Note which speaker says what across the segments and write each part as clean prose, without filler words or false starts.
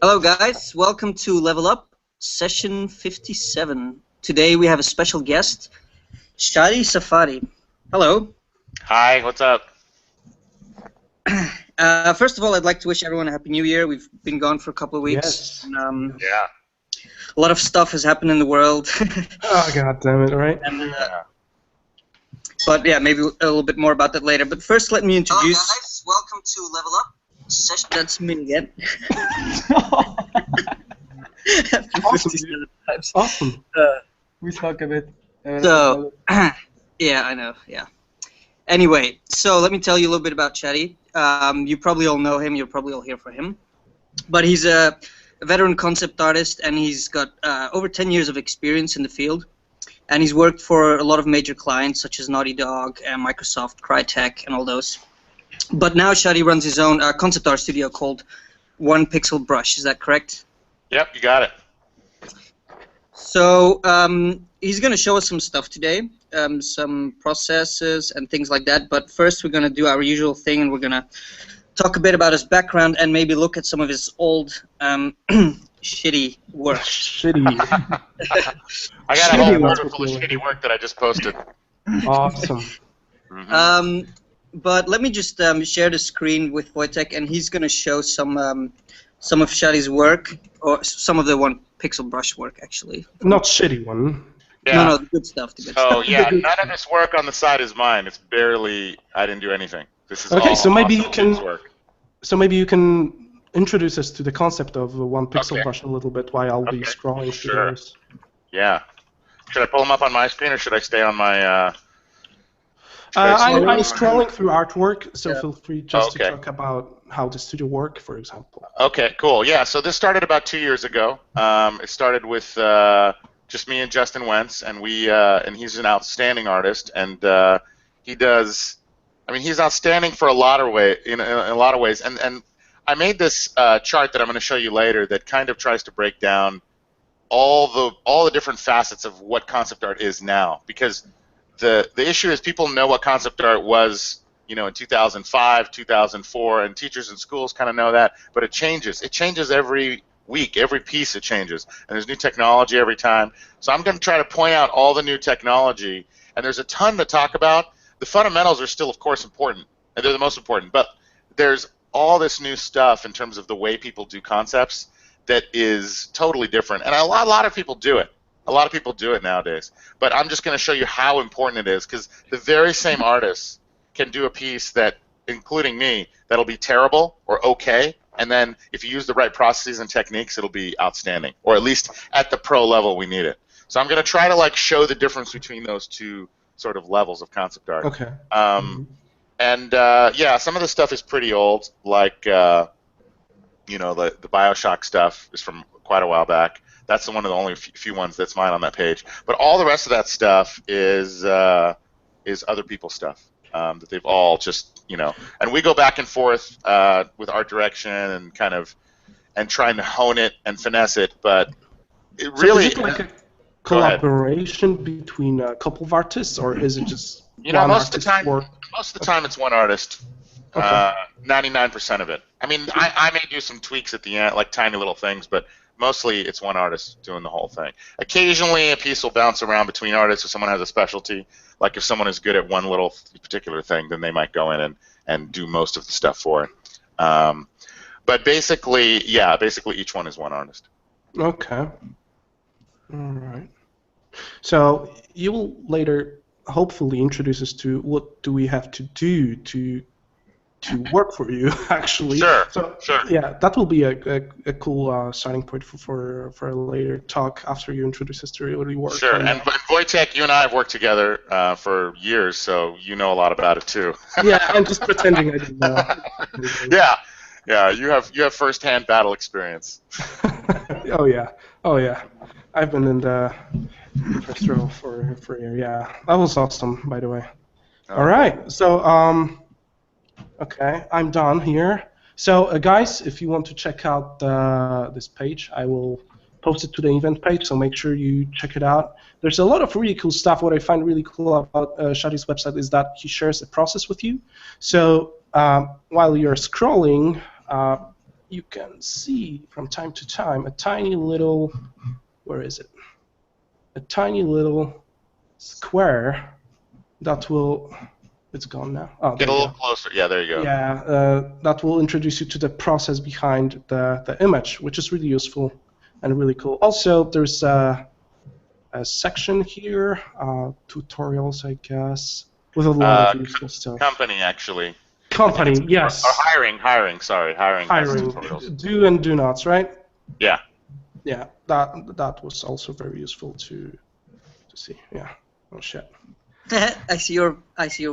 Speaker 1: Hello guys, welcome to Level Up, session 57. Today we have a special guest, Shaddy Safadi. Hello.
Speaker 2: Hi, what's up?
Speaker 1: First of all, I'd like to wish everyone a Happy New Year. We've been gone for a couple of weeks.
Speaker 3: Yes.
Speaker 1: And,
Speaker 2: Yeah.
Speaker 1: a lot of stuff has happened in the world.
Speaker 3: Oh, god damn it, right?
Speaker 1: And, but yeah, maybe a little bit more about that later. But first, let me introduce... Hello guys, welcome to Level Up. That's me again.
Speaker 3: Awesome. We talk a bit.
Speaker 1: So, yeah, I know, yeah. Anyway, so let me tell you a little bit about Shaddy. You probably all know him, you'll probably all hear from him. But he's a veteran concept artist, and he's got over 10 years of experience in the field. And he's worked for a lot of major clients, such as Naughty Dog, Microsoft, Crytek, and all those. But now Shaddy runs his own concept art studio called One Pixel Brush. Is that correct?
Speaker 2: Yep, you got it.
Speaker 1: So he's going to show us some stuff today, some processes and things like that. But first we're going to do our usual thing, and we're going to talk a bit about his background and maybe look at some of his old shitty work.
Speaker 3: Shitty.
Speaker 2: I got a whole folder full of shitty work that I just posted.
Speaker 3: Awesome.
Speaker 2: Mm-hmm.
Speaker 1: But let me just share the screen with Wojtek, and he's going to show some of Shaddy's work, or some of the One Pixel Brush work, actually.
Speaker 3: Not shitty one.
Speaker 2: Yeah.
Speaker 1: No, the good stuff. The good
Speaker 2: Oh,
Speaker 1: stuff.
Speaker 2: yeah, none of this work on the side is mine. It's barely, I didn't do anything. This is
Speaker 3: Okay,
Speaker 2: all
Speaker 3: so maybe
Speaker 2: awesome
Speaker 3: you can.
Speaker 2: work.
Speaker 3: So maybe you can introduce us to the concept of One Pixel
Speaker 2: Okay.
Speaker 3: Brush a little bit while I'll be
Speaker 2: Okay,
Speaker 3: scrolling through
Speaker 2: sure.
Speaker 3: those.
Speaker 2: Yeah. Should I pull them up on my screen, or should I stay on my...
Speaker 3: I'm scrolling through artwork, so
Speaker 1: Yeah.
Speaker 3: feel free just
Speaker 2: Okay.
Speaker 3: to talk about how the studio work, for example.
Speaker 2: Okay, cool. Yeah, so this started about 2 years ago. It started with just me and Justin Wentz, and and he's an outstanding artist, and he does. I mean, he's outstanding for a lot of in a lot of ways. And I made this chart that I'm going to show you later that kind of tries to break down all the different facets of what concept art is now, because the issue is people know what concept art was, you know, in 2005, 2004, and teachers in schools kind of know that, but it changes. It changes every week, every piece it changes, and there's new technology every time. So I'm going to try to point out all the new technology, and there's a ton to talk about. The fundamentals are still, of course, important, and they're the most important, but there's all this new stuff in terms of the way people do concepts that is totally different, and a lot of people do it. A lot of people do it nowadays, but I'm just going to show you how important it is, because the very same artists can do a piece that, including me, that'll be terrible or okay, and then if you use the right processes and techniques, it'll be outstanding, or at least at the pro level we need it. So I'm going to try to like show the difference between those two sort of levels of concept art.
Speaker 3: Okay.
Speaker 2: And yeah, some of the stuff is pretty old, like you know, the BioShock stuff is from quite a while back. That's one of the only few ones that's mine on that page. But all the rest of that stuff is other people's stuff that they've all just, you know. And we go back and forth with art direction and kind of trying to hone it and finesse it. But it really
Speaker 3: is it like a collaboration between a couple of artists, or is it just one
Speaker 2: most of the
Speaker 3: artist
Speaker 2: time?
Speaker 3: work?
Speaker 2: Most of the time, it's one artist.
Speaker 3: Okay.
Speaker 2: 99% of it. I mean, I may do some tweaks at the end, like tiny little things, but mostly it's one artist doing the whole thing. Occasionally, a piece will bounce around between artists if someone has a specialty. Like if someone is good at one little particular thing, then they might go in and do most of the stuff for it. But basically, yeah, basically each one is one artist.
Speaker 3: Okay. All right. So you will later hopefully introduce us to what do we have to do to work for you, actually.
Speaker 2: Sure.
Speaker 3: So,
Speaker 2: sure.
Speaker 3: Yeah, that will be a cool starting point for a later talk after you introduce us to really work.
Speaker 2: Sure. And Wojtek, you and I have worked together for years, so you know a lot about it too.
Speaker 3: Yeah, I'm just pretending I didn't know.
Speaker 2: Yeah. You have first-hand battle experience.
Speaker 3: Oh yeah. I've been in the first row for a year. Yeah, that was awesome, by the way. All right. So okay, I'm done here. So guys, if you want to check out this page, I will post it to the event page, so make sure you check it out. There's a lot of really cool stuff. What I find really cool about Shaddy's website is that he shares a process with you. So while you're scrolling, you can see from time to time a tiny little, where is it? A tiny little square that will, it's gone now. Oh,
Speaker 2: Get
Speaker 3: there
Speaker 2: a
Speaker 3: you
Speaker 2: little
Speaker 3: go.
Speaker 2: closer. Yeah, there you go.
Speaker 3: Yeah, that will introduce you to the process behind the image, which is really useful and really cool. Also, there's a section here, tutorials, I guess, with a lot of useful stuff.
Speaker 2: Company, actually.
Speaker 3: Company, yes.
Speaker 2: Or hiring. Sorry, hiring. Has tutorials.
Speaker 3: Do and do nots, right?
Speaker 2: Yeah.
Speaker 3: Yeah, that was also very useful to see. Yeah. Oh shit.
Speaker 1: I see your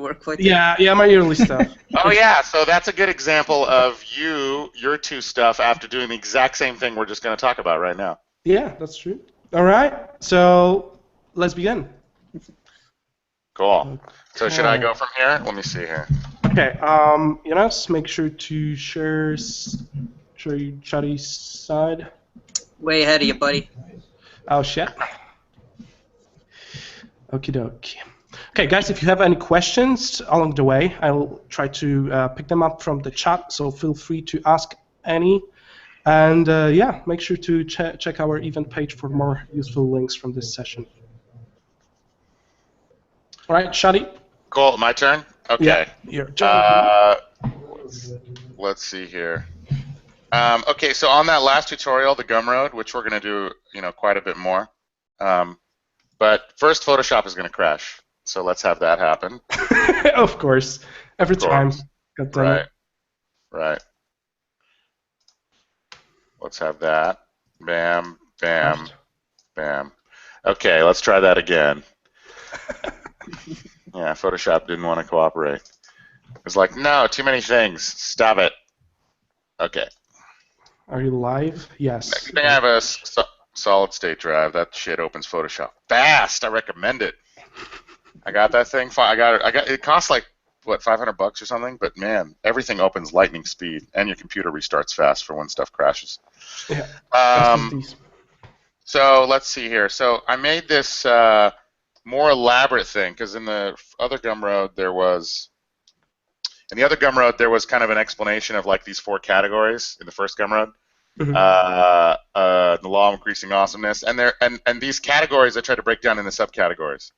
Speaker 1: work, Wojtek.
Speaker 3: Yeah, my early stuff.
Speaker 2: Oh yeah, so that's a good example of your two stuff after doing the exact same thing we're just going to talk about right now.
Speaker 3: Yeah, that's true. All right, so let's begin.
Speaker 2: Cool.
Speaker 3: Okay.
Speaker 2: So should I go from here? Let me see here.
Speaker 3: Okay. Jonas, make sure to share Shaddy's side.
Speaker 1: Way ahead of you, buddy.
Speaker 3: Oh shit. Okie dokie. Okay, guys, if you have any questions along the way, I'll try to pick them up from the chat, so feel free to ask any. And yeah, make sure to check our event page for more useful links from this session. All right, Shaddy?
Speaker 2: Cool, my turn? Okay.
Speaker 3: Yeah, your turn.
Speaker 2: Let's see here. Okay, so on that last tutorial, the Gumroad, which we're going to do, quite a bit more. But first, Photoshop is going to crash. So let's have that happen.
Speaker 3: Of course. Every time.
Speaker 2: Right. Let's have that. Bam, bam, bam. Okay, let's try that again. Yeah, Photoshop didn't want to cooperate. It was like, no, too many things. Stop it. Okay.
Speaker 3: Are you live? Yes.
Speaker 2: Next thing I have a solid state drive. That shit opens Photoshop fast. I recommend it. I got that thing. I got it. It costs like what, $500 or something. But man, everything opens lightning speed, and your computer restarts fast for when stuff crashes.
Speaker 3: Yeah.
Speaker 2: So let's see here. So I made this more elaborate thing because in the other Gumroad there was kind of an explanation of like these 4 categories in the first Gumroad.
Speaker 3: Mm-hmm.
Speaker 2: The law of increasing awesomeness, and these categories I try to break down into subcategories.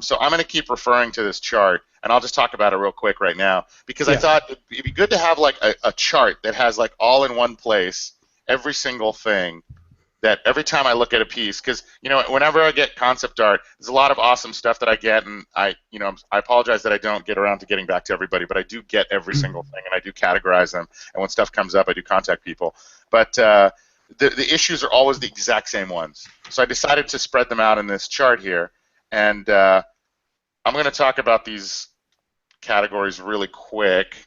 Speaker 2: So I'm going to keep referring to this chart, and I'll just talk about it real quick right now because I thought it'd be good to have like a chart that has like all in one place every single thing. That every time I look at a piece, because whenever I get concept art, there's a lot of awesome stuff that I get, and I apologize that I don't get around to getting back to everybody, but I do get every single thing, and I do categorize them, and when stuff comes up, I do contact people. But the issues are always the exact same ones, so I decided to spread them out in this chart here, and I'm going to talk about these categories really quick.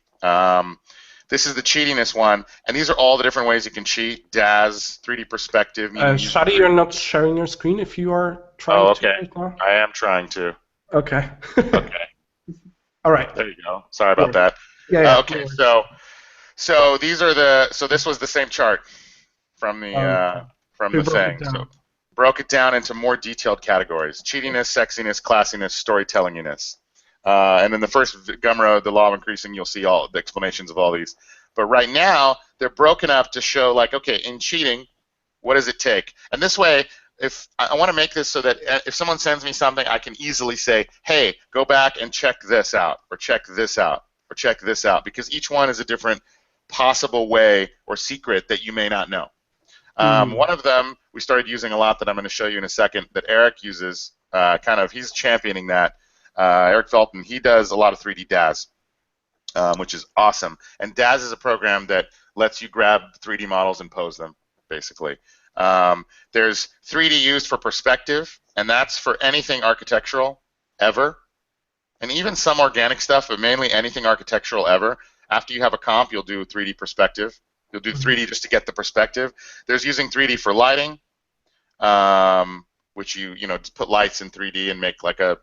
Speaker 2: This is the cheatiness one, and these are all the different ways you can cheat. DAZ, 3D perspective.
Speaker 3: Shaddy, you're not sharing your screen if you are trying to right now?
Speaker 2: I am trying to.
Speaker 3: Okay.
Speaker 2: Okay.
Speaker 3: All right.
Speaker 2: There you go. Sorry about that.
Speaker 3: Yeah.
Speaker 2: Okay, so these are so this was the same chart from the thing. So broke it down into more detailed categories: cheatiness, sexiness, classiness, storytellinginess. And in the first Gumroad, the law of increasing, you'll see all the explanations of all these. But right now, they're broken up to show, like, okay, in cheating, what does it take? And this way, if I want to make this so that if someone sends me something, I can easily say, hey, go back and check this out, or check this out, or check this out, because each one is a different possible way or secret that you may not know. One of them we started using a lot that I'm going to show you in a second that Eric uses, he's championing that. Eric Felton, he does a lot of 3D DAZ, which is awesome. And DAZ is a program that lets you grab 3D models and pose them, basically. There's 3D used for perspective, and that's for anything architectural ever, and even some organic stuff, but mainly anything architectural ever. After you have a comp, you'll do 3D perspective. You'll do 3D just to get the perspective. There's using 3D for lighting, which you just put lights in 3D and make like a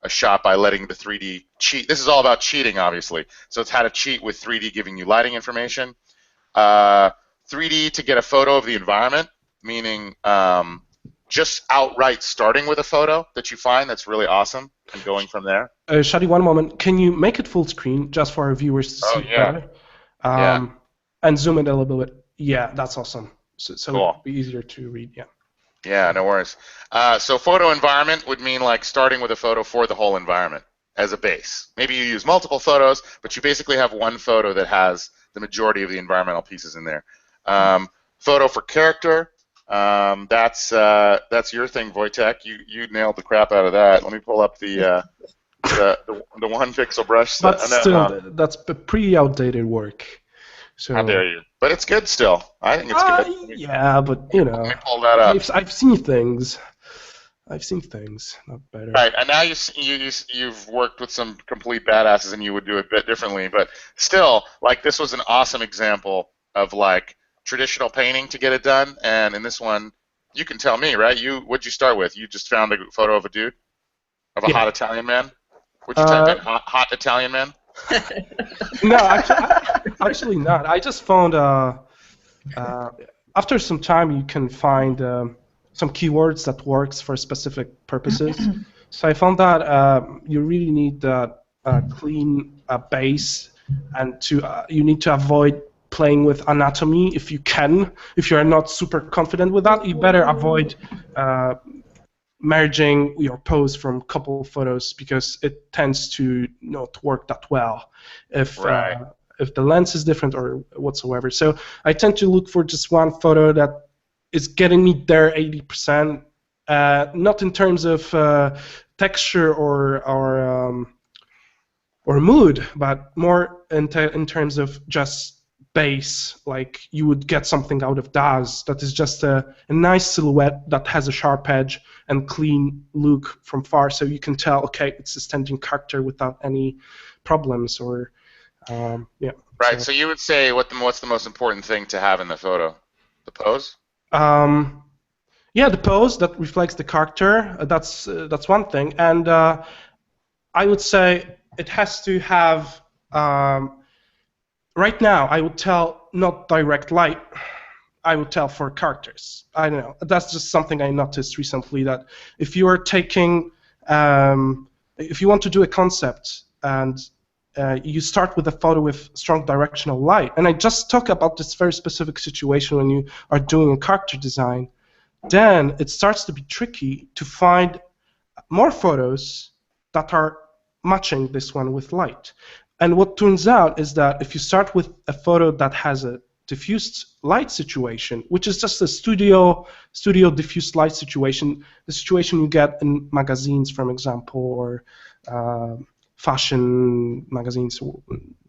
Speaker 2: shot by letting the 3D cheat. This is all about cheating, obviously. So it's how to cheat with 3D giving you lighting information. 3D to get a photo of the environment, meaning just outright starting with a photo that you find that's really awesome and going from there.
Speaker 3: Shaddy, one moment. Can you make it full screen just for our viewers to see better?
Speaker 2: Yeah.
Speaker 3: and zoom it a little bit. Yeah, that's awesome. So
Speaker 2: Cool.
Speaker 3: it'll be easier to read. Yeah.
Speaker 2: Yeah, no worries. So photo environment would mean like starting with a photo for the whole environment as a base. Maybe you use multiple photos, but you basically have one photo that has the majority of the environmental pieces in there. Photo for character. That's your thing, Wojtek. You nailed the crap out of that. Let me pull up the 1 pixel brush.
Speaker 3: But still, that's pretty outdated work. So,
Speaker 2: how dare you? But it's good still. I think it's good.
Speaker 3: Yeah, but you know,
Speaker 2: let me pull that up.
Speaker 3: I've seen things. I've seen things, not better.
Speaker 2: Right, and now you've worked with some complete badasses, and you would do it a bit differently. But still, like this was an awesome example of like traditional painting to get it done. And in this one, you can tell me, right? What'd you start with? You just found a photo of a dude, of a hot Italian man. Would you type in hot Italian man?
Speaker 3: No, actually not. I just found after some time you can find some keywords that works for specific purposes. So I found that you really need a clean base, and you need to avoid playing with anatomy if you can. If you're not super confident with that, you better avoid merging your pose from a couple of photos because it tends to not work that well if the lens is different or whatsoever. So I tend to look for just one photo that is getting me there 80%, not in terms of texture or mood, but more in terms of just base, like you would get something out of DAZ that is just a nice silhouette that has a sharp edge and clean look from far, so you can tell, okay, it's a standing character without any problems or yeah.
Speaker 2: Right. So you would say what's the most important thing to have in the photo? The pose?
Speaker 3: Yeah, the pose that reflects the character. That's one thing, and I would say it has to have. Right now, I would tell not direct light. I would tell for characters. I don't know. That's just something I noticed recently, that if you are taking, if you want to do a concept and you start with a photo with strong directional light, and I just talk about this very specific situation when you are doing a character design, then it starts to be tricky to find more photos that are matching this one with light. And what turns out is that if you start with a photo that has a diffused light situation, which is just a studio diffused light situation, the situation you get in magazines, for example, or fashion magazines,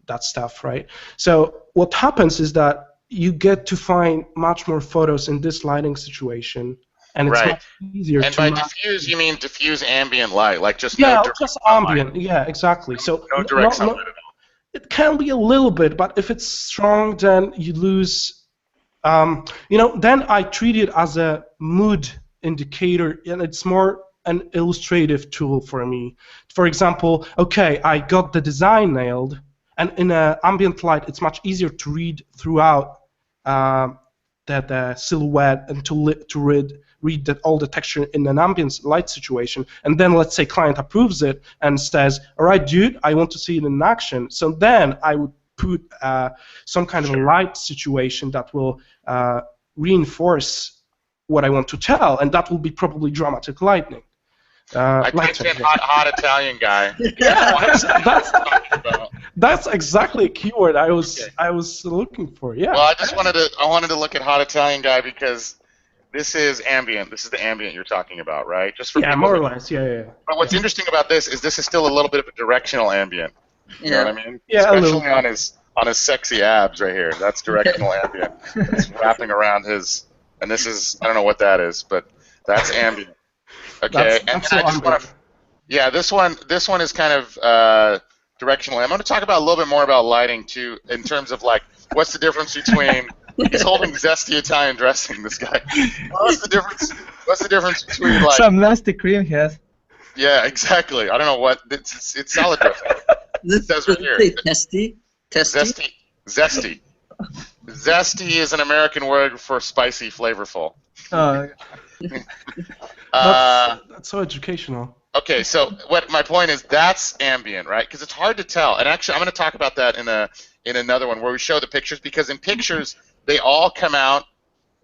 Speaker 3: that stuff, right? So what happens is that you get to find much more photos in this lighting situation, and it's much easier.
Speaker 2: And by diffuse, you mean diffuse ambient light, like just
Speaker 3: just ambient. Yeah, exactly. So
Speaker 2: no direct sunlight at all.
Speaker 3: It can be a little bit, but if it's strong, then you lose. Then I treat it as a mood indicator, and it's more an illustrative tool for me. For example, okay, I got the design nailed, and in ambient light, it's much easier to read throughout the silhouette and to read that all the texture in an ambient light situation. And then let's say client approves it and says, all right, dude, I want to see it in action. So then I would put some kind of a light situation that will reinforce what I want to tell, and that will be probably dramatic lightning.
Speaker 2: I typed in hot Italian guy.
Speaker 3: That's exactly a keyword I was looking for. Yeah.
Speaker 2: Well, I wanted to look at hot Italian guy because this is ambient. This is the ambient you're talking about, right? Just for
Speaker 3: more or less. Yeah.
Speaker 2: But what's interesting about this is still a little bit of a directional ambient. You know what I mean?
Speaker 3: Yeah.
Speaker 2: Especially on his sexy abs right here. That's directional ambient. It's wrapping around his, and this is, I don't know what that is, but that's ambient. Okay, and I just want to, this one is kind of directional. I'm going to talk about a little bit more about lighting too, in terms of like, what's the difference between, he's holding zesty Italian dressing, this guy. What's the difference between like...
Speaker 4: Some nasty cream he has.
Speaker 2: Yeah, exactly. I don't know what, it's salad dressing. It says right here.
Speaker 1: Testy?
Speaker 2: Zesty. Zesty is an American word for spicy, flavorful.
Speaker 4: Oh.
Speaker 3: That's so educational.
Speaker 2: Okay, so what my point is, that's ambient, right? Because it's hard to tell. And actually, I'm going to talk about that in another one where we show the pictures, because in pictures they all come out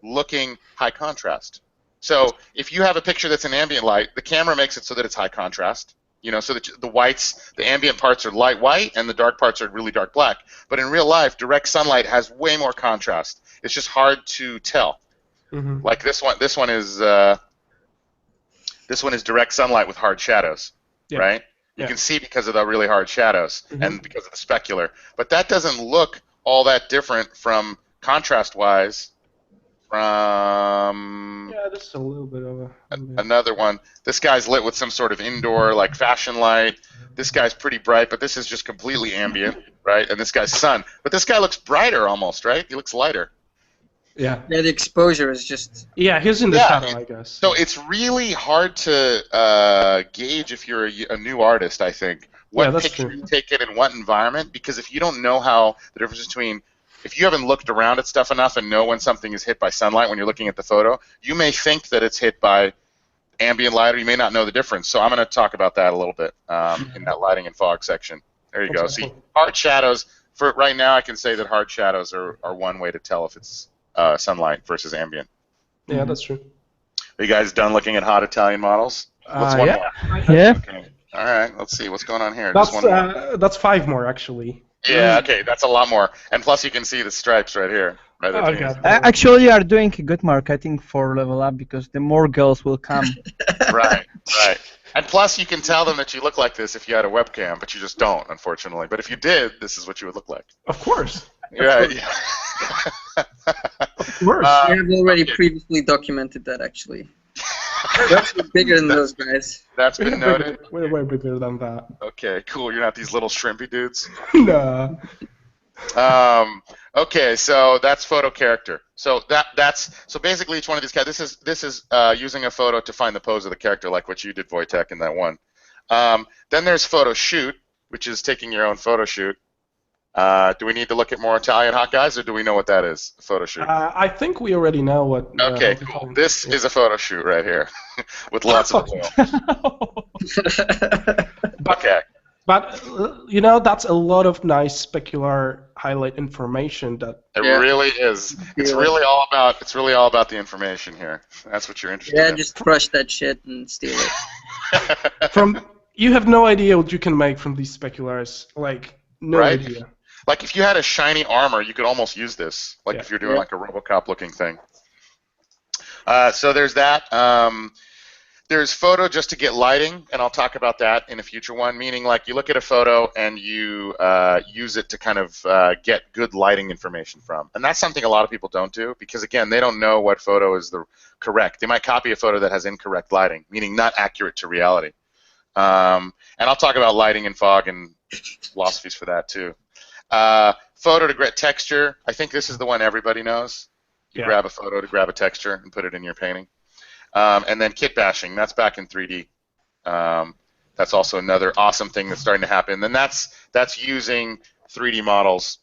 Speaker 2: looking high contrast. So if you have a picture that's in ambient light, the camera makes it so that it's high contrast. You know, so that the whites, the ambient parts are light white, and the dark parts are really dark black. But in real life, direct sunlight has way more contrast. It's just hard to tell.
Speaker 3: Mm-hmm.
Speaker 2: Like this one is direct sunlight with hard shadows, right? You can see because of the really hard shadows and because of the specular. But that doesn't look all that different from contrast-wise from
Speaker 3: this is a little bit of
Speaker 2: another one. This guy's lit with some sort of indoor, like, fashion light. This guy's pretty bright, but this is just completely ambient, right? And this guy's sun. But this guy looks brighter almost, right? He looks lighter.
Speaker 3: Yeah,
Speaker 1: the exposure is just...
Speaker 3: Yeah, he's in the shadow, I guess.
Speaker 2: So it's really hard to gauge if you're a new artist, I think, what picture you take it in what environment, because if you don't know how the difference between... If you haven't looked around at stuff enough and know when something is hit by sunlight when you're looking at the photo, you may think that it's hit by ambient light, or you may not know the difference. So I'm going to talk about that a little bit in that lighting and fog section. There you go. See, hard shadows, for right now I can say that hard shadows are one way to tell if it's sunlight versus ambient.
Speaker 3: Yeah, that's true.
Speaker 2: Are you guys done looking at hot Italian models? What's one more?
Speaker 4: Yeah.
Speaker 2: Okay. All right, let's see. What's going on here?
Speaker 3: That's 5 more, actually.
Speaker 2: Yeah, okay, that's a lot more. And plus you can see the stripes right here.
Speaker 4: Actually, you are doing good marketing for Level Up because the more girls will come.
Speaker 2: Right. And plus you can tell them that you look like this if you had a webcam, but you just don't, unfortunately. But if you did, this is what you would look like.
Speaker 3: Of course.
Speaker 2: Right.
Speaker 3: Of course.
Speaker 1: We have already previously documented that, actually. That's bigger than those guys.
Speaker 2: That's been noted.
Speaker 3: We're way bigger than that.
Speaker 2: Okay, cool. You're not these little shrimpy dudes?
Speaker 3: No.
Speaker 2: Okay, so that's photo character. So so basically each one of these guys. This is using a photo to find the pose of the character, like what you did, Wojtek, in that one. Then there's photo shoot, which is taking your own photo shoot. Do we need to look at more Italian hot guys, or do we know what that is? A photo shoot.
Speaker 3: I think we already know what.
Speaker 2: Okay, cool. This is a photo shoot right here, with lots of oil. Okay.
Speaker 3: But you know, that's a lot of nice specular highlight information that.
Speaker 2: It really is. It's really all about the information here. That's what you're interested in.
Speaker 1: Yeah, just crush that shit and steal it.
Speaker 3: You have no idea what you can make from these speculars, like no idea.
Speaker 2: Like if you had a shiny armor, you could almost use this. Like if you're doing like a RoboCop-looking thing. So there's that. There's photo just to get lighting, and I'll talk about that in a future one, meaning like you look at a photo and you use it to kind of get good lighting information from. And that's something a lot of people don't do because, again, they don't know what photo is the correct. They might copy a photo that has incorrect lighting, meaning not accurate to reality. And I'll talk about lighting and fog and philosophies for that too. Photo to get texture. I think this is the one everybody knows. You grab a photo to grab a texture and put it in your painting. And then kit bashing, that's back in 3D. That's also another awesome thing that's starting to happen. And that's using 3D models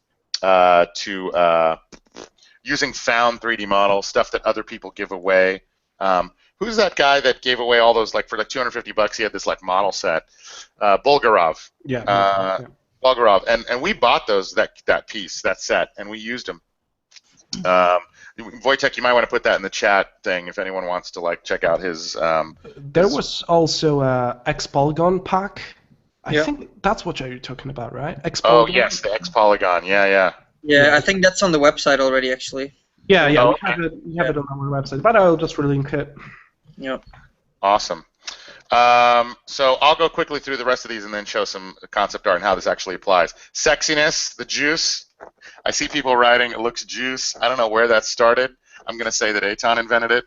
Speaker 2: using found 3D models, stuff that other people give away. Who's that guy that gave away all those, like for like $250? He had this like model set, Bulgarov. Bulgarov, and we bought that piece, that set, and we used them. Wojtek, you might want to put that in the chat thing if anyone wants to like check out his.
Speaker 3: There was also a X-Polygon pack. I think that's what you're talking about, right?
Speaker 2: Oh yes, the X-Polygon. Yeah.
Speaker 1: Yeah, I think that's on the website already, actually.
Speaker 3: Yeah. We have it on our website, but I'll just relink it.
Speaker 1: Yep.
Speaker 2: Awesome. So I'll go quickly through the rest of these and then show some concept art and how this actually applies. Sexiness, the juice. I see people writing, it looks juice. I don't know where that started. I'm going to say that Eitan invented it.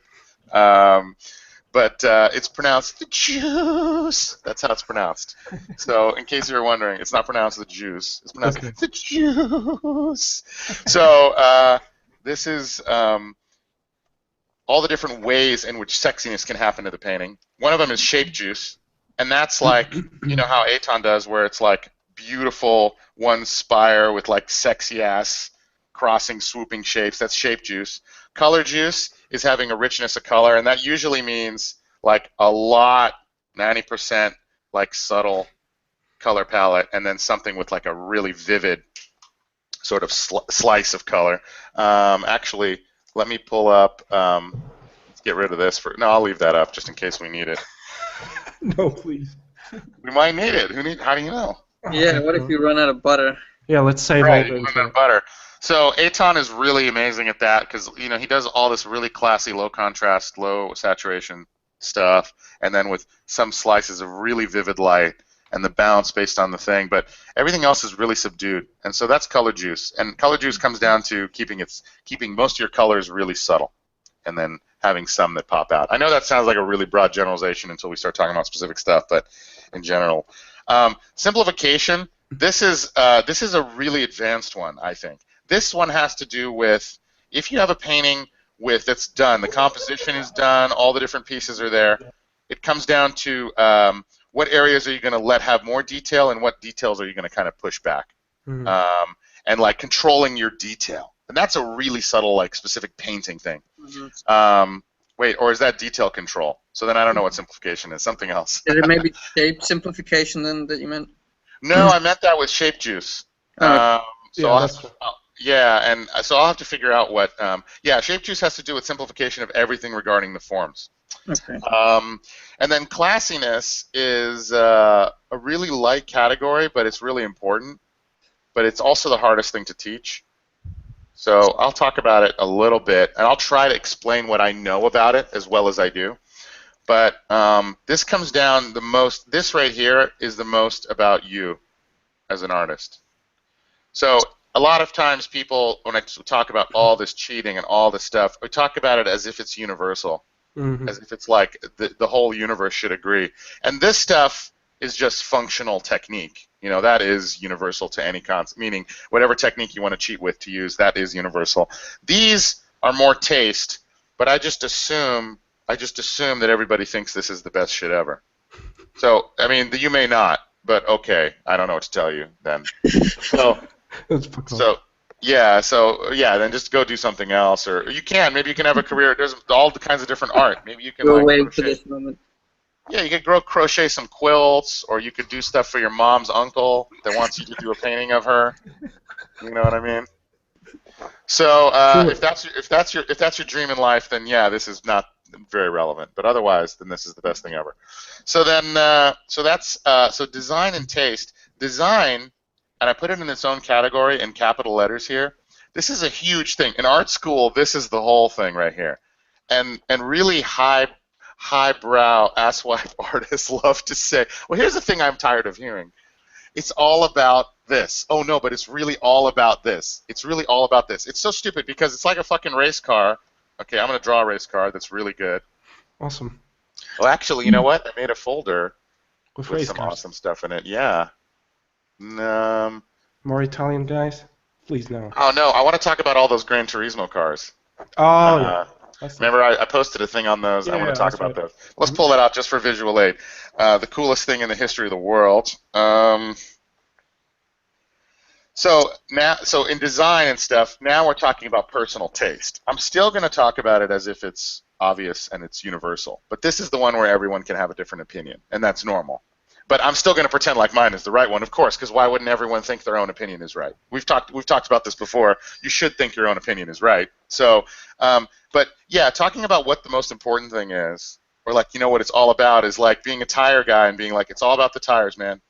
Speaker 2: But it's pronounced the juice. That's how it's pronounced. So in case you were wondering, it's not pronounced the juice. It's pronounced the juice. So this is all the different ways in which sexiness can happen to the painting. One of them is shape juice. And that's like, you know how Eitan does, where it's like beautiful one spire with like sexy ass crossing swooping shapes. That's shape juice. Color juice is having a richness of color, and that usually means like a lot, 90% like subtle color palette, and then something with like a really vivid sort of slice of color. Actually, let me pull up. Let's get rid of this for. No, I'll leave that up just in case we need it.
Speaker 3: No, please.
Speaker 2: We might need it. How do you know?
Speaker 1: Yeah, what if you run out of butter?
Speaker 3: Yeah, let's save all
Speaker 2: Right,
Speaker 3: the
Speaker 2: lemon
Speaker 3: info.
Speaker 2: butter. So Aton is really amazing at that because he does all this really classy, low contrast, low saturation stuff, and then with some slices of really vivid light and the bounce based on the thing. But everything else is really subdued, and so that's color juice. And color juice comes down to keeping most of your colors really subtle, and then having some that pop out. I know that sounds like a really broad generalization until we start talking about specific stuff, but in general, simplification. This is a really advanced one, I think. This one has to do with if you have a painting that's done, the composition is done, all the different pieces are there. It comes down to what areas are you going to let have more detail and what details are you going to kind of push back, and like controlling your detail. And that's a really subtle, like specific painting thing. Wait, or is that detail control? So then I don't know what simplification is. Something else.
Speaker 1: Is it maybe shape simplification then that you meant?
Speaker 2: No, I meant that with shape juice.
Speaker 1: Oh.
Speaker 2: And so I'll have to figure out what. Shape juice has to do with simplification of everything regarding the forms.
Speaker 1: Okay.
Speaker 2: And then classiness is a really light category, but it's really important. But it's also the hardest thing to teach. So I'll talk about it a little bit, and I'll try to explain what I know about it as well as I do. But this comes down the most. This right here is the most about you as an artist. So a lot of times people, when I talk about all this cheating and all this stuff, we talk about it as if it's universal, as if it's like the whole universe should agree. And this stuff is just functional technique. That is universal to any concept, meaning whatever technique you want to cheat with to use, that is universal. These are more taste, but I just assume that everybody thinks this is the best shit ever. So, I mean, you may not, but okay, I don't know what to tell you then. Then just go do something else, or maybe you can have a career. There's all the kinds of different art. Maybe you can
Speaker 1: Go away for this moment.
Speaker 2: Yeah, you could crochet some quilts, or you could do stuff for your mom's uncle that wants you to do a painting of her. You know what I mean? So if that's your dream in life, then yeah, this is not very relevant. But otherwise, then this is the best thing ever. So then, so design and taste. Design, and I put it in its own category in capital letters here. This is a huge thing in art school. This is the whole thing right here, and really highbrow asswipe artists love to say, well, here's the thing I'm tired of hearing. It's all about this. Oh, no, but it's really all about this. It's really all about this. It's so stupid because it's like a fucking race car. Okay, I'm going to draw a race car that's really good.
Speaker 3: Awesome.
Speaker 2: Well, actually, you know what? I made a folder
Speaker 3: With
Speaker 2: with some
Speaker 3: cars.
Speaker 2: awesome stuff in it. Yeah.
Speaker 3: More Italian guys? Please, no.
Speaker 2: Oh, no, I want to talk about all those Gran Turismo cars.
Speaker 3: Oh, yeah.
Speaker 2: Remember, I posted a thing on those. I want to talk about those. Let's pull that out just for visual aid. The coolest thing in the history of the world. So in design and stuff, now we're talking about personal taste. I'm still going to talk about it as if it's obvious and it's universal. But this is the one where everyone can have a different opinion, and that's normal. But I'm still going to pretend like mine is the right one, of course, because why wouldn't everyone think their own opinion is right? We've talked about this before. You should think your own opinion is right. So, but yeah, talking about what the most important thing is, or like what it's all about, is like being a tire guy and being like, it's all about the tires, man.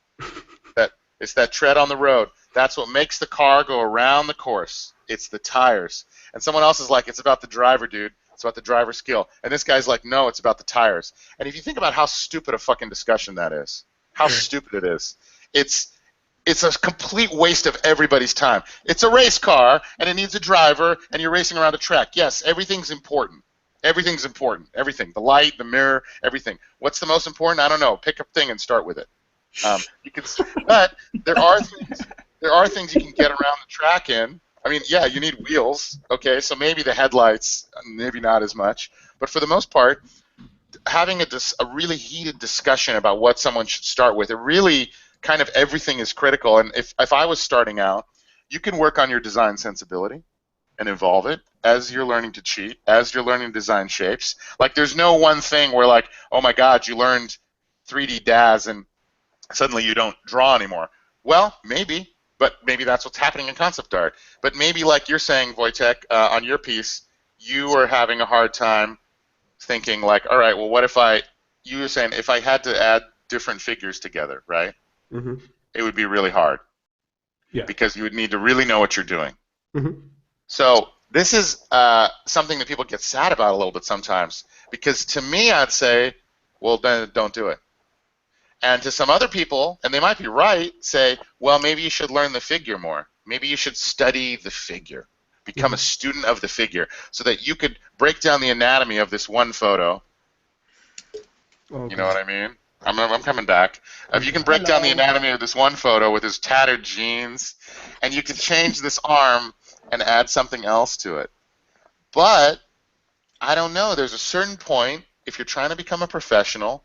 Speaker 2: It's that tread on the road. That's what makes the car go around the course. It's the tires. And someone else is like, it's about the driver, dude. It's about the driver's skill. And this guy's like, no, it's about the tires. And if you think about how stupid a fucking discussion that is, how stupid it is, it's a complete waste of everybody's time. It's a race car, and it needs a driver, and you're racing around a track. Yes, everything's important. Everything's important. Everything. The light, the mirror, everything. What's the most important? I don't know. Pick a thing and start with it. But there are things you can get around the track in. I mean, yeah, you need wheels. Okay, so maybe the headlights, maybe not as much. But for the most part, having a really heated discussion about what someone should start with, it really kind of everything is critical. And if I was starting out, you can work on your design sensibility and evolve it as you're learning to cheat, as you're learning to design shapes. Like, there's no one thing where, like, oh my God, you learned 3D DAZ and suddenly you don't draw anymore. Well, maybe, But maybe that's what's happening in concept art. But maybe, like you're saying, Wojtek, on your piece, you are having a hard time thinking, like, all right, well, what if you were saying if I had to add different figures together, right?
Speaker 3: Mm-hmm.
Speaker 2: It would be really hard.
Speaker 3: Yeah.
Speaker 2: Because you would need to really know what you're doing.
Speaker 3: Mm-hmm.
Speaker 2: So this is something that people get sad about a little bit sometimes. Because to me, I'd say, well, then don't do it. And to some other people, and they might be right, say, well, maybe you should learn the figure more. Maybe you should study the figure. Become a student of the figure so that you could break down the anatomy of this one photo.
Speaker 3: Okay.
Speaker 2: You know what I mean? I'm coming back. If you can break down the anatomy of this one photo with his tattered jeans, and you can change this arm and add something else to it. But I don't know. There's a certain point, if you're trying to become a professional,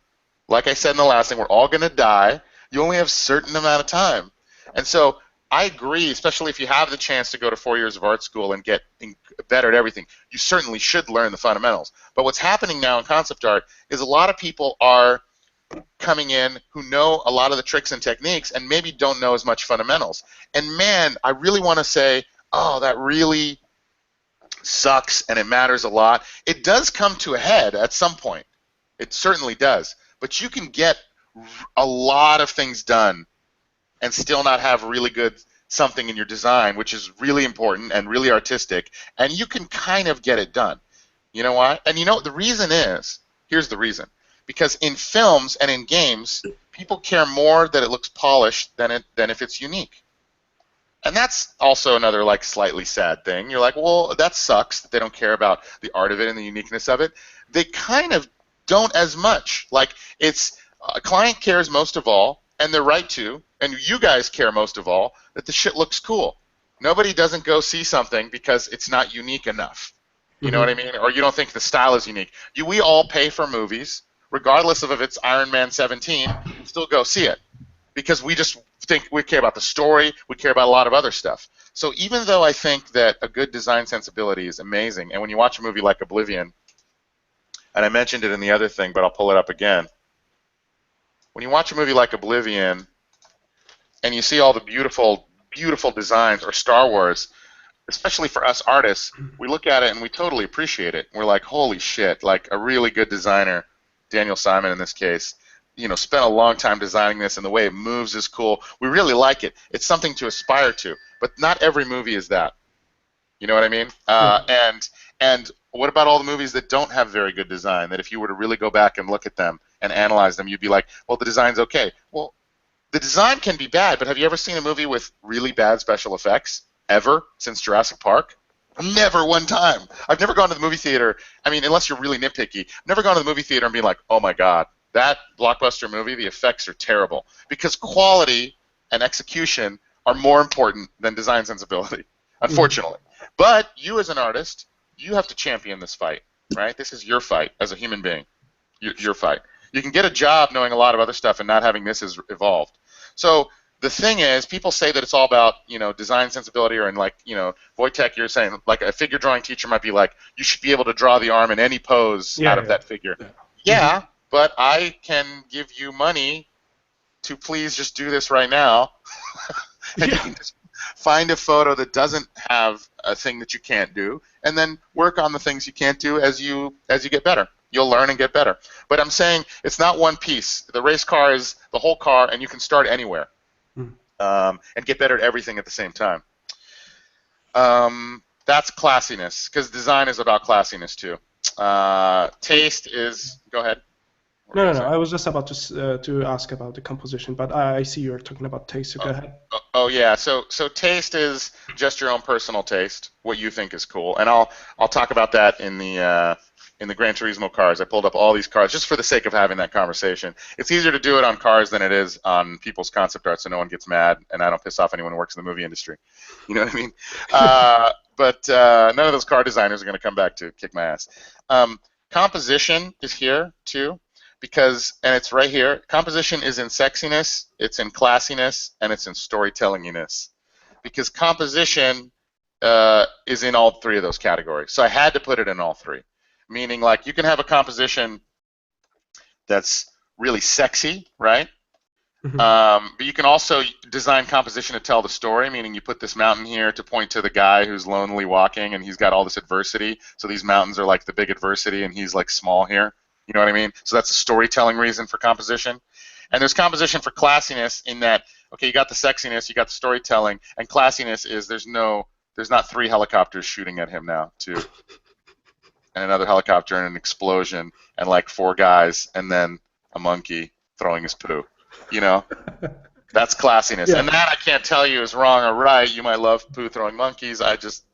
Speaker 2: like I said in the last thing, we're all going to die. You only have a certain amount of time. And so I agree, especially if you have the chance to go to 4 years of art school and get better at everything. You certainly should learn the fundamentals. But what's happening now in concept art is a lot of people are coming in who know a lot of the tricks and techniques and maybe don't know as much fundamentals. And man, I really want to say, oh, that really sucks and it matters a lot. It does come to a head at some point. It certainly does. But you can get a lot of things done and still not have really good something in your design, which is really important and really artistic, and you can kind of get it done. You know why? And you know, the reason is, here's the reason. Because in films and in games, people care more that it looks polished than if it's unique. And that's also another like slightly sad thing. You're like, well, that sucks that they don't care about the art of it and the uniqueness of it. They kind of don't as much. Like, it's a client cares most of all, and they're right to, and you guys care most of all, that the shit looks cool. Nobody doesn't go see something because it's not unique enough. You know what I mean? Or you don't think the style is unique. We all pay for movies, regardless of if it's Iron Man 17, we still go see it. Because we just think we care about the story, we care about a lot of other stuff. So even though I think that a good design sensibility is amazing, and when you watch a movie like Oblivion, and I mentioned it in the other thing, but I'll pull it up again. When you watch a movie like Oblivion, and you see all the beautiful, beautiful designs, or Star Wars, especially for us artists, we look at it and we totally appreciate it. We're like, holy shit, like a really good designer, Daniel Simon in this case, you know, spent a long time designing this, and the way it moves is cool. We really like it. It's something to aspire to, but not every movie is that. You know what I mean? And what about all the movies that don't have very good design, that if you were to really go back and look at them and analyze them, you'd be like, well, the design's okay. Well, the design can be bad, but have you ever seen a movie with really bad special effects, ever, since Jurassic Park? Never one time. I've never gone to the movie theater, I mean, unless you're really nitpicky, I've never gone to the movie theater and been like, oh my God, that blockbuster movie, the effects are terrible. Because quality and execution are more important than design sensibility, unfortunately. But you as an artist, you have to champion this fight, right? This is your fight as a human being, your fight. You can get a job knowing a lot of other stuff and not having this as evolved. So the thing is, people say that it's all about, you know, design sensibility, or in like, you know, Wojtek, you're saying like a figure drawing teacher might be like, you should be able to draw the arm in any pose out of that figure. Yeah, but I can give you money to please just do this right now. And you can just find a photo that doesn't have a thing that you can't do, and then work on the things you can't do as you get better. You'll learn and get better. But I'm saying it's not one piece. The race car is the whole car, and you can start anywhere and get better at everything at the same time. That's classiness, because design is about classiness too. Taste is... Go ahead.
Speaker 3: No. I was just about to ask about the composition, but I see you're talking about taste, so go ahead.
Speaker 2: Oh yeah. So taste is just your own personal taste, what you think is cool, and I'll talk about that in the Gran Turismo cars. I pulled up all these cars just for the sake of having that conversation. It's easier to do it on cars than it is on people's concept art, so no one gets mad, and I don't piss off anyone who works in the movie industry. You know what I mean? But none of those car designers are going to come back to kick my ass. Composition is here too. Because, and it's right here, composition is in sexiness, it's in classiness, and it's in storytellinginess. Because composition is in all three of those categories. So I had to put it in all three. Meaning, like, you can have a composition that's really sexy, right? But you can also design composition to tell the story, meaning you put this mountain here to point to the guy who's lonely walking, and he's got all this adversity. So these mountains are like the big adversity, and he's like small here. You know what I mean? So that's a storytelling reason for composition. And there's composition for classiness in that, okay, you got the sexiness, you got the storytelling, and classiness is there's not 3 helicopters shooting at him now, too, and another helicopter and an explosion, and like 4 guys, and then a monkey throwing his poo. You know, that's classiness. Yeah. And that I can't tell you is wrong or right. You might love poo-throwing monkeys. I just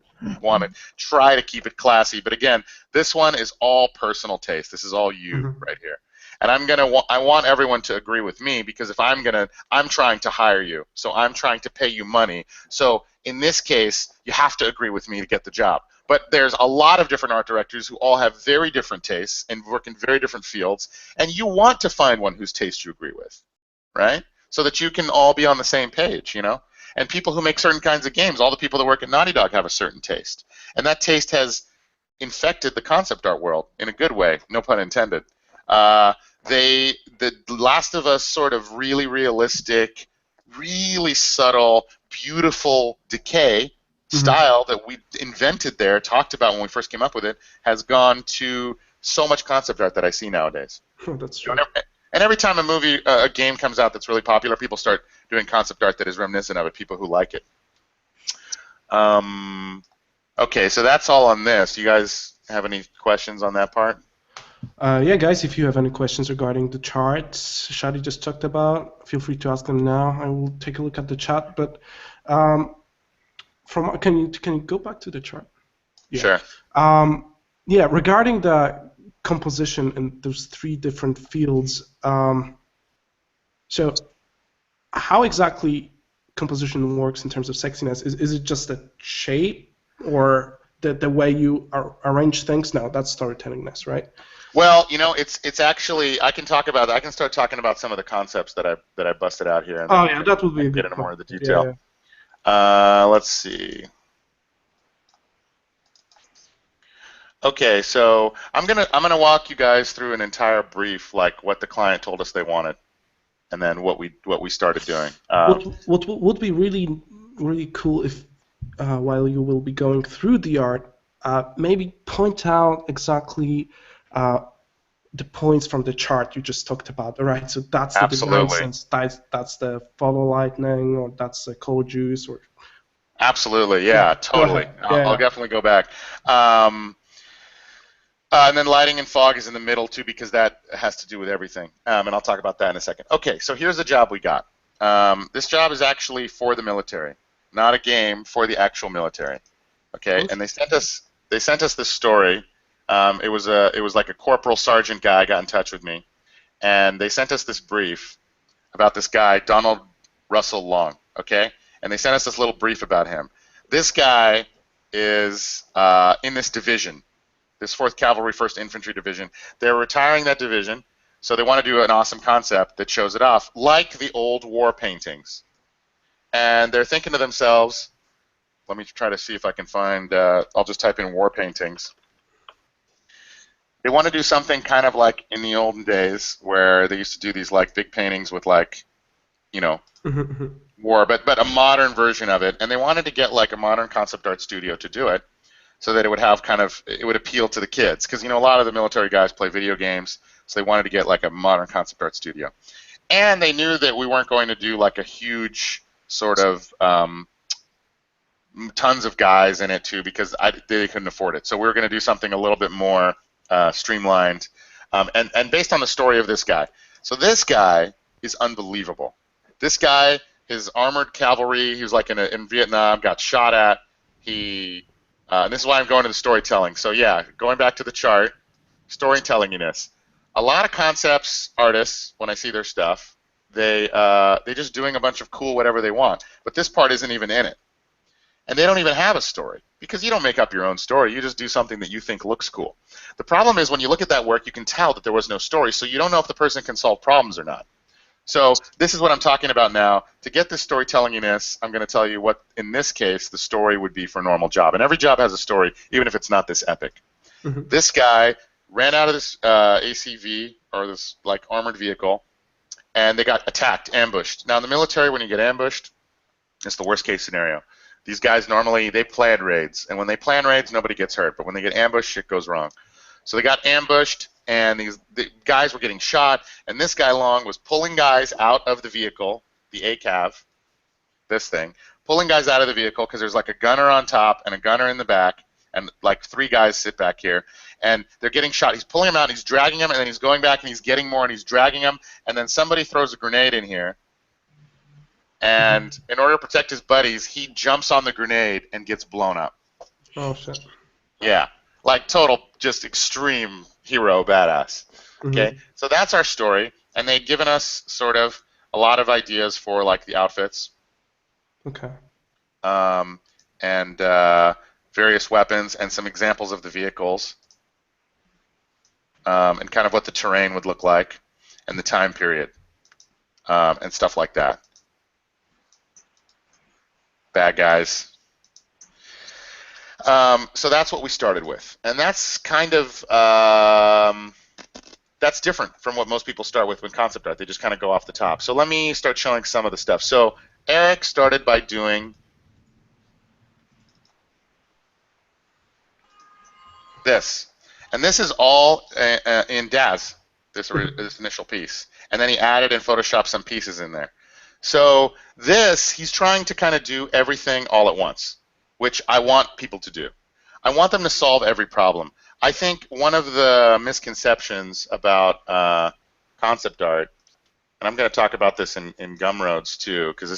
Speaker 2: want to try to keep it classy. But again, this one is all personal taste. This is all you right here. And I want everyone to agree with me, because if I'm trying to hire you, so I'm trying to pay you money. So in this case, you have to agree with me to get the job. But there's a lot of different art directors who all have very different tastes and work in very different fields, and you want to find one whose taste you agree with, right? So that you can all be on the same page, you know? And people who make certain kinds of games, all the people that work at Naughty Dog have a certain taste. And that taste has infected the concept art world in a good way, no pun intended. The Last of Us sort of really realistic, really subtle, beautiful decay style that we invented there, talked about when we first came up with it, has gone to so much concept art that I see nowadays.
Speaker 3: Oh, that's true.
Speaker 2: And every time a game comes out that's really popular, people start doing concept art that is reminiscent of it, people who like it. Okay, so that's all on this. You guys have any questions on that part?
Speaker 3: Yeah, guys, if you have any questions regarding the charts Shaddy just talked about, feel free to ask them now. I will take a look at the chat. But can you go back to the chart? Yeah.
Speaker 2: Sure.
Speaker 3: Yeah, regarding the composition in those 3 different fields, so how exactly composition works in terms of sexiness? Is it just a shape, or the way you arrange things? No, that's storytellingness, right?
Speaker 2: Well, you know, it's actually, I can start talking about some of the concepts that I busted out here. And
Speaker 3: yeah, that would be a good
Speaker 2: get into more of the detail.
Speaker 3: Yeah.
Speaker 2: Let's see. Okay, so I'm gonna walk you guys through an entire brief, like what the client told us they wanted, and then what we started doing.
Speaker 3: What would be really cool if while you will be going through the art, maybe point out exactly the points from the chart you just talked about. All right, so that's the design sense, that's the follow lightning, or that's the cold juice, or.
Speaker 2: Absolutely, yeah, totally. I'll definitely go back. And then lighting and fog is in the middle too, because that has to do with everything. And I'll talk about that in a second. Okay, so here's the job we got. This job is actually for the military, not a game, for the actual military. Okay, and they sent us this story. It was like a corporal sergeant guy got in touch with me, and they sent us this brief about this guy, Donald Russell Long. Okay, and they sent us this little brief about him. This guy is in this division, this 4th Cavalry 1st Infantry Division. They're retiring that division, so they want to do an awesome concept that shows it off, like the old war paintings. And they're thinking to themselves, let me try to see if I can find, I'll just type in war paintings. They want to do something kind of like in the olden days where they used to do these like big paintings with like, you know, war, but a modern version of it. And they wanted to get like a modern concept art studio to do it, so that it would have it would appeal to the kids, because you know a lot of the military guys play video games, so they wanted to get like a modern concept art studio. And they knew that we weren't going to do like a huge sort of tons of guys in it too, because they couldn't afford it. So we were going to do something a little bit more streamlined, and based on the story of this guy. So this guy is unbelievable. This guy, his armored cavalry, he was like in Vietnam, got shot at. And this is why I'm going to the storytelling. So yeah, going back to the chart, storytellinginess. A lot of concepts artists, when I see their stuff, they're just doing a bunch of cool whatever they want. But this part isn't even in it. And they don't even have a story, because you don't make up your own story. You just do something that you think looks cool. The problem is when you look at that work, you can tell that there was no story, so you don't know if the person can solve problems or not. So this is what I'm talking about now. To get this storytellinginess, I'm going to tell you what, in this case, the story would be for a normal job. And every job has a story, even if it's not this epic. This guy ran out of this ACV, or this like armored vehicle, and they got attacked, ambushed. Now in the military, when you get ambushed, it's the worst case scenario. These guys normally, they plan raids, and when they plan raids, nobody gets hurt, but when they get ambushed, shit goes wrong. So they got ambushed, and the guys were getting shot, and this guy Long was pulling guys out of the vehicle, the ACAV, this thing, pulling guys out of the vehicle because there's like a gunner on top and a gunner in the back, and like 3 guys sit back here, and they're getting shot. He's pulling them out, and he's dragging them, and then he's going back, and he's getting more, and he's dragging them, and then somebody throws a grenade in here, and in order to protect his buddies, he jumps on the grenade and gets blown up.
Speaker 3: Oh, shit.
Speaker 2: Yeah, like total, just extreme hero badass. Okay, so that's our story, and they'd given us sort of a lot of ideas for like the outfits.
Speaker 3: Okay.
Speaker 2: And various weapons and some examples of the vehicles, and kind of what the terrain would look like, and the time period, and stuff like that. Bad guys. So that's what we started with, and that's kind of that's different from what most people start with concept art. They just kind of go off the top. So let me start showing some of the stuff. So Eric started by doing this, and this is all in DAZ. This initial piece, and then he added and photoshopped some pieces in there. So this, he's trying to kind of do everything all at once, which I want people to do. I want them to solve every problem. I think one of the misconceptions about concept art, and I'm going to talk about this in Gumroads too, because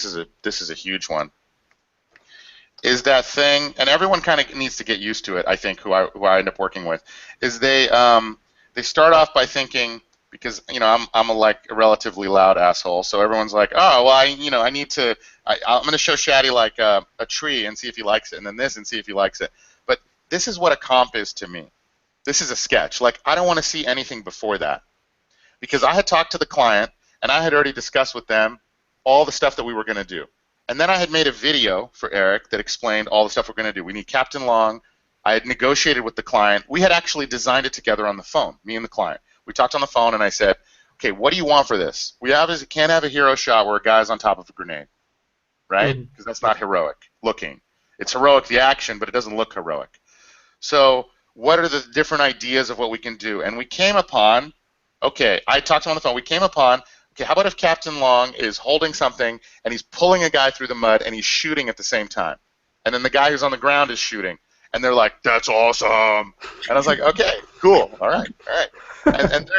Speaker 2: this is a huge one, is that thing, and everyone kind of needs to get used to it. I think who I end up working with is they start off by thinking, because I'm a relatively loud asshole, so everyone's like, oh well, I'm going to show Shaddy like a tree and see if he likes it, and then this and see if he likes it. But this is what a comp is to me. This is a sketch. Like, I don't want to see anything before that, because I had talked to the client and I had already discussed with them all the stuff that we were going to do, and then I had made a video for Eric that explained all the stuff we're going to do. We need Captain Long. I had negotiated with the client. We had actually designed it together on the phone, me and the client. We talked on the phone, and I said, okay, what do you want for this? Can't have a hero shot where a guy's on top of a grenade, right? Because that's not heroic looking. It's heroic, the action, but it doesn't look heroic. So what are the different ideas of what we can do? And we came upon, okay, I talked to him on the phone. We came upon, okay, how about if Captain Long is holding something, and he's pulling a guy through the mud, and he's shooting at the same time? And then the guy who's on the ground is shooting. And they're like, that's awesome. And I was like, okay, cool, all right. And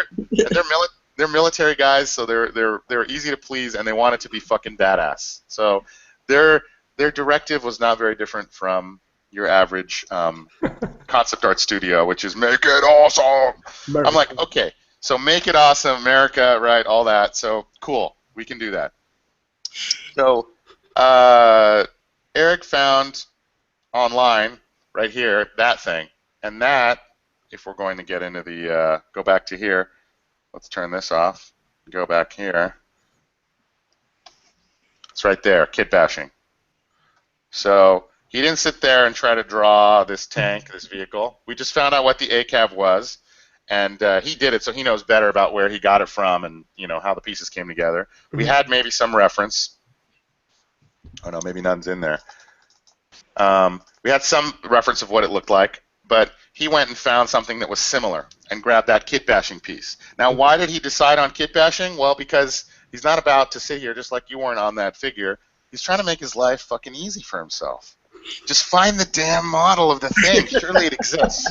Speaker 2: they're military guys, so they're easy to please, and they want it to be fucking badass. So their directive was not very different from your average concept art studio, which is make it awesome. America. I'm like, okay, so make it awesome, America, right? All that. So cool, we can do that. So Eric found online. Right here, that thing. And that, if we're going to get into the, go back to here, let's turn this off, go back here. It's right there, kit bashing. So he didn't sit there and try to draw this tank, this vehicle. We just found out what the ACAV was, and he did it, so he knows better about where he got it from and how the pieces came together. We had maybe some reference. Oh no, maybe none's in there. We had some reference of what it looked like, but he went and found something that was similar and grabbed that kit bashing piece. Now, why did he decide on kit bashing? Well, because he's not about to sit here just like you weren't on that figure. He's trying to make his life fucking easy for himself. Just find the damn model of the thing. Surely it exists.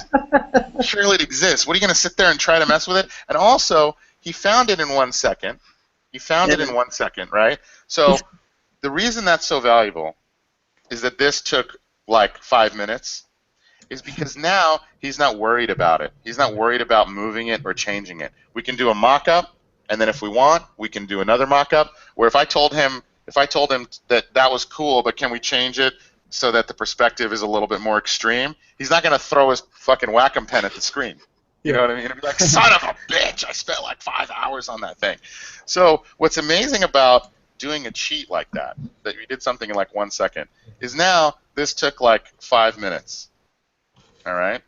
Speaker 2: Surely it exists. What are you going to sit there and try to mess with it? And also, he found it in 1 second. He found it in 1 second, right? So the reason that's so valuable is that this took like 5 minutes, is because now he's not worried about it. He's not worried about moving it or changing it. We can do a mock-up, and then if we want, we can do another mock-up, where if I told him that was cool, but can we change it so that the perspective is a little bit more extreme, he's not going to throw his fucking Wacom pen at the screen. You know what I mean? He'll be like, son of a bitch, I spent like 5 hours on that thing. So what's amazing about doing a cheat like that we did something in like 1 second, is now this took like 5 minutes. All right?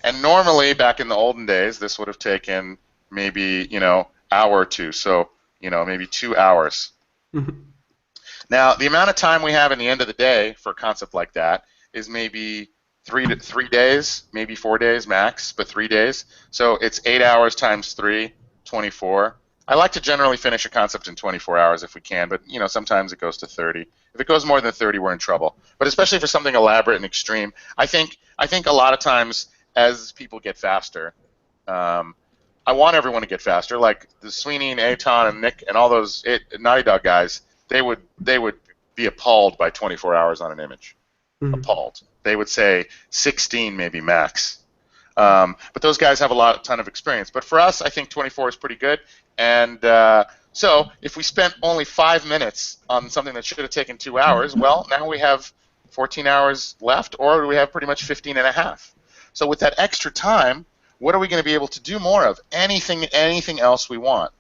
Speaker 2: And normally, back in the olden days, this would have taken maybe, hour or two. So, maybe 2 hours. Now, the amount of time we have in the end of the day for a concept like that is maybe 3 days, maybe 4 days max, but 3 days. So it's 8 hours times 3, 24. I like to generally finish a concept in 24 hours if we can, but sometimes it goes to 30. If it goes more than 30, we're in trouble. But especially for something elaborate and extreme, I think a lot of times as people get faster, I want everyone to get faster. Like the Sweeney and Aton and Nick and all those Naughty Dog guys, they would be appalled by 24 hours on an image. Appalled. They would say 16 maybe max. But those guys have a ton of experience. But for us, I think 24 is pretty good. And so if we spent only 5 minutes on something that should have taken 2 hours, well, now we have 14 hours left, or we have pretty much 15 and a half. So with that extra time, what are we going to be able to do more of? Anything else we want.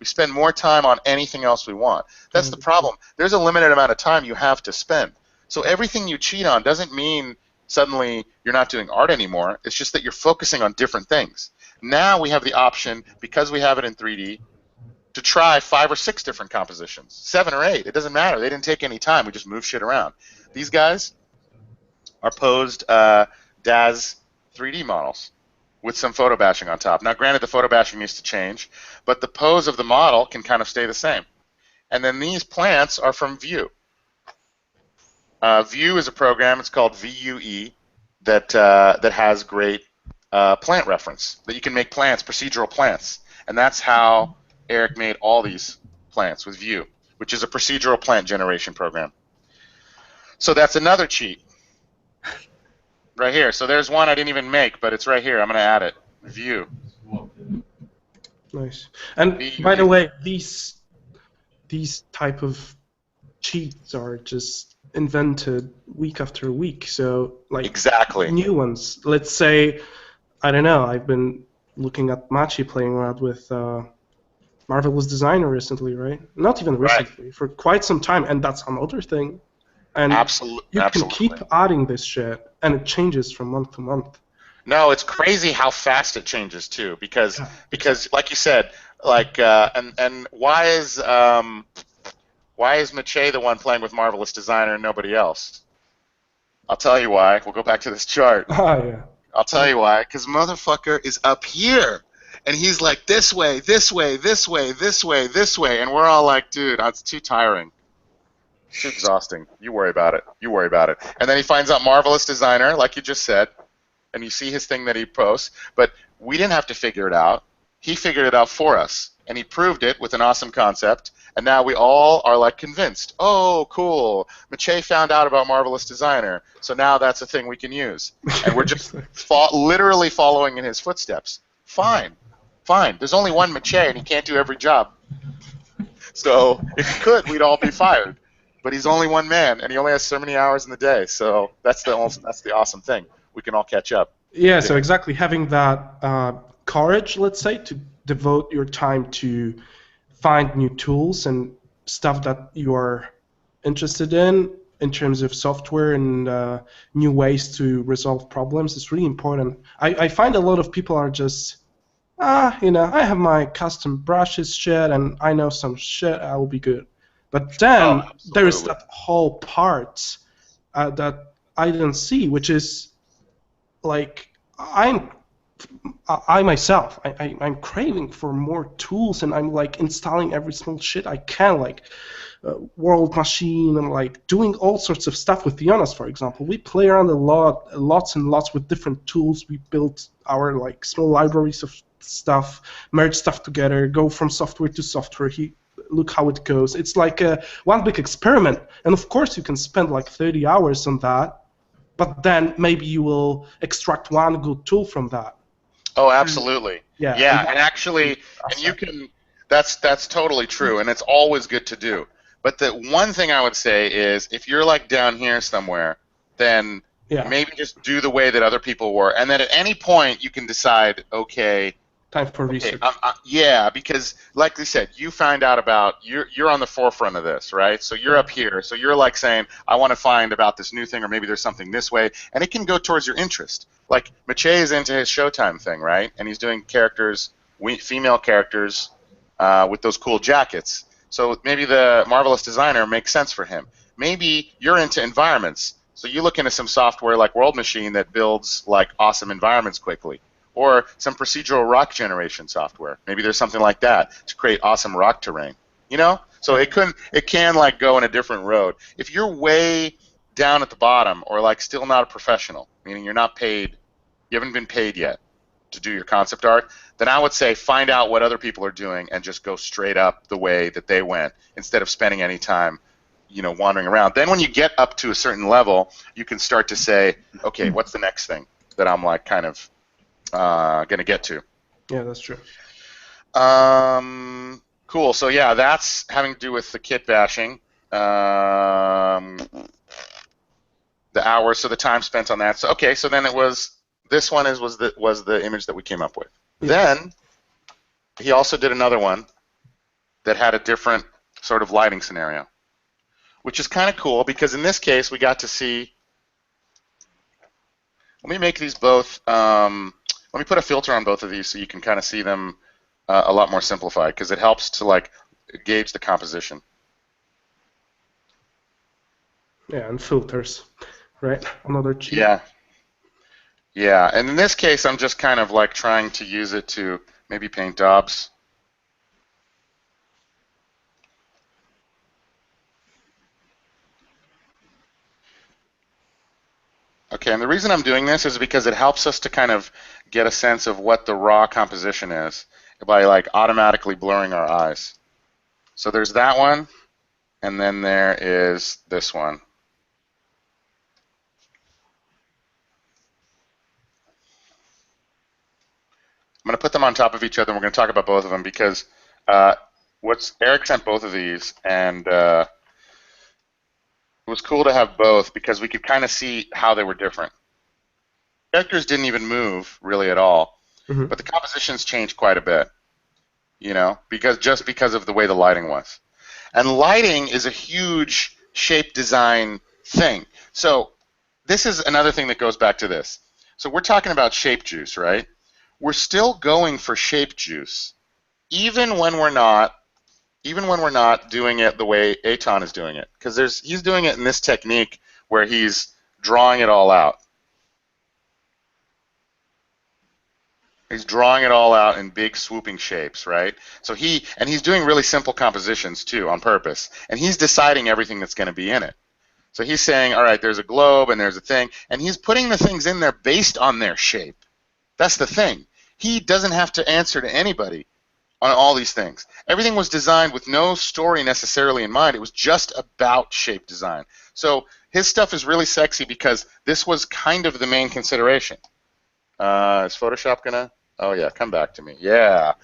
Speaker 2: We spend more time on anything else we want. That's the problem. There's a limited amount of time you have to spend. So everything you cheat on doesn't mean suddenly you're not doing art anymore. It's just that you're focusing on different things. Now we have the option, because we have it in 3D, to try 5 or 6 different compositions, 7 or 8. It doesn't matter. They didn't take any time. We just move shit around. These guys are posed DAZ 3D models with some photo bashing on top. Now, granted, the photo bashing needs to change, but the pose of the model can kind of stay the same. And then these plants are from Vue. Vue is a program. It's called VUE that has great plant reference, that you can make plants, procedural plants. And that's how Eric made all these plants with Vue, which is a procedural plant generation program. So that's another cheat. Right here. So there's one I didn't even make, but it's right here. I'm going to add it. View.
Speaker 3: Nice. And by the way, these type of cheats are just invented week after week. So like
Speaker 2: exactly
Speaker 3: new ones. Let's say, I don't know. I've been looking at Machi playing around with Marvelous Designer recently, right? Not even recently, for quite some time, and that's another thing. And you can keep adding this shit, and it changes from month to month.
Speaker 2: No, it's crazy how fast it changes too, because like you said, like and why is Mache the one playing with Marvelous Designer and nobody else? I'll tell you why. We'll go back to this chart.
Speaker 3: Oh yeah.
Speaker 2: I'll tell you why. Because motherfucker is up here, and he's like this way, this way, this way, this way, this way, and we're all like, dude, that's too tiring. It's too exhausting. You worry about it. You worry about it. And then he finds out Marvelous Designer, like you just said, and you see his thing that he posts. But we didn't have to figure it out. He figured it out for us, and he proved it with an awesome concept. And now we all are like convinced. Oh, cool. Mache found out about Marvelous Designer, so now that's a thing we can use. And we're just literally following in his footsteps. Fine. Fine. There's only one Mache, and he can't do every job. So if he could, we'd all be fired. But he's only one man, and he only has so many hours in the day. So that's the awesome thing. We can all catch up.
Speaker 3: Yeah. So exactly, having that courage, let's say, to devote your time to find new tools and stuff that you are interested in terms of software and new ways to resolve problems is really important. I find a lot of people are just, I have my custom brushes shit, and I know some shit, I will be good. But then there is that whole part that I didn't see, which is like I'm craving for more tools, and I'm like installing every small shit I can, like World Machine, and like doing all sorts of stuff with Jonas, for example. We play around lots and lots with different tools. We built our like small libraries of stuff, merge stuff together, go from software to software. Look how it goes. It's like one big experiment, and of course you can spend like 30 hours on that, but then maybe you will extract one good tool from that.
Speaker 2: Oh, absolutely.
Speaker 3: Yeah.
Speaker 2: And actually, and you can. That's totally true, and it's always good to do. But the one thing I would say is, if you're like down here somewhere, then maybe just do the way that other people were, and then at any point you can decide, okay.
Speaker 3: Time for research.
Speaker 2: Yeah, because like we said, you find out about you're on the forefront of this, right? So you're up here. So you're like saying, I want to find about this new thing, or maybe there's something this way, and it can go towards your interest. Like Mache is into his Showtime thing, right? And he's doing characters, female characters, with those cool jackets. So maybe the Marvelous designer makes sense for him. Maybe you're into environments, so you look into some software like World Machine that builds like awesome environments quickly, or some procedural rock generation software. Maybe there's something like that to create awesome rock terrain. You know, so it can like go in a different road. If you're way down at the bottom, or like still not a professional, meaning you're not paid, you haven't been paid yet to do your concept art, then I would say find out what other people are doing and just go straight up the way that they went instead of spending any time, you know, wandering around. Then when you get up to a certain level, you can start to say, okay, what's the next thing that I'm like kind of going to get to?
Speaker 3: Yeah, that's true.
Speaker 2: Cool. So yeah, that's having to do with the kit bashing. The hours, so the time spent on that. So okay, so then it was this one was the image that we came up with. Yeah. Then he also did another one that had a different sort of lighting scenario, which is kind of cool because in this case we got to see. Let me make these both. Let me put a filter on both of these so you can kind of see them a lot more simplified because it helps to like gauge the composition.
Speaker 3: Yeah, and filters, right? Another cheat.
Speaker 2: Yeah. Yeah, and in this case, I'm just kind of like trying to use it to maybe paint Dobbs. Okay, and the reason I'm doing this is because it helps us to kind of get a sense of what the raw composition is by like automatically blurring our eyes. So there's that one, and then there is this one. I'm going to put them on top of each other, and we're going to talk about both of them because Eric sent both of these, and it was cool to have both because we could kind of see how they were different. Characters didn't even move really at all, but the compositions changed quite a bit, you know, just because of the way the lighting was. And lighting is a huge shape design thing. So this is another thing that goes back to this. So we're talking about shape juice, right? We're still going for shape juice, even when we're not doing it the way Eitan is doing it, because he's doing it in this technique where he's drawing it all out. He's drawing it all out in big swooping shapes, right? So he's doing really simple compositions too on purpose, and he's deciding everything that's going to be in it. So he's saying, all right, there's a globe and there's a thing, and he's putting the things in there based on their shape. That's the thing. He doesn't have to answer to anybody on all these things. Everything was designed with no story necessarily in mind. It was just about shape design. So his stuff is really sexy because this was kind of the main consideration. Is Photoshop gonna? Oh yeah, come back to me. Yeah.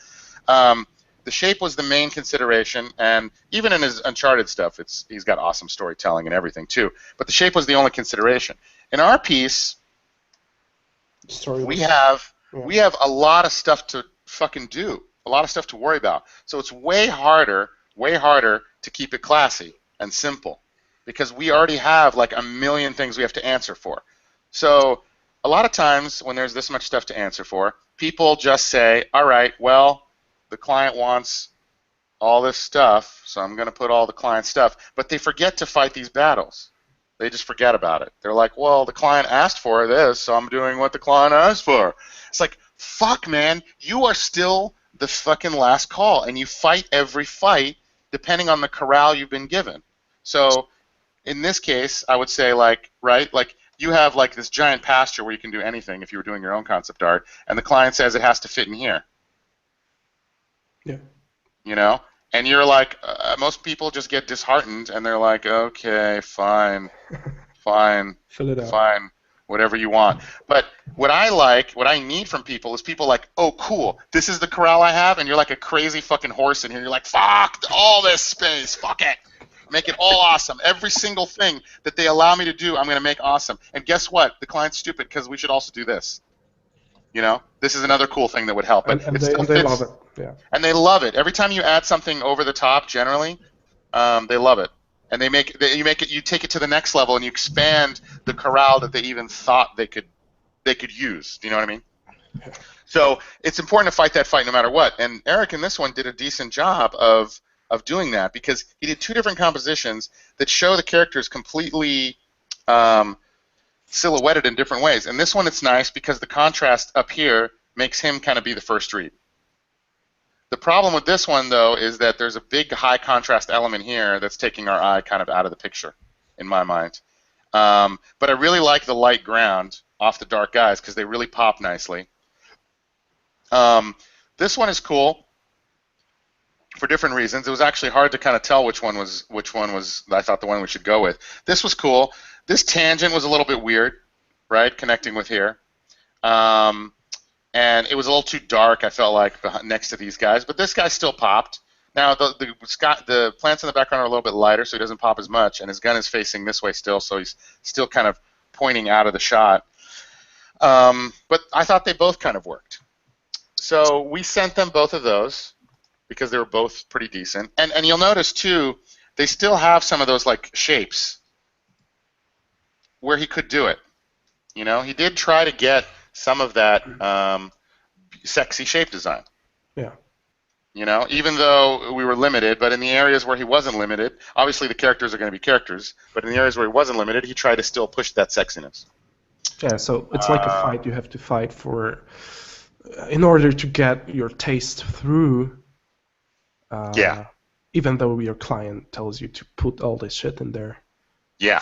Speaker 2: The shape was the main consideration, and even in his Uncharted stuff, he's got awesome storytelling and everything too. But the shape was the only consideration. In our piece, we have a lot of stuff to fucking do, a lot of stuff to worry about. So it's way harder to keep it classy and simple because we already have like a million things we have to answer for. So a lot of times when there's this much stuff to answer for, people just say, all right, well, the client wants all this stuff, so I'm going to put all the client stuff. But they forget to fight these battles. They just forget about it. They're like, well, the client asked for this, so I'm doing what the client asked for. It's like, fuck, man, you are still the fucking last call, and you fight every fight depending on the corral you've been given. So in this case, I would say, like, right, like, you have like this giant pasture where you can do anything if you were doing your own concept art, and the client says it has to fit in here.
Speaker 3: Yeah.
Speaker 2: You know? And you're like, most people just get disheartened, and they're like, okay, fine,
Speaker 3: Fill it out.
Speaker 2: fine, whatever you want. But what I need from people is people like, oh, cool, this is the corral I have, and you're like a crazy fucking horse in here. You're like, fuck all this space, fuck it. Make it all awesome. Every single thing that they allow me to do, I'm going to make awesome. And guess what? The client's stupid because we should also do this. You know, this is another cool thing that would help.
Speaker 3: And they love it. Yeah.
Speaker 2: And they love it. Every time you add something over the top, generally, they love it. And you take it to the next level, and you expand the corral that they even thought they could use. Do you know what I mean? So it's important to fight that fight no matter what. And Eric in this one did a decent job of doing that because he did 2 different compositions that show the characters completely silhouetted in different ways. And this one it's nice because the contrast up here makes him kind of be the first read. The problem with this one, though, is that there's a big high contrast element here that's taking our eye kind of out of the picture, in my mind. But I really like the light ground off the dark guys because they really pop nicely. This one is cool for different reasons. It was actually hard to kind of tell which one was I thought the one we should go with. This was cool. This tangent was a little bit weird, right, connecting with here. And it was a little too dark, I felt like, next to these guys. But this guy still popped. Now, the plants in the background are a little bit lighter, so he doesn't pop as much. And his gun is facing this way still, so he's still kind of pointing out of the shot. But I thought they both kind of worked. So we sent them both of those because they were both pretty decent. And you'll notice, too, they still have some of those, like, shapes where he could do it. You know, he did try to get some of that sexy shape design.
Speaker 3: Yeah.
Speaker 2: You know, even though we were limited, but in the areas where he wasn't limited, obviously the characters are going to be characters, but in the areas where he wasn't limited, he tried to still push that sexiness.
Speaker 3: Yeah, so it's like a fight. You have to fight for, in order to get your taste through.
Speaker 2: Yeah.
Speaker 3: Even though your client tells you to put all this shit in there.
Speaker 2: Yeah.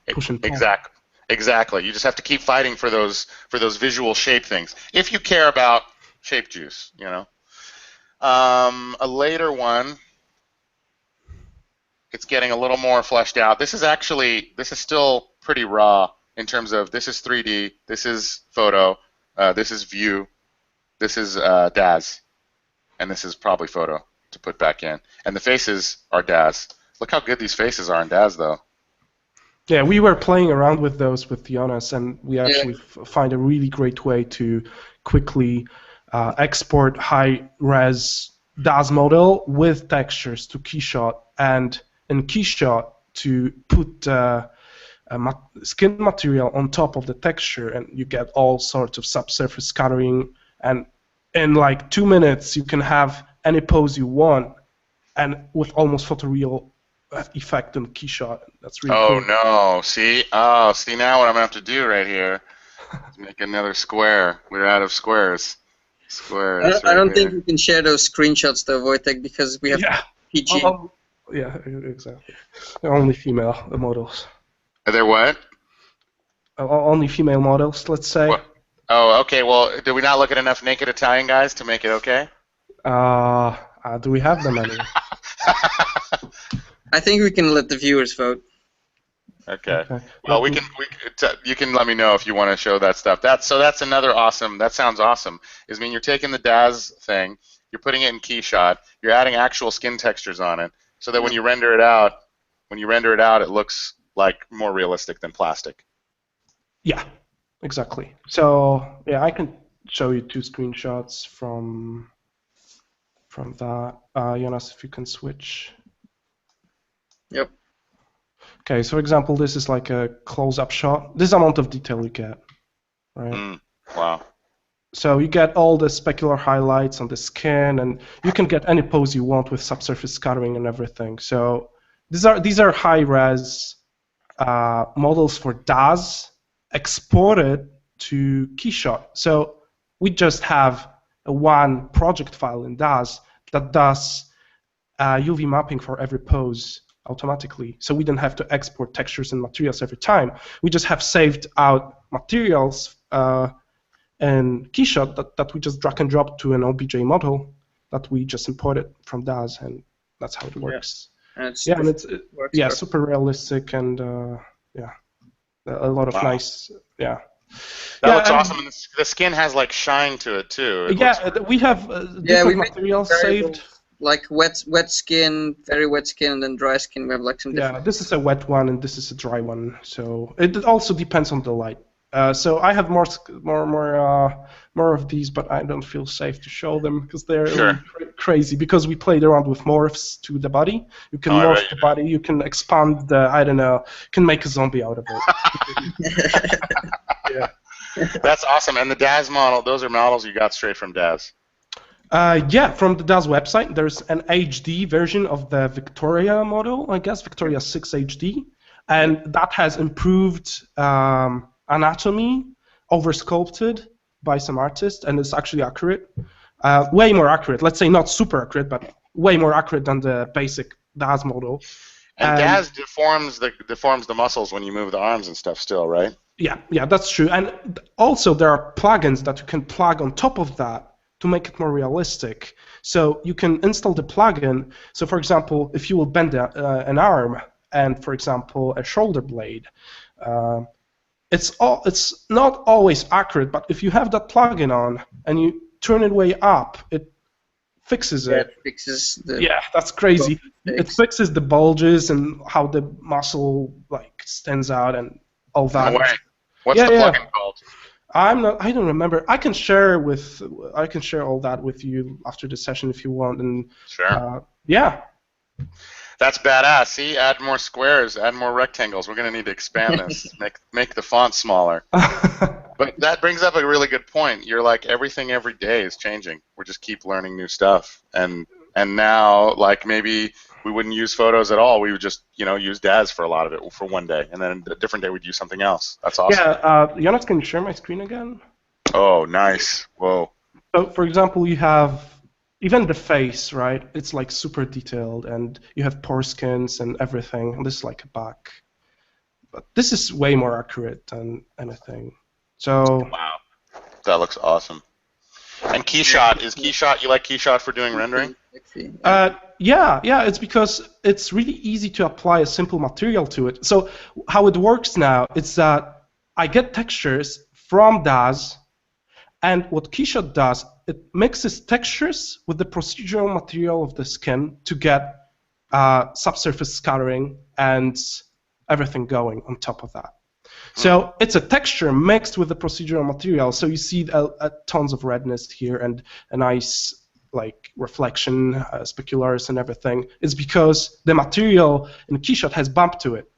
Speaker 3: Push and pull.
Speaker 2: Exactly. Exactly. You just have to keep fighting for those visual shape things. If you care about shape juice, you know. A later one, it's getting a little more fleshed out. This is still pretty raw in terms of this is 3D, this is photo, this is view, this is DAZ, and this is probably photo to put back in. And the faces are DAZ. Look how good these faces are in DAZ, though.
Speaker 3: Yeah, we were playing around with those with Jonas, and we actually find a really great way to quickly export high-res DAZ model with textures to Keyshot, and in Keyshot to put skin material on top of the texture, and you get all sorts of subsurface scattering, and in like 2 minutes you can have any pose you want, and with almost photoreal effect on Keyshot. That's really cool.
Speaker 2: Oh no! See now what I'm gonna have to do right here is make another square. We're out of squares. Squares.
Speaker 1: I don't think we can share those screenshots though, Wojtek, because we have PG.
Speaker 3: Yeah, exactly. They're only female models.
Speaker 2: Are there what?
Speaker 3: Only female models, let's say.
Speaker 2: What? Oh, okay. Well, did we not look at enough naked Italian guys to make it okay?
Speaker 3: Do we have them anyway?
Speaker 1: I think we can let the viewers vote.
Speaker 2: Okay. Well, you can let me know if you want to show that stuff. That's another awesome. That sounds awesome. You're taking the DAZ thing, you're putting it in Keyshot, you're adding actual skin textures on it, so that when you render it out, it looks like more realistic than plastic.
Speaker 3: Yeah, exactly. So yeah, I can show you 2 screenshots from that. Jonas, if you can switch.
Speaker 1: Yep.
Speaker 3: Okay, so for example, this is like a close-up shot. This amount of detail you get, right?
Speaker 2: Wow.
Speaker 3: So you get all the specular highlights on the skin, and you can get any pose you want with subsurface scattering and everything. So these are high-res models for DAZ exported to Keyshot. So we just have one project file in DAZ that does UV mapping for every pose automatically. So we don't have to export textures and materials every time. We just have saved out materials in Keyshot that we just drag and drop to an OBJ model that we just imported from DAZ, and that's how it works.
Speaker 1: Yeah,
Speaker 3: and it's super realistic, and a lot of nice,
Speaker 2: That looks awesome, and the skin has like shine to it too.
Speaker 3: We have different materials saved.
Speaker 1: Like wet skin, very wet skin, and then dry skin. We have like some different.
Speaker 3: Yeah, this is a wet one, and this is a dry one. So it also depends on the light. So I have more of these, but I don't feel safe to show them because they're really crazy. Because we played around with morphs to the body. You can morph the body. You can expand the. I don't know. You can make a zombie out of it. Yeah.
Speaker 2: That's awesome. And the DAZ model, those are models you got straight from DAZ.
Speaker 3: Yeah, from the DAZ website, there's an HD version of the Victoria model, I guess, Victoria 6 HD, and that has improved anatomy, oversculpted by some artist, and it's actually accurate. Way more accurate. Let's say not super accurate, but way more accurate than the basic DAZ model.
Speaker 2: And DAZ deforms the muscles when you move the arms and stuff still, right?
Speaker 3: Yeah, that's true. And also there are plugins that you can plug on top of that to make it more realistic. So you can install the plugin. So for example, if you will bend an arm and, for example, a shoulder blade, it's not always accurate, but if you have that plugin on and you turn it way up, it fixes it.
Speaker 1: It fixes the...
Speaker 3: Yeah, that's crazy. It fixes the bulges and how the muscle like stands out and all that.
Speaker 2: No way. What's the plugin called?
Speaker 3: I don't remember. I can share all that with you after the session if you want. And
Speaker 2: sure.
Speaker 3: Yeah.
Speaker 2: That's badass. See, add more squares, add more rectangles. We're gonna need to expand this. make the font smaller. But that brings up a really good point. You're like, everything every day is changing. We just keep learning new stuff. And now, like, maybe we wouldn't use photos at all. We would just, use DAZ for a lot of it for one day, and then a different day we'd use something else. That's awesome.
Speaker 3: Yeah, Jonas, can you share my screen again?
Speaker 2: Oh, nice. Whoa.
Speaker 3: So, for example, you have even the face, right? It's like super detailed, and you have pore skins and everything. And this is like a back. But this is way more accurate than anything. So.
Speaker 2: Wow. That looks awesome. And Keyshot, you like Keyshot for doing rendering?
Speaker 3: Yeah, it's because it's really easy to apply a simple material to it. So how it works now is that I get textures from DAZ, and what Keyshot does, it mixes textures with the procedural material of the skin to get subsurface scattering and everything going on top of that. So it's a texture mixed with the procedural material. So you see tons of redness here and a nice like reflection, speculars and everything. It's because the material in Keyshot has bump to it.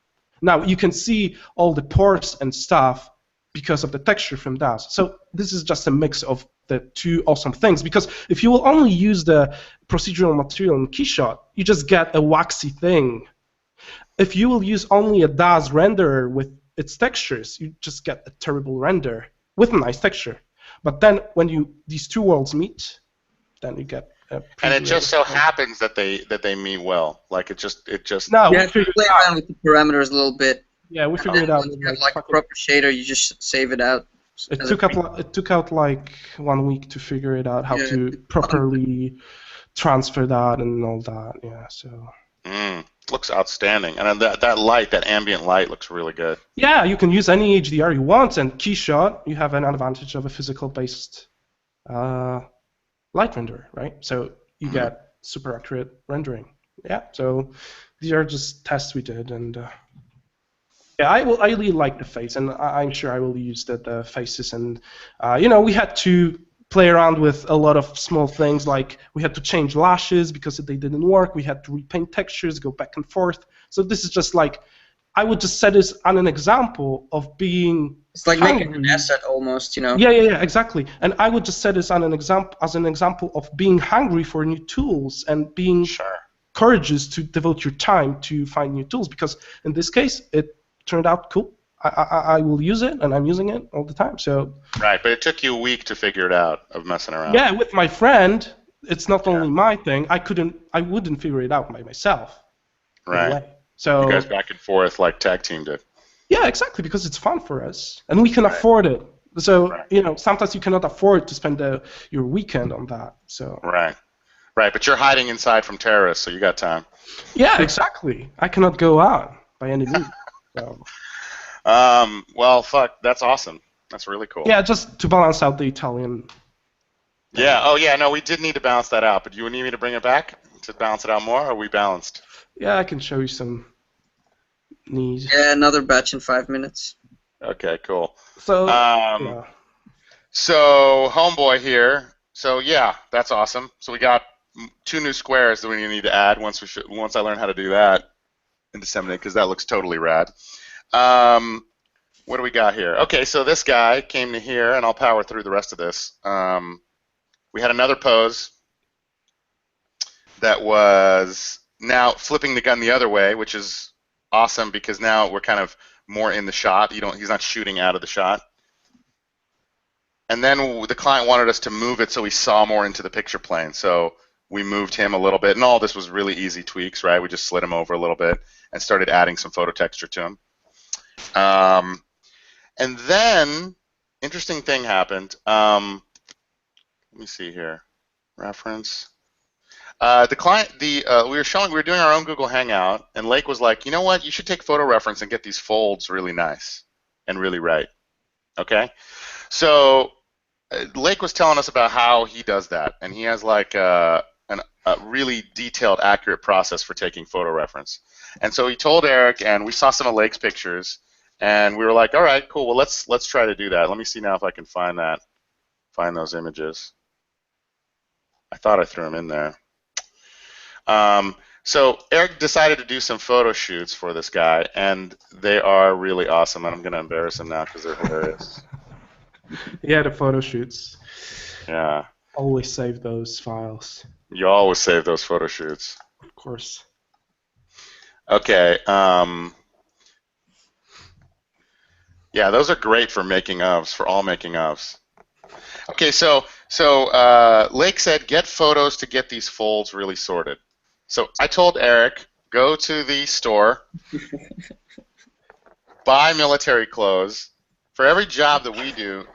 Speaker 3: Now you can see all the pores and stuff because of the texture from DAZ. So this is just a mix of the two awesome things, because if you will only use the procedural material in Keyshot, you just get a waxy thing. If you will use only a DAZ renderer with its textures, you just get a terrible render with a nice texture. But then when these two worlds meet, then you get a
Speaker 2: and it just so happens that they meet well. Like it just
Speaker 3: No,
Speaker 1: you have to play around with the parameters a little bit.
Speaker 3: Yeah, we figured it out.
Speaker 1: When you have like a proper shader, you just save it out.
Speaker 3: It took out like 1 week to figure it out how to properly transfer that and all that. Yeah, so.
Speaker 2: Looks outstanding, and that light, that ambient light, looks really good.
Speaker 3: Yeah, you can use any HDR you want, and Keyshot, you have an advantage of a physical-based light renderer, right? So you get super accurate rendering. Yeah, so these are just tests we did, and yeah, I really like the face, and I'm sure I will use the faces, and we had to play around with a lot of small things, like we had to change lashes because they didn't work, we had to repaint textures, go back and forth. So this is just like, I would just set this on an example of being
Speaker 1: It's like
Speaker 3: hungry.
Speaker 1: making an asset almost,
Speaker 3: Yeah, exactly. And I would just set this on an example of being hungry for new tools and being courageous to devote your time to find new tools, because in this case, it turned out cool. I will use it, and I'm using it all the time. So
Speaker 2: right, but it took you a week to figure it out of messing around.
Speaker 3: Yeah, with my friend, it's not only my thing. I wouldn't figure it out by myself.
Speaker 2: Right.
Speaker 3: So
Speaker 2: you guys back and forth like tag teamed it.
Speaker 3: Yeah, exactly, because it's fun for us, and we can afford it. So sometimes you cannot afford to spend your weekend on that. So
Speaker 2: right, but you're hiding inside from terrorists, so you got time.
Speaker 3: Yeah, exactly. I cannot go out by any means. So.
Speaker 2: Well, fuck, that's awesome. That's really cool.
Speaker 3: Yeah, just to balance out the Italian.
Speaker 2: Yeah, oh yeah, no, we did need to balance that out, but do you need me to bring it back to balance it out more, or are we balanced?
Speaker 3: Yeah, I can show you some needs.
Speaker 1: Yeah, another batch in 5 minutes.
Speaker 2: Okay, cool.
Speaker 3: So,
Speaker 2: so Homeboy here, so yeah, that's awesome. So we got 2 new squares that we need to add once I learn how to do that and disseminate, because that looks totally rad. what do we got here? Okay, so this guy came to here, and I'll power through the rest of this. We had another pose that was now flipping the gun the other way, which is awesome because now we're kind of more in the shot. He's not shooting out of the shot. And then the client wanted us to move it so we saw more into the picture plane. So we moved him a little bit, and all this was really easy tweaks, right? We just slid him over a little bit and started adding some photo texture to him. And then, interesting thing happened. Let me see here. Reference. The client, we were doing our own Google Hangout, and Lake was like, you know what? You should take photo reference and get these folds really nice and really right. Okay? So Lake was telling us about how he does that, and he has like a really detailed, accurate process for taking photo reference. And so he told Eric, and we saw some of Lake's pictures, and we were like, all right, cool. Well, let's try to do that. Let me see now if I can find those images. I thought I threw them in there. So Eric decided to do some photo shoots for this guy, and they are really awesome. And I'm going to embarrass him now because they're hilarious.
Speaker 3: Yeah, the photo shoots.
Speaker 2: Yeah.
Speaker 3: Always save those files.
Speaker 2: You always save those photo shoots.
Speaker 3: Of course.
Speaker 2: Okay. Yeah, those are great for making ofs, for all making ofs. Okay, so Lake said get photos to get these folds really sorted. So I told Eric, go to the store, buy military clothes. For every job that we do,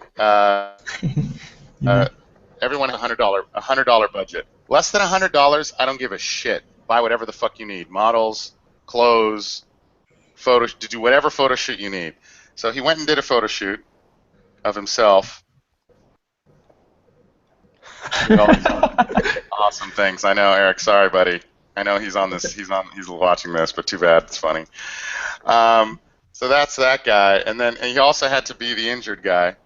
Speaker 2: everyone has a $100 budget. Less than $100, I don't give a shit. Buy whatever the fuck you need. Models, clothes, photos, to do whatever photo shoot you need. So he went and did a photo shoot of himself. Awesome things. I know, Eric. Sorry, buddy. I know he's on this. He's watching this, but too bad. It's funny. So that's that guy, and he also had to be the injured guy.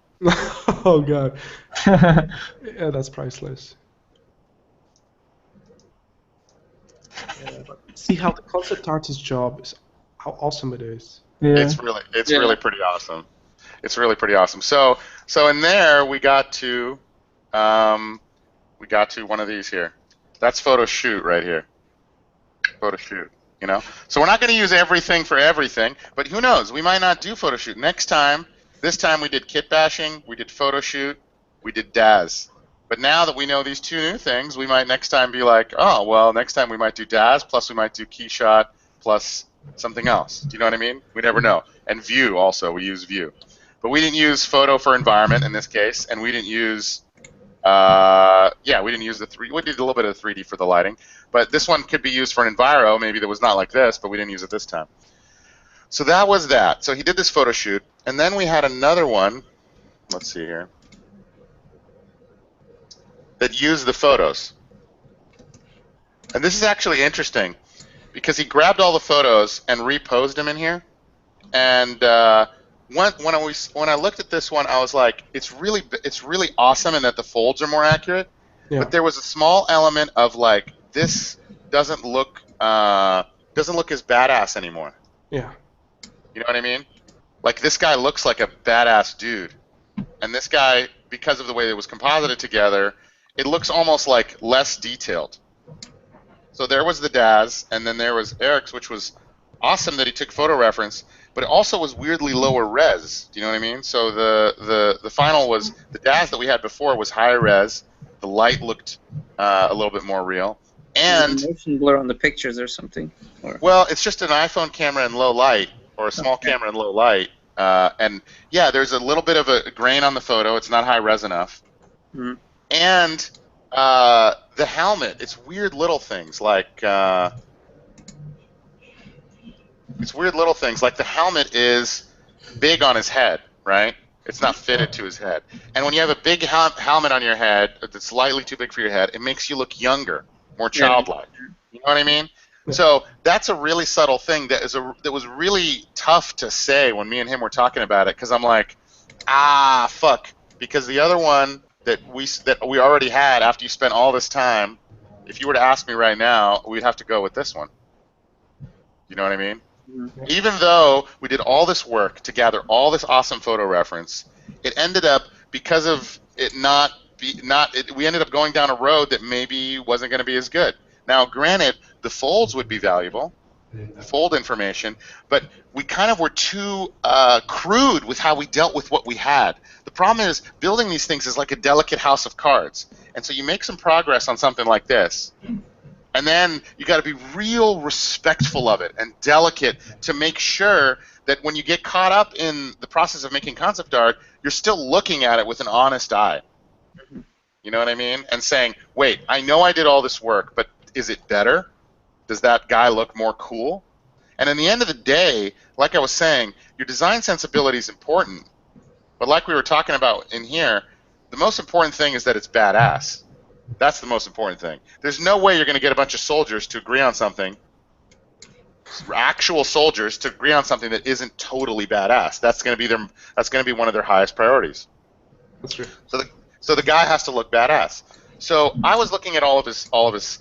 Speaker 3: Oh god. Yeah, that's priceless. Yeah, but see how the concept artist's job is, how awesome it is.
Speaker 4: Yeah.
Speaker 2: It's really pretty awesome. It's really pretty awesome. So in there we got to one of these here. That's photo shoot right here. Photo shoot. You know. So we're not going to use everything for everything, but who knows? We might not do photo shoot next time. This time we did kit bashing, we did photo shoot, we did DAZ. But now that we know these two new things, we might next time be like, oh, well, next time we might do DAZ, plus we might do key shot, plus something else. Do you know what I mean? We never know. And view also, we use view. But we didn't use photo for environment in this case, and we didn't use, we didn't use the 3D. We did a little bit of 3D for the lighting. But this one could be used for an enviro, maybe that was not like this, but we didn't use it this time. So that was that. So he did this photo shoot, and then we had another one, let's see here, that used the photos. And this is actually interesting, because he grabbed all the photos and reposed them in here. And when I looked at this one, I was like, it's really awesome in that the folds are more accurate. Yeah. But there was a small element of like, this doesn't look as badass anymore.
Speaker 3: Yeah.
Speaker 2: You know what I mean? Like, this guy looks like a badass dude. And this guy, because of the way it was composited together, it looks almost like less detailed. So there was the DAZ, and then there was Eric's, which was awesome that he took photo reference, but it also was weirdly lower res. Do you know what I mean? So the final was, the DAZ that we had before was higher res. The light looked a little bit more real. And
Speaker 1: motion blur on the pictures or something.
Speaker 2: Well, it's just an iPhone camera in low light, or a small camera in low light. And yeah, there's a little bit of a grain on the photo. It's not high res enough. Mm-hmm. And the helmet, it's weird little things like the helmet is big on his head, right? It's not fitted to his head. And when you have a big helmet on your head that's slightly too big for your head, it makes you look younger, more childlike. You know what I mean? So that's a really subtle thing that was really tough to say when me and him were talking about it, because I'm like, fuck, because the other one that we already had after you spent all this time, if you were to ask me right now, we'd have to go with this one. You know what I mean? Even though we did all this work to gather all this awesome photo reference, it ended up, because of it we ended up going down a road that maybe wasn't going to be as good. Now, granted, the folds would be valuable, the fold information, but we kind of were too crude with how we dealt with what we had. The problem is, building these things is like a delicate house of cards. And so you make some progress on something like this, and then you got to be real respectful of it and delicate to make sure that when you get caught up in the process of making concept art, you're still looking at it with an honest eye. You know what I mean? And saying, wait, I know I did all this work, but is it better? Does that guy look more cool? And in the end of the day, like I was saying, your design sensibility is important. But like we were talking about in here, the most important thing is that it's badass. That's the most important thing. There's no way you're going to get a bunch of soldiers to agree on something, actual soldiers to agree on something that isn't totally badass. That's going to be one of their highest priorities.
Speaker 3: That's true.
Speaker 2: So the guy has to look badass. So I was looking at all of his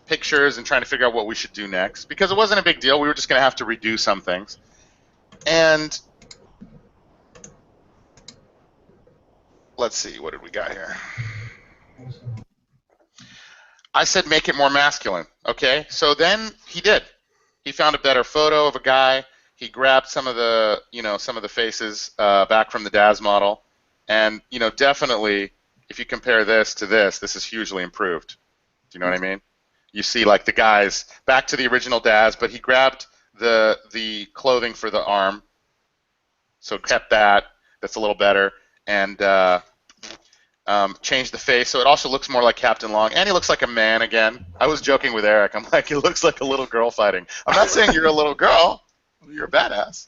Speaker 2: pictures and trying to figure out what we should do next, because it wasn't a big deal. We were just going to have to redo some things. And let's see, what did we got here? I said make it more masculine. Okay, so then he did. He found a better photo of a guy. He grabbed some of the faces back from the DAS model, and definitely, if you compare this to this is hugely improved. Do you know what I mean? You see, like, the guys back to the original DAS, but he grabbed the clothing for the arm, so kept that. That's a little better, and changed the face so it also looks more like Captain Long, and he looks like a man again. I was joking with Eric. I'm like, he looks like a little girl fighting. I'm not saying you're a little girl. You're a badass.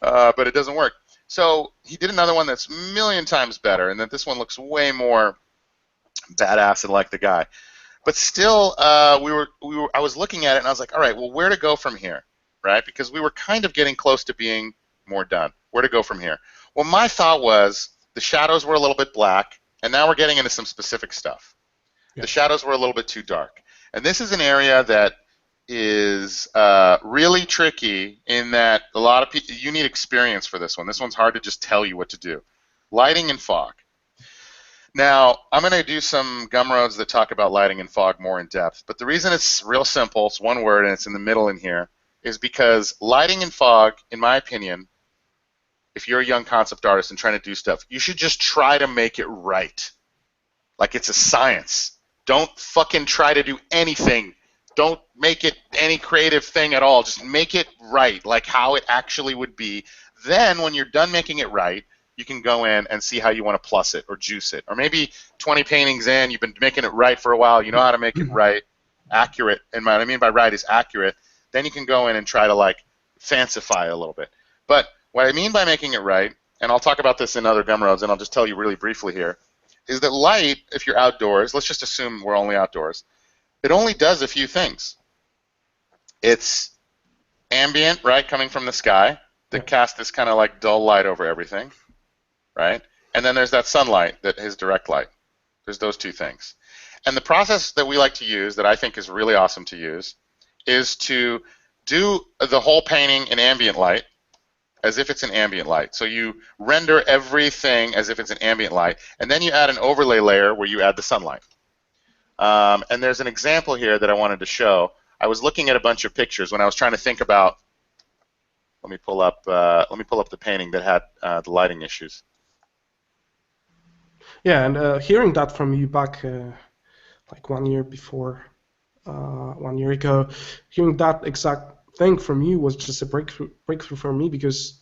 Speaker 2: But it doesn't work. So he did another one that's a million times better, and that this one looks way more badass and like the guy. But still, I was looking at it, and I was like, all right, well, where to go from here, right? Because we were kind of getting close to being more done. Where to go from here? Well, my thought was the shadows were a little bit black, and now we're getting into some specific stuff. Yeah. The shadows were a little bit too dark. And this is an area that is really tricky in that a lot of people, you need experience for this one. This one's hard to just tell you what to do. Lighting and fog. Now, I'm going to do some gumroads that talk about lighting and fog more in depth, but the reason it's real simple, it's one word and it's in the middle in here, is because lighting and fog, in my opinion, if you're a young concept artist and trying to do stuff, you should just try to make it right. Like it's a science. Don't fucking try to do anything. Don't make it any creative thing at all. Just make it right, like how it actually would be. Then when you're done making it right, you can go in and see how you want to plus it or juice it. Or maybe 20 paintings in, you've been making it right for a while, you know how to make it right, accurate. And what I mean by right is accurate. Then you can go in and try to like fancify it a little bit. But what I mean by making it right, and I'll talk about this in other gumroads, and I'll just tell you really briefly here, is that light, if you're outdoors, let's just assume we're only outdoors, it only does a few things. It's ambient, right, coming from the sky, that casts this kind of like dull light over everything, right? And then there's that sunlight that is direct light. There's those two things. And the process that we like to use, that I think is really awesome to use, is to do the whole painting in ambient light, as if it's an ambient light. So you render everything as if it's an ambient light, and then you add an overlay layer where you add the sunlight. And there's an example here that I wanted to show. I was looking at a bunch of pictures when I was trying to think about. Let me pull up the painting that had the lighting issues.
Speaker 3: Yeah, and hearing that from you back like 1 year before, 1 year ago, hearing that exact thing from you was just a breakthrough for me, because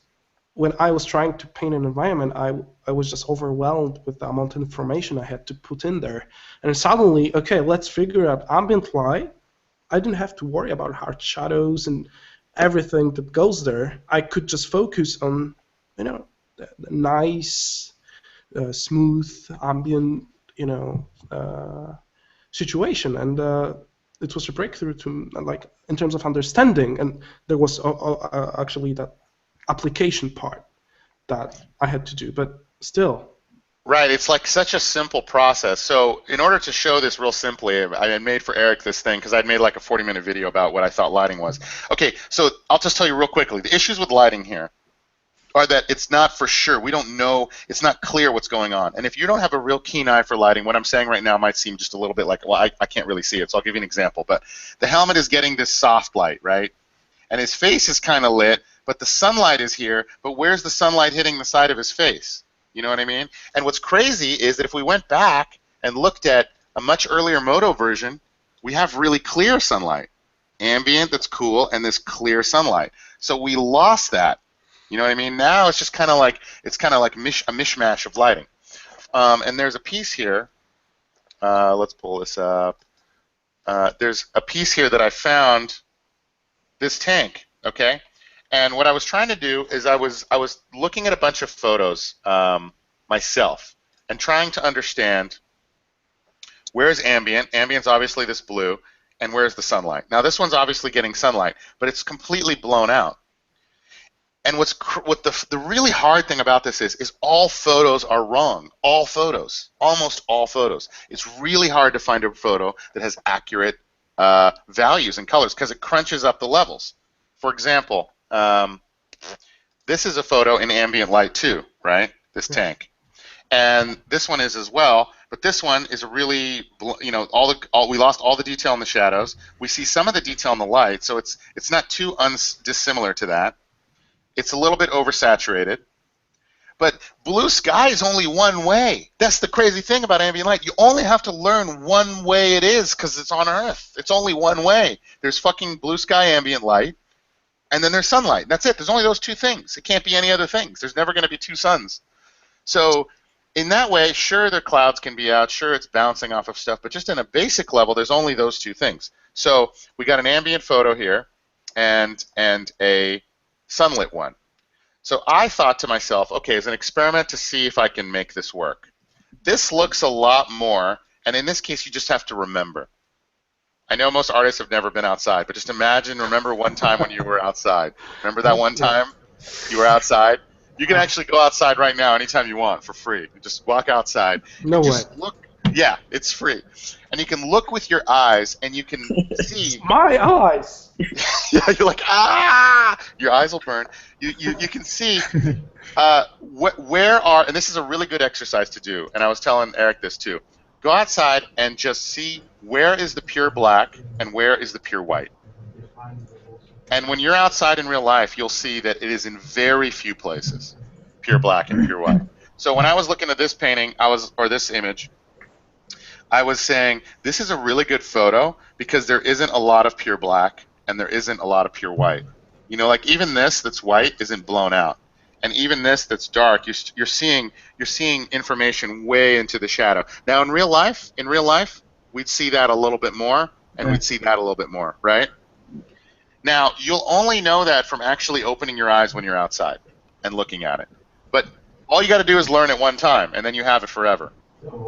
Speaker 3: when I was trying to paint an environment, I was just overwhelmed with the amount of information I had to put in there. And suddenly, okay, let's figure out ambient light. I didn't have to worry about hard shadows and everything that goes there. I could just focus on, the nice, smooth, ambient, situation. And it was a breakthrough to, like, in terms of understanding. And there was actually that application part that I had to do. But still,
Speaker 2: Right, it's like such a simple process. So in order to show this real simply, I had made for Eric this thing because I'd made like a 40-minute video about what I thought lighting was. Okay, so I'll just tell you real quickly. The issues with lighting here are that it's not for sure. We don't know. It's not clear what's going on. And if you don't have a real keen eye for lighting, what I'm saying right now might seem just a little bit like, well, I can't really see it, so I'll give you an example. But the helmet is getting this soft light, right? And his face is kind of lit, but the sunlight is here, but where's the sunlight hitting the side of his face? You know what I mean? And what's crazy is that if we went back and looked at a much earlier Moto version, we have really clear sunlight. Ambient that's cool, and this clear sunlight. So we lost that. You know what I mean? Now it's just kind of like a mishmash of lighting. And there's a piece here. Let's pull this up. There's a piece here that I found. This tank, okay? And what I was trying to do is I was looking at a bunch of photos myself and trying to understand where's ambient. Ambient's obviously this blue, and where's the sunlight? Now this one's obviously getting sunlight, but it's completely blown out. And what the really hard thing about this is all photos are wrong. All photos, almost all photos. It's really hard to find a photo that has accurate values and colors because it crunches up the levels. For example, this is a photo in ambient light too, right? This tank, and this one is as well. But this one is a really, you know, we lost all the detail in the shadows. We see some of the detail in the light, so it's not too dissimilar to that. It's a little bit oversaturated. But blue sky is only one way. That's the crazy thing about ambient light. You only have to learn one way it is because it's on Earth. It's only one way. There's fucking blue sky ambient light, and then there's sunlight. That's it. There's only those two things. It can't be any other things. There's never going to be two suns. So in that way, sure, the clouds can be out. Sure, it's bouncing off of stuff. But just in a basic level, there's only those two things. So we got an ambient photo here and a sunlit one. So I thought to myself, okay, as an experiment to see if I can make this work. This looks a lot more, and in this case, you just have to remember. I know most artists have never been outside, but just remember one time when you were outside. Remember that one time you were outside? You can actually go outside right now anytime you want for free. You just walk outside.
Speaker 3: No way.
Speaker 2: Just look. Yeah, it's free. And you can look with your eyes, and you can see.
Speaker 3: My eyes!
Speaker 2: Yeah, you're like, ah! Your eyes will burn. You can see where are, and this is a really good exercise to do, and I was telling Eric this too. Go outside and just see where is the pure black and where is the pure white. And when you're outside in real life, you'll see that it is in very few places, pure black and pure white. So when I was looking at this painting, or this image, I was saying this is a really good photo because there isn't a lot of pure black and there isn't a lot of pure white. You know, like even this that's white isn't blown out, and even this that's dark, you're seeing information way into the shadow. Now in real life, we'd see that a little bit more, and we'd see that a little bit more, right? Now you'll only know that from actually opening your eyes when you're outside and looking at it. But all you got to do is learn it one time, and then you have it forever.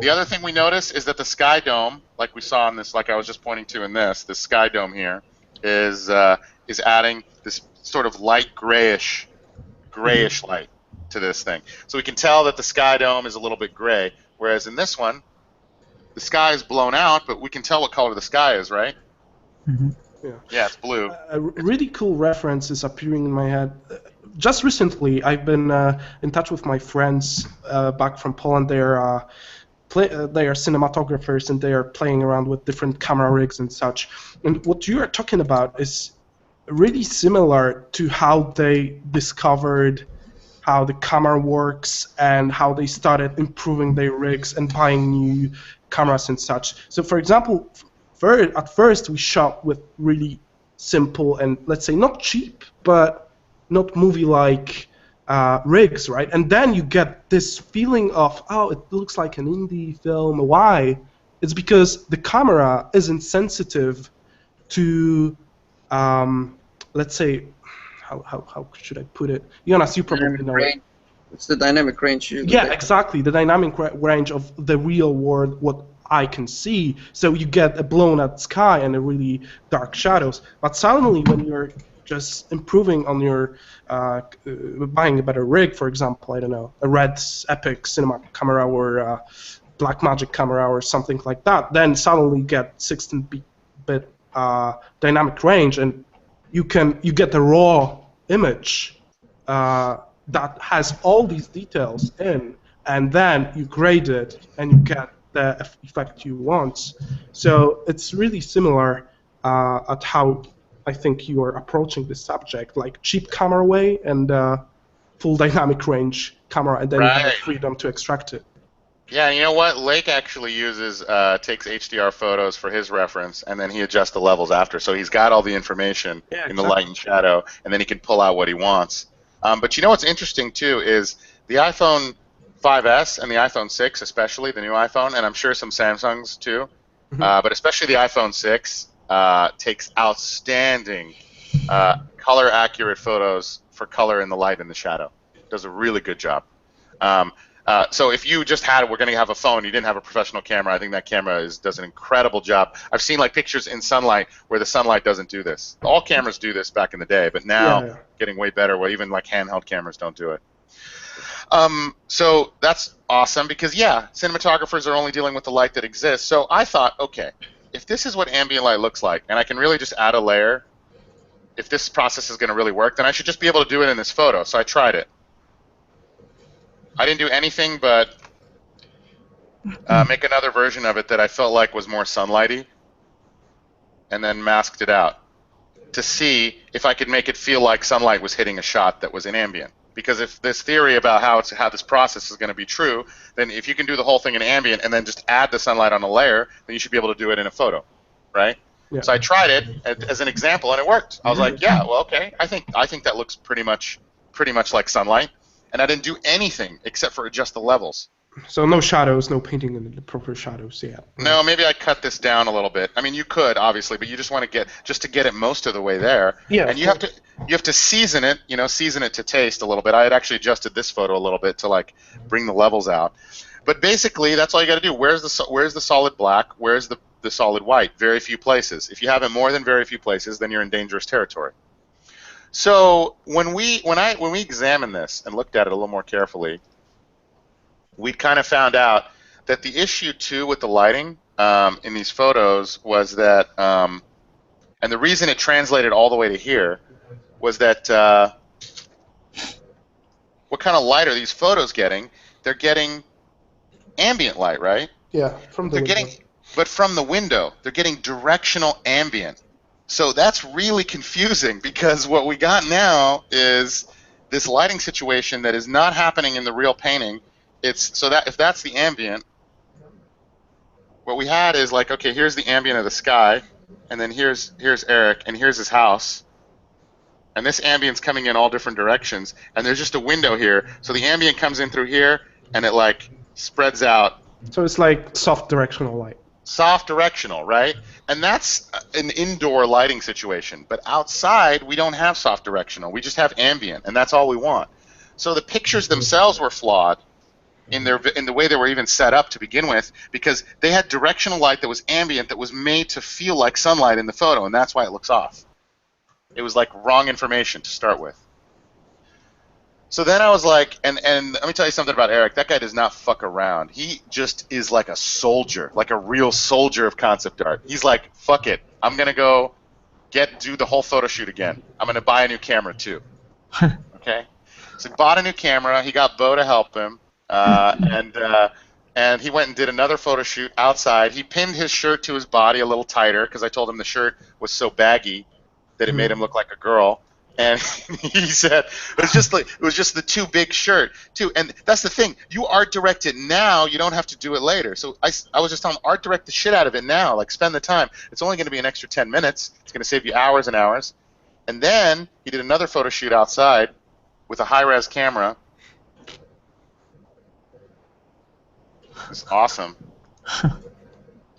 Speaker 2: The other thing we notice is that the sky dome, like we saw in this, like I was just pointing to in this sky dome here, is adding this sort of light grayish light to this thing. So we can tell that the sky dome is a little bit gray, whereas in this one, the sky is blown out, but we can tell what color the sky is, right?
Speaker 3: Yeah.
Speaker 2: Yeah, it's blue.
Speaker 3: A really cool reference is appearing in my head. Just recently, I've been in touch with my friends back from Poland. They are cinematographers, and they are playing around with different camera rigs and such. And what you are talking about is really similar to how they discovered how the camera works and how they started improving their rigs and buying new cameras and such. So, for example, at first we shot with really simple and, let's say, not cheap, but not movie-like rigs, right? And then you get this feeling of, oh, it looks like an indie film. Why? It's because the camera isn't sensitive to, let's say, how should I put it? Jonas, you probably know it.
Speaker 1: It's the dynamic range.
Speaker 3: Yeah, exactly. The dynamic range of the real world, what I can see. So you get a blown out sky and a really dark shadows. But suddenly when you're just improving on your buying a better rig, for example, I don't know, a Red Epic cinema camera or a Blackmagic camera or something like that, then suddenly you get 16-bit dynamic range, and you get the raw image that has all these details in, and then you grade it and you get the effect you want. So it's really similar at how I think you are approaching this subject, like cheap camera way and full dynamic range camera, and then you have the freedom to extract it.
Speaker 2: Yeah, you know what? Lake actually takes HDR photos for his reference, and then he adjusts the levels after. So he's got all the information in the light and shadow, and then he can pull out what he wants. But you know what's interesting, too, is the iPhone 5S and the iPhone 6, especially, the new iPhone, and I'm sure some Samsungs, too, but especially the iPhone 6 takes outstanding color-accurate photos for color in the light and the shadow. Does a really good job. So if you just we're going to have a phone, you didn't have a professional camera, I think that camera does an incredible job. I've seen like pictures in sunlight where the sunlight doesn't do this. All cameras do this back in the day, but now getting way better where even like handheld cameras don't do it. So that's awesome because, cinematographers are only dealing with the light that exists. So I thought, okay, if this is what ambient light looks like, and I can really just add a layer, if this process is going to really work, then I should just be able to do it in this photo. So I tried it. I didn't do anything but make another version of it that I felt like was more sunlighty, and then masked it out to see if I could make it feel like sunlight was hitting a shot that was in ambient. Because if this theory about how this process is going to be true, then if you can do the whole thing in ambient and then just add the sunlight on a layer, then you should be able to do it in a photo, right? Yeah. So I tried it as an example, and it worked. I was like, yeah, well, okay, I think that looks pretty much like sunlight. And I didn't do anything except for adjust the levels.
Speaker 3: So no shadows, no painting in the proper shadows, yeah.
Speaker 2: No, maybe I cut this down a little bit. I mean, you could obviously, but you just want to get it most of the way there. Yeah. And you have to season it, season it to taste a little bit. I had actually adjusted this photo a little bit to like bring the levels out. But basically, that's all you got to do. Where's the solid black? Where's the solid white? Very few places. If you have it more than very few places, then you're in dangerous territory. So when we examined this and looked at it a little more carefully, we kind of found out that the issue too with the lighting in these photos was that, and the reason it translated all the way to here was that what kind of light are these photos getting? They're getting ambient light, right?
Speaker 3: Yeah, from the window.
Speaker 2: But from the window, they're getting directional ambient. So that's really confusing because what we got now is this lighting situation that is not happening in the real painting. So that if that's the ambient, what we had is like, okay, here's the ambient of the sky, and then here's Eric, and here's his house, and this ambient's coming in all different directions, and there's just a window here, so the ambient comes in through here, and it like spreads out.
Speaker 3: So it's like soft directional light.
Speaker 2: Soft directional, right? And that's an indoor lighting situation. But outside, we don't have soft directional. We just have ambient, and that's all we want. So the pictures themselves were flawed in the way they were even set up to begin with, because they had directional light that was ambient that was made to feel like sunlight in the photo, and that's why it looks off. It was like wrong information to start with. So then I was like, and let me tell you something about Eric. That guy does not fuck around. He just is like a soldier, like a real soldier of concept art. He's like, fuck it. I'm going to go do the whole photo shoot again. I'm going to buy a new camera too. Okay? So he bought a new camera. He got Bo to help him. And he went and did another photo shoot outside. He pinned his shirt to his body a little tighter because I told him the shirt was so baggy that it made him look like a girl. And he said it was just the too big shirt too. And that's the thing. You art direct it now. You don't have to do it later. So I was just telling him, art direct the shit out of it now. Like, spend the time. It's only going to be an extra 10 minutes. It's going to save you hours and hours. And then he did another photo shoot outside with a high-res camera. It's awesome.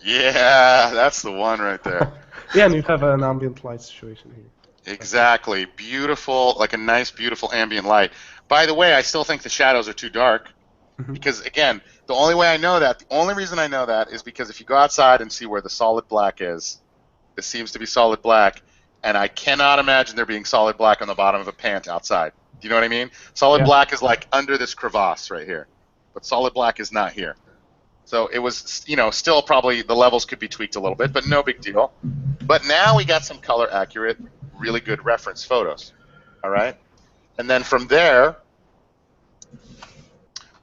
Speaker 2: Yeah, that's the one right there.
Speaker 3: Yeah, and you have an ambient light situation here.
Speaker 2: Exactly. Beautiful, like a nice, beautiful ambient light. By the way, I still think the shadows are too dark because, again, the only reason I know that is because if you go outside and see where the solid black is, it seems to be solid black, and I cannot imagine there being solid black on the bottom of a pant outside. Do you know what I mean? Solid black is like under this crevasse right here, but solid black is not here. So it was, you know, still probably the levels could be tweaked a little bit, but no big deal. But now we got some color accurate, really good reference photos. All right? And then from there,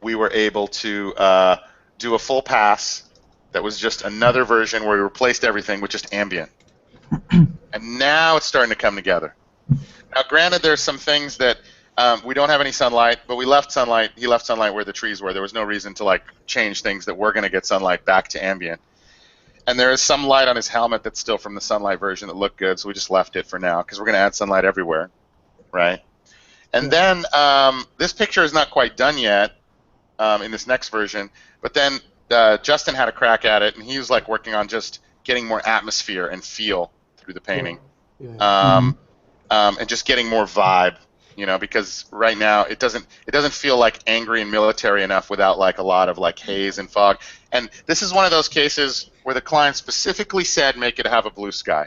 Speaker 2: we were able to do a full pass that was just another version where we replaced everything with just ambient. And now it's starting to come together. Now, granted, there's some things that we don't have any sunlight, but we left sunlight. He left sunlight where the trees were. There was no reason to like change things that we're going to get sunlight back to ambient. And there is some light on his helmet that's still from the sunlight version that looked good, so we just left it for now because we're going to add sunlight everywhere, right? And then this picture is not quite done yet in this next version, but then Justin had a crack at it, and he was like working on just getting more atmosphere and feel through the painting, and just getting more vibe. You know, because right now it doesn't feel like angry and military enough without like a lot of like haze and fog. And this is one of those cases where the client specifically said make it have a blue sky.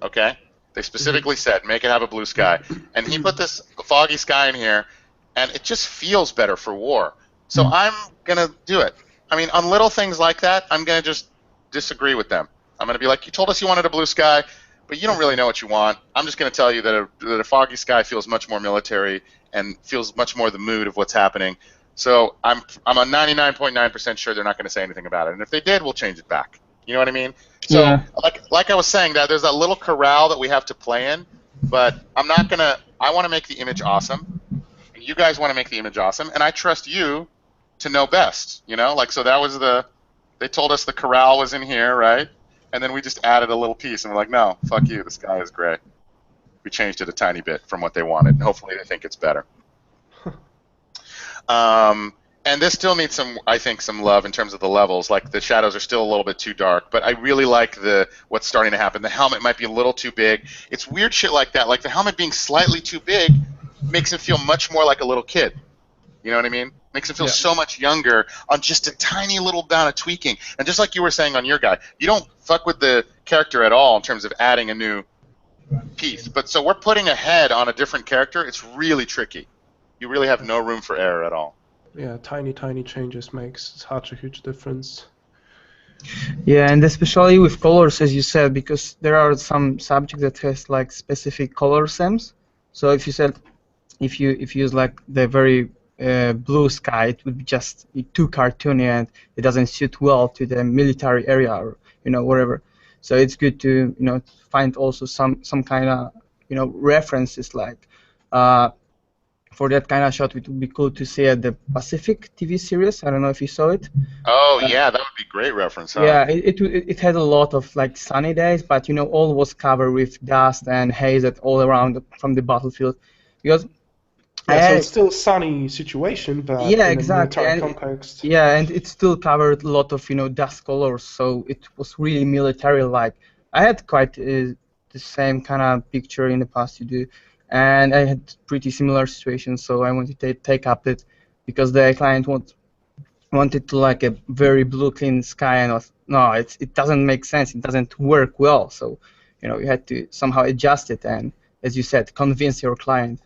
Speaker 2: Okay? They specifically said make it have a blue sky. And he put this foggy sky in here, and it just feels better for war. So I'm going to do it. I mean, on little things like that, I'm going to just disagree with them. I'm going to be like, you told us you wanted a blue sky, but you don't really know what you want. I'm just going to tell you that a foggy sky feels much more military and feels much more the mood of what's happening. So I'm a 99.9% sure they're not going to say anything about it. And if they did, we'll change it back. You know what I mean? So like I was saying, that there's that little corral that we have to play in, but I'm not going to – I want to make the image awesome. You guys want to make the image awesome, and I trust you to know best. You know, like so that was they told us the corral was in here, right? And then we just added a little piece, and we're like, no, fuck you, the sky is gray. We changed it a tiny bit from what they wanted, and hopefully they think it's better. And this still needs I think, some love in terms of the levels. Like, the shadows are still a little bit too dark, but I really like what's starting to happen. The helmet might be a little too big. It's weird shit like that. Like, the helmet being slightly too big makes him feel much more like a little kid. You know what I mean? Makes him feel so much younger on just a tiny little amount of tweaking. And just like you were saying on your guy, you don't fuck with the character at all in terms of adding a new piece. But so we're putting a head on a different character. It's really tricky. You really have no room for error at all.
Speaker 3: Yeah, tiny changes makes such a huge difference.
Speaker 4: Yeah, and especially with colors, as you said, because there are some subjects that has like specific color schemes. So if you use like the very blue sky, it would be just too cartoony and it doesn't suit well to the military area or whatever. So it's good to find also some kind of references like for that kind of shot. It would be cool to see at the Pacific TV series. I don't know if you saw it.
Speaker 2: Oh yeah, that would be great reference. Huh?
Speaker 4: Yeah, it had a lot of like sunny days, but all was covered with dust and haze all around from the battlefield because.
Speaker 3: So it's still a sunny situation, but in a military context.
Speaker 4: Yeah, and it still covered a lot of dust colors, so it was really military-like. I had quite the same kind of picture in the past to do, and I had pretty similar situations. So I wanted to take up it because the client wanted to like a very blue, clean sky, and I was, no, it doesn't make sense. It doesn't work well. So you had to somehow adjust it, and as you said, convince your client.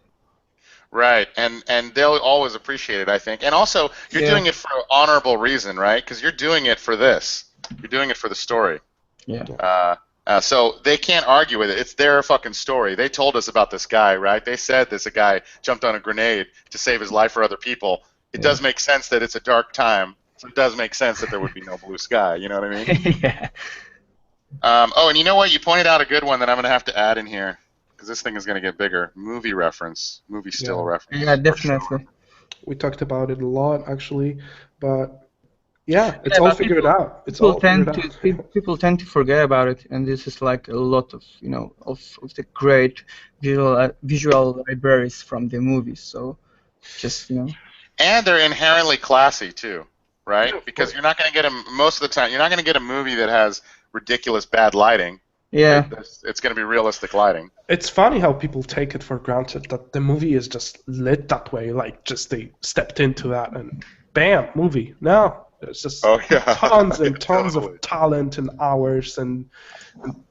Speaker 2: Right, and they'll always appreciate it, I think. And also, you're doing it for an honorable reason, right? Because you're doing it for this. You're doing it for the story.
Speaker 4: Yeah.
Speaker 2: So they can't argue with it. It's their fucking story. They told us about this guy, right? They said a guy jumped on a grenade to save his life for other people. It does make sense that it's a dark time, so it does make sense that there would be no blue sky. You know what I mean?
Speaker 4: Yeah.
Speaker 2: Oh, and you know what? You pointed out a good one that I'm going to have to add in here. Because this thing is going to get bigger. Movie reference. Movie still reference.
Speaker 4: Yeah, definitely.
Speaker 2: Sure.
Speaker 3: We talked about it a lot, actually. But, yeah, it's all figured out.
Speaker 4: People tend to forget about it. And this is like a lot of, of the great visual libraries from the movies. So, just,
Speaker 2: And they're inherently classy, too. Right? Because you're not going to get most of the time, you're not going to get a movie that has ridiculous bad lighting.
Speaker 4: Yeah.
Speaker 2: It's going to be realistic lighting.
Speaker 3: It's funny how people take it for granted that the movie is just lit that way, like just they stepped into that and bam, movie. No, there's just tons and tons of talent and hours and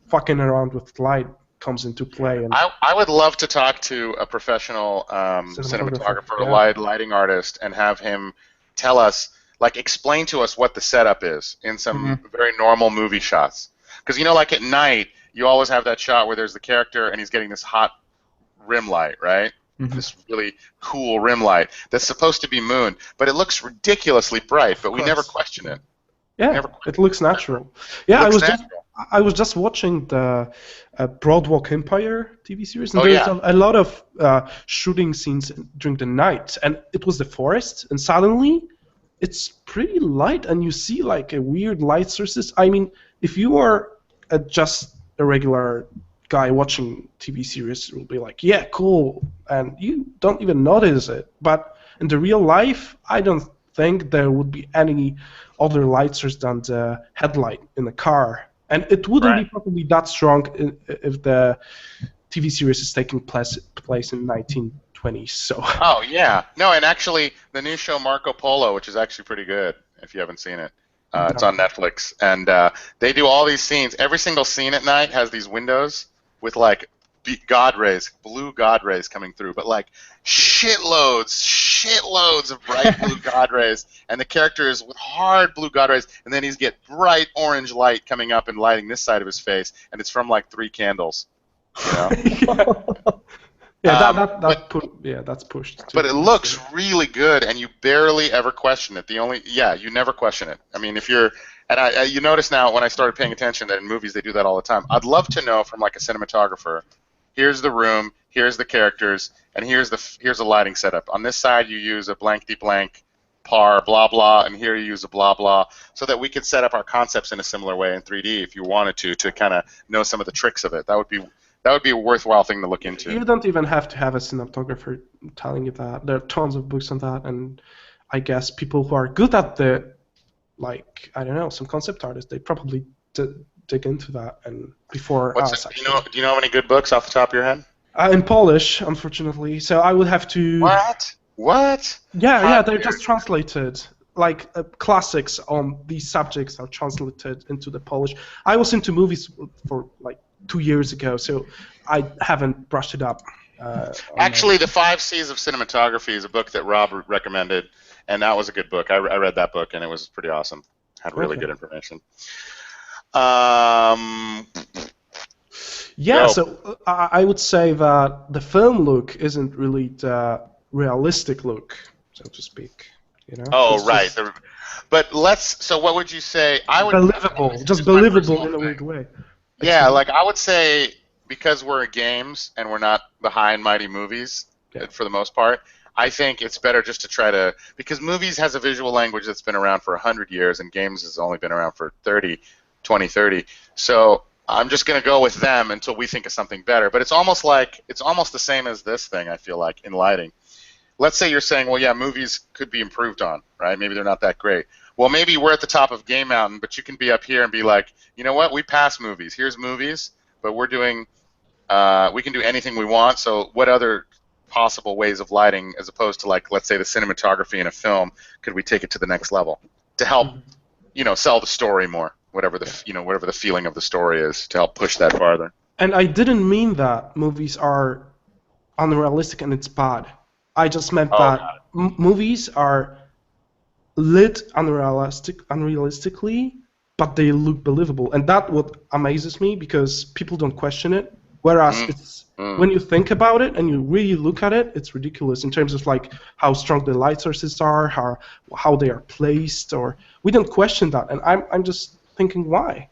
Speaker 3: fucking around with light comes into play. And
Speaker 2: I would love to talk to a professional cinematographer,
Speaker 3: yeah.
Speaker 2: lighting artist, and have him tell us, like, explain to us what the setup is in some very normal movie shots. Because, you know, like at night, you always have that shot where there's the character and he's getting this hot rim light, right? This really cool rim light that's supposed to be moon, but it looks ridiculously bright, but we never question it.
Speaker 3: Yeah, it looks natural. Yeah, I was just watching the Broadwalk Empire TV series, and there's a lot of shooting scenes during the night, and it was the forest, and suddenly it's pretty light, and you see like a weird light sources. I mean, if you are just a regular guy watching TV series, will be like, yeah, cool, and you don't even notice it. But in the real life, I don't think there would be any other light source than the headlight in the car, and it wouldn't be probably that strong if the TV series is taking place in 1920s. So.
Speaker 2: Oh yeah, no, and actually the new show Marco Polo, which is actually pretty good if you haven't seen it. It's on Netflix, and they do all these scenes. Every single scene at night has these windows with like God rays, blue God rays coming through, but like shitloads of bright blue God rays, and the character is with hard blue God rays, and then he's get bright orange light coming up and lighting this side of his face, and it's from like 3 candles. You know?
Speaker 3: That's pushed.
Speaker 2: But it looks really good, and you barely ever question it. You never question it. I mean, if you're, and you notice now when I started paying attention that in movies they do that all the time. I'd love to know from like a cinematographer, here's the room, here's the characters, and here's the lighting setup. On this side you use a blankety blank par blah blah, and here you use a blah blah, so that we could set up our concepts in a similar way in 3D if you wanted to kind of know some of the tricks of it. That would be a worthwhile thing to look into.
Speaker 3: You don't even have to have a cinematographer telling you that. There are tons of books on that, and I guess people who are good at some concept artists, they probably dig into that and before us.
Speaker 2: Do you know any good books off the top of your head?
Speaker 3: In Polish, unfortunately, so I would have to.
Speaker 2: What?
Speaker 3: Yeah, they're just translated. Like classics on these subjects are translated into the Polish. I was into movies for like 2 years ago, so I haven't brushed it up.
Speaker 2: Actually, The 5 C's of Cinematography is a book that Rob recommended, and that was a good book. I read that book, and it was pretty awesome. Had really good information.
Speaker 3: So I would say that the film look isn't really the realistic look, so to speak. You know?
Speaker 2: Oh, right. So what would you say?
Speaker 3: Believable in a weird way.
Speaker 2: Yeah, like I would say, because we're games and we're not the high and mighty movies for the most part, I think it's better just to try to, because movies has a visual language that's been around for 100 years and games has only been around for 20, 30. So I'm just going to go with them until we think of something better. But it's almost the same as this thing, I feel like, in lighting. Let's say you're saying, well, yeah, movies could be improved on, right? Maybe they're not that great. Well, maybe we're at the top of Game Mountain, but you can be up here and be like, you know what? We pass movies. Here's movies, but we can do anything we want. So what other possible ways of lighting, as opposed to like, let's say the cinematography in a film, could we take it to the next level to help, sell the story more, whatever the feeling of the story is, to help push that farther.
Speaker 3: And I didn't mean that movies are unrealistic and it's bad. I just meant that movies are lit unrealistically, but they look believable, and that's what amazes me, because people don't question it. Whereas it's when you think about it and you really look at it, it's ridiculous in terms of like how strong the light sources are, how they are placed, or we don't question that. And I'm just thinking, why?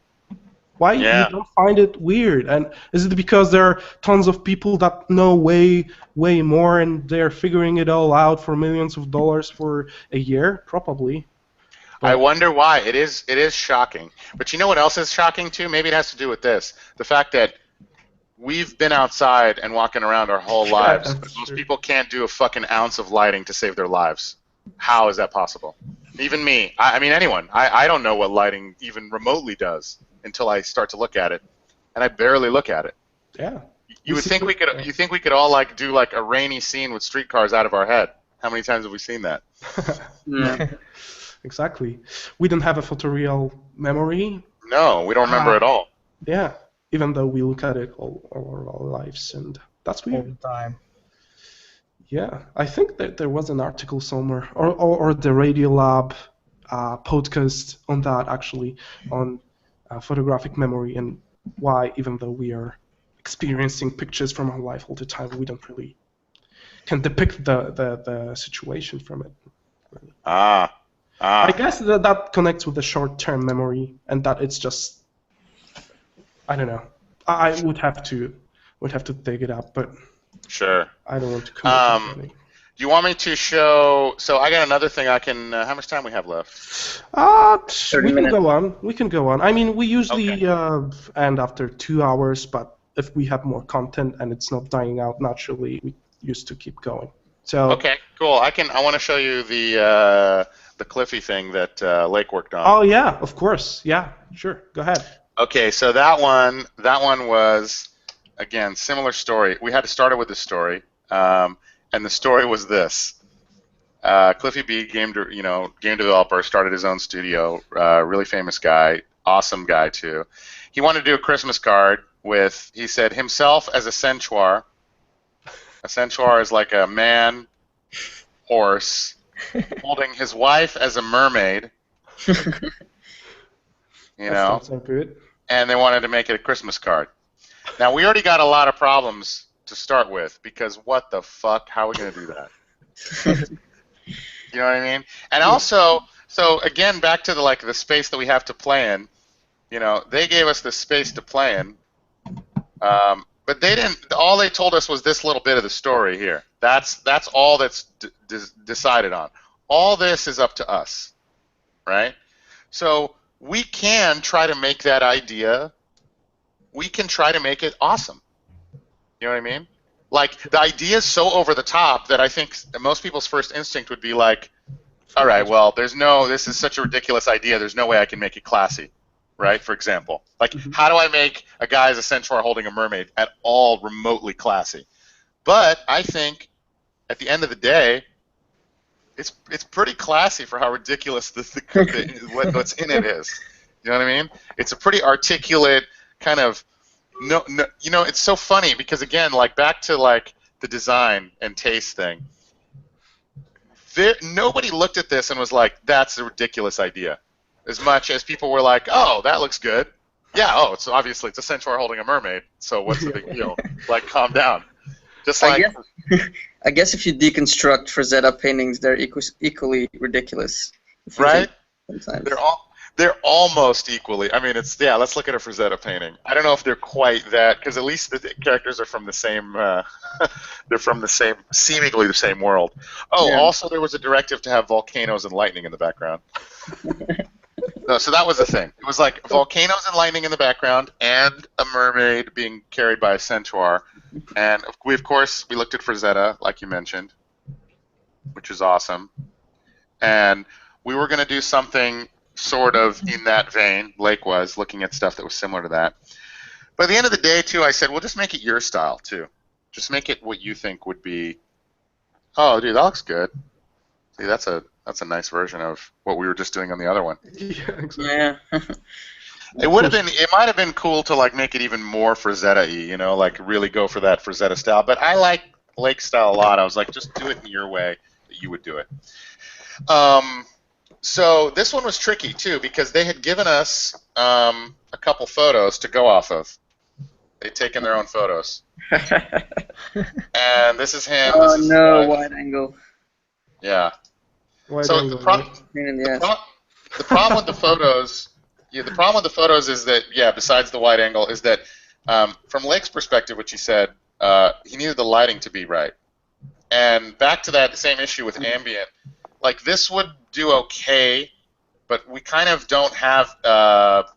Speaker 3: Why you don't find it weird? And is it because there are tons of people that know way more and they're figuring it all out for millions of dollars for a year? Probably. But
Speaker 2: I wonder why. It is shocking. But you know what else is shocking too? Maybe it has to do with this. The fact that we've been outside and walking around our whole lives, but most people can't do a fucking ounce of lighting to save their lives. How is that possible? Even me. I mean, anyone. I don't know what lighting even remotely does until I start to look at it, and I barely look at it.
Speaker 3: Yeah.
Speaker 2: You think we could all like do like a rainy scene with streetcars out of our head? How many times have we seen that?
Speaker 3: Yeah. Exactly. We don't have a photoreal memory.
Speaker 2: No, we don't remember at all.
Speaker 3: Yeah. even though we look at it all our lives, and that's
Speaker 4: all
Speaker 3: weird.
Speaker 4: the time.
Speaker 3: Yeah, I think that there was an article somewhere, or the Radiolab podcast on that, actually, on photographic memory and why, even though we are experiencing pictures from our life all the time, we don't really can depict the situation from it. Really. I guess that connects with the short-term memory, and that it's just, I don't know. I would have to dig it up, but
Speaker 2: Sure.
Speaker 3: I don't want to commit to anything.
Speaker 2: Do you want me to show? So I got another thing I can. How much time we have left?
Speaker 3: We can go on. We can go on. I mean, we usually end after 2 hours, but if we have more content and it's not dying out naturally, we used to keep going. So.
Speaker 2: Okay, cool. I want to show you the Cliffy thing that Lake worked on.
Speaker 3: Oh yeah, of course. Yeah, sure. Go ahead.
Speaker 2: Okay, so that one was, again, similar story. We had to start it with this story, and the story was this: Cliffy B, game developer, started his own studio. Really famous guy, awesome guy too. He wanted to do a Christmas card with, he said, himself as a centaur. A centaur is like a man horse holding his wife as a mermaid. And they wanted to make it a Christmas card. Now, we already got a lot of problems to start with, because what the fuck, how are we going to do that? You know what I mean? And also, so again, back to the space that we have to play in, they gave us the space to play in, but they didn't, all they told us was this little bit of the story here. That's all that's decided on. All this is up to us, right? So we can try to make that idea, we can try to make it awesome. You know what I mean? Like, the idea is so over the top that I think most people's first instinct would be like, all right, well, this is such a ridiculous idea, there's no way I can make it classy, right? For example. Like, how do I make a guy as a centaur holding a mermaid at all remotely classy? But I think, at the end of the day, it's pretty classy for how ridiculous what's in it is. You know what I mean? It's a pretty articulate kind of, it's so funny because, again, back to the design and taste thing. Nobody looked at this and was like, that's a ridiculous idea. As much as people were like, oh, that looks good. Yeah, it's obviously it's a centaur holding a mermaid, so what's the big deal? Calm down. Just
Speaker 1: I guess if you deconstruct Frazetta paintings, they're equally ridiculous.
Speaker 2: Right?
Speaker 1: Sometimes.
Speaker 2: They're almost equally. I mean, let's look at a Frazetta painting. I don't know if they're quite that, because at least the characters are from the same, they're from the same, seemingly the same world. Oh, yeah. Also there was a directive to have volcanoes and lightning in the background. No, so that was the thing. It was like volcanoes and lightning in the background and a mermaid being carried by a centaur. And we looked at Frazetta, like you mentioned, which is awesome. And we were going to do something sort of in that vein. Blake was looking at stuff that was similar to that. But at the end of the day, too, I said, well, just make it your style, too. Just make it what you think would be, oh, dude, that looks good. See, that's a nice version of what we were just doing on the other one.
Speaker 3: Yeah, exactly.
Speaker 1: Yeah.
Speaker 2: It might have been cool to make it even more Frazetta-y, really go for that Frazetta style. But I like Blake's style a lot. I was like, just do it in your way that you would do it. So this one was tricky too, because they had given us a couple photos to go off of. They'd taken their own photos. And this is him.
Speaker 1: Oh no, wide angle.
Speaker 2: Yeah.
Speaker 3: So
Speaker 2: the problem with the photos, the problem with the photos is that, besides the wide angle, is that from Lake's perspective, which he said, he needed the lighting to be right. And back to that same issue with ambient, this would do okay, but we kind of don't have,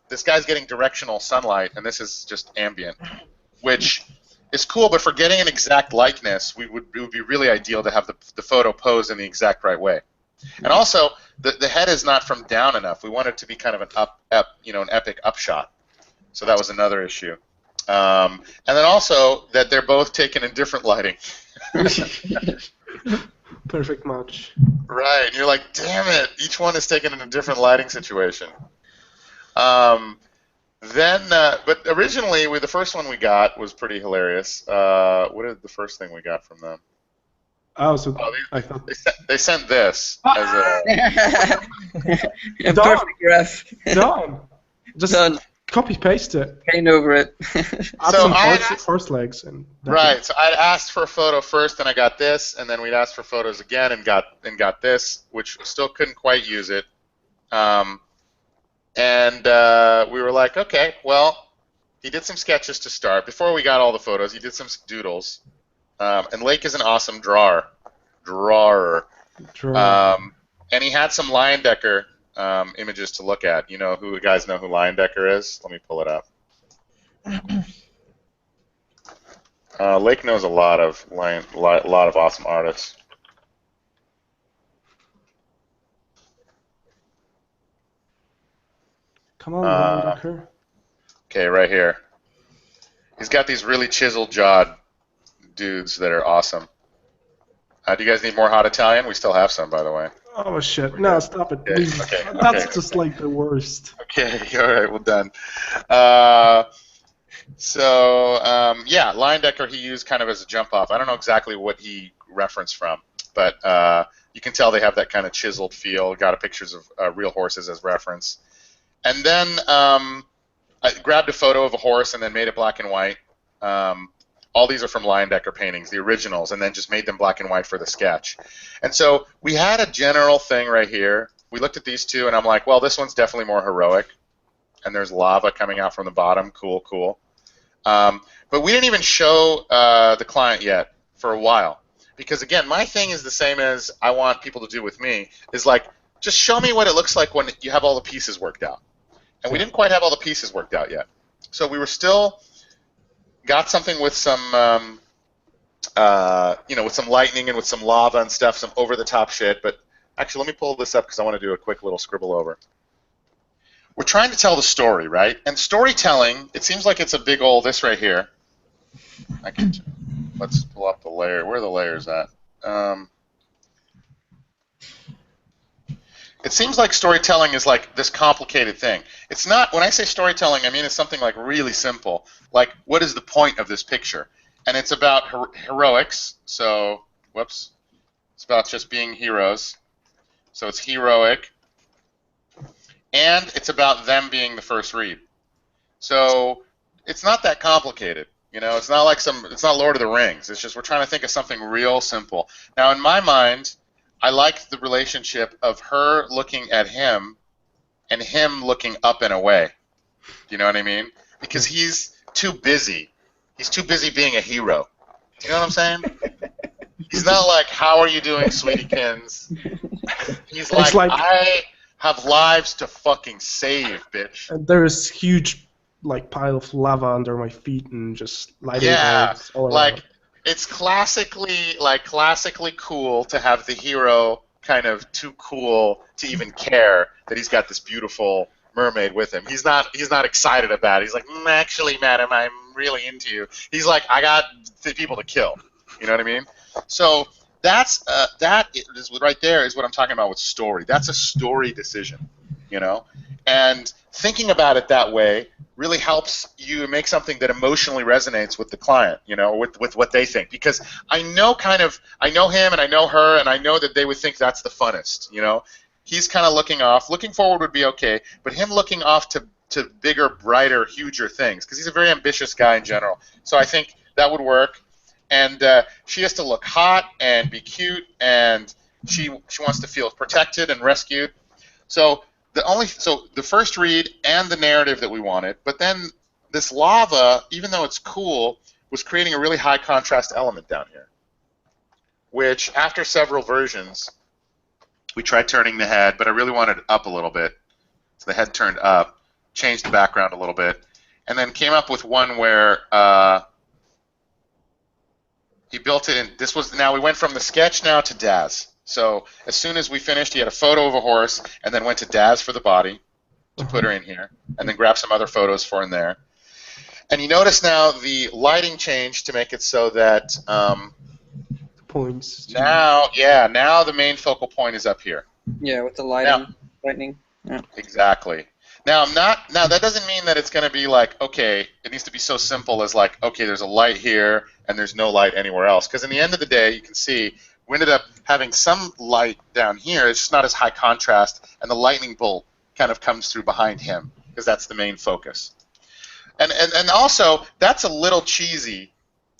Speaker 2: this guy's getting directional sunlight, and this is just ambient, which is cool, but for getting an exact likeness, it would be really ideal to have the photo posed in the exact right way. And also, the head is not from down enough. We want it to be kind of an epic upshot. So that was another issue. And then also that they're both taken in different lighting.
Speaker 3: Perfect match.
Speaker 2: Right. And you're like, damn it, each one is taken in a different lighting situation. Then, but originally, the first one we got was pretty hilarious. What is the first thing we got from them?
Speaker 3: Oh, so
Speaker 2: Oh,
Speaker 3: I thought.
Speaker 2: they sent this as a.
Speaker 1: A perfect graph.
Speaker 3: Done. Just
Speaker 1: Done.
Speaker 3: copy paste it.
Speaker 1: Paint over it.
Speaker 3: Add
Speaker 2: So
Speaker 3: some
Speaker 2: I
Speaker 3: horse legs and.
Speaker 2: Right. So I'd asked for a photo first, and I got this, and then we'd asked for photos again, and got this, which still couldn't quite use it. And we were like, okay, well, he did some sketches to start. Before we got all the photos, he did some doodles. And Lake is an awesome drawer. And he had some Leyendecker images to look at. You guys know who Leyendecker is? Let me pull it up. Lake knows a lot of awesome artists.
Speaker 3: Come on, Leyendecker.
Speaker 2: Okay, right here. He's got these really chiseled jawed dudes that are awesome. Do you guys need more hot Italian? We still have some, by the way.
Speaker 3: Oh shit! No, stop it, please.
Speaker 2: Okay,
Speaker 3: That's just like the worst.
Speaker 2: Okay, all right, well done. Yeah, Leyendecker he used kind of as a jump off. I don't know exactly what he referenced from, but you can tell they have that kind of chiseled feel. Got pictures of real horses as reference. And then I grabbed a photo of a horse and then made it black and white. All these are from Leyendecker paintings, the originals, and then just made them black and white for the sketch. And so we had a general thing right here. We looked at these two, and I'm like, well, this one's definitely more heroic. And there's lava coming out from the bottom. Cool, cool. But we didn't even show the client yet for a while. Because, again, my thing is the same as I want people to do with me, is like, just show me what it looks like when you have all the pieces worked out. And we didn't quite have all the pieces worked out yet. So we were still got something with some, with some lightning and with some lava and stuff, some over-the-top shit. But actually, let me pull this up because I want to do a quick little scribble over. We're trying to tell the story, right? And storytelling, it seems like it's a big old this right here. Let's pull up the layer. Where are the layers at? It seems like storytelling is like this complicated thing. It's not, when I say storytelling, I mean it's something like really simple. Like, what is the point of this picture? And it's about heroics. So, whoops. It's about just being heroes. So it's heroic. And it's about them being the first read. So it's not that complicated. It's not like it's not Lord of the Rings. It's just we're trying to think of something real simple. Now, in my mind, I like the relationship of her looking at him and him looking up and away. Do you know what I mean? Because he's too busy. He's too busy being a hero. Do you know what I'm saying? He's not like, how are you doing, sweetiekins? He's like, I have lives to fucking save, bitch.
Speaker 3: And there is huge pile of lava under my feet and just lighting bulbs all around.
Speaker 2: It's classically cool to have the hero kind of too cool to even care that he's got this beautiful mermaid with him. He's not excited about it. He's like, actually, madam, I'm really into you. He's like, I got people to kill. You know what I mean? So that is right there is what I'm talking about with story. That's a story decision, and thinking about it that way really helps you make something that emotionally resonates with the client, with what they think. Because I know him and I know her and I know that they would think that's the funnest, He's kind of looking off. Looking forward would be okay, but him looking off to bigger, brighter, huger things, because he's a very ambitious guy in general. So I think that would work. And she has to look hot and be cute, and she wants to feel protected and rescued. So the first read and the narrative that we wanted, but then this lava, even though it's cool, was creating a really high contrast element down here, which after several versions, we tried turning the head, but I really wanted it up a little bit. So the head turned up, changed the background a little bit, and then came up with one where he built it in. Now we went from the sketch now to Daz. So as soon as we finished, he had a photo of a horse, and then went to Daz for the body to put her in here, and then grabbed some other photos for in there. And you notice now the lighting changed to make it so that
Speaker 3: points.
Speaker 2: Now the main focal point is up here.
Speaker 1: Yeah, with the lightning. Yeah.
Speaker 2: Exactly. Now that doesn't mean that it's going to be like, okay, it needs to be so simple as like, okay, there's a light here and there's no light anywhere else. Because in the end of the day, you can see we ended up having some light down here. It's just not as high contrast, and the lightning bolt kind of comes through behind him because that's the main focus. And also, that's a little cheesy.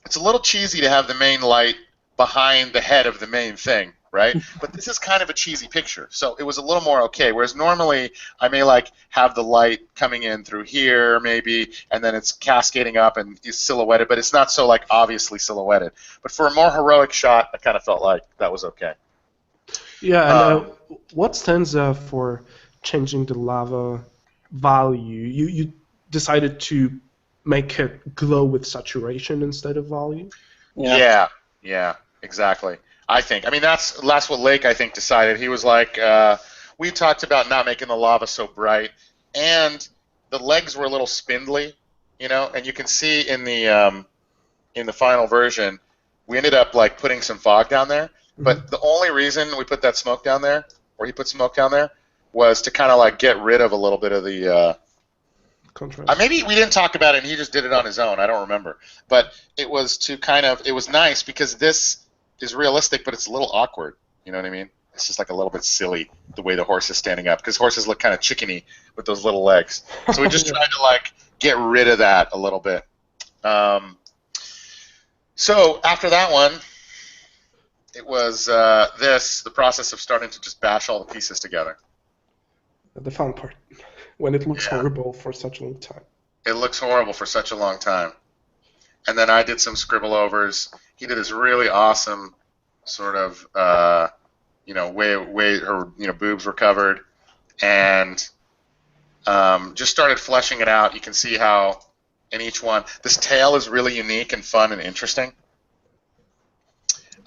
Speaker 2: It's a little cheesy to have the main light behind the head of the main thing, right? But this is kind of a cheesy picture, so it was a little more okay. Whereas normally I may like have the light coming in through here maybe, and then it's cascading up and is silhouetted, but it's not so like obviously silhouetted. But for a more heroic shot, I kind of felt like that was okay.
Speaker 3: Yeah, and what stands for changing the lava value? You decided to make it glow with saturation instead of volume?
Speaker 2: Yeah, exactly. I think. I mean, that's what Lake, I think, decided. He was like, we talked about not making the lava so bright, and the legs were a little spindly, you know. And you can see in the final version, we ended up like putting some fog down there. But the only reason we put that smoke down there, or he put smoke down there, was to kind of like get rid of a little bit of the.
Speaker 3: Contrast.
Speaker 2: Maybe we didn't talk about it, and he just did it on his own. I don't remember. But it was to kind of. It was nice because this is realistic, but it's a little awkward. You know what I mean? It's just like a little bit silly the way the horse is standing up, because horses look kind of chickeny with those little legs. So we just tried to like get rid of that a little bit. So after that one, it was the process of starting to just bash all the pieces together.
Speaker 3: The fun part, when it looks horrible for such a long time.
Speaker 2: It looks horrible for such a long time. And then I did some scribble overs. He did this really awesome sort of, way her boobs were covered, and just started fleshing it out. You can see how in each one, this tail is really unique and fun and interesting,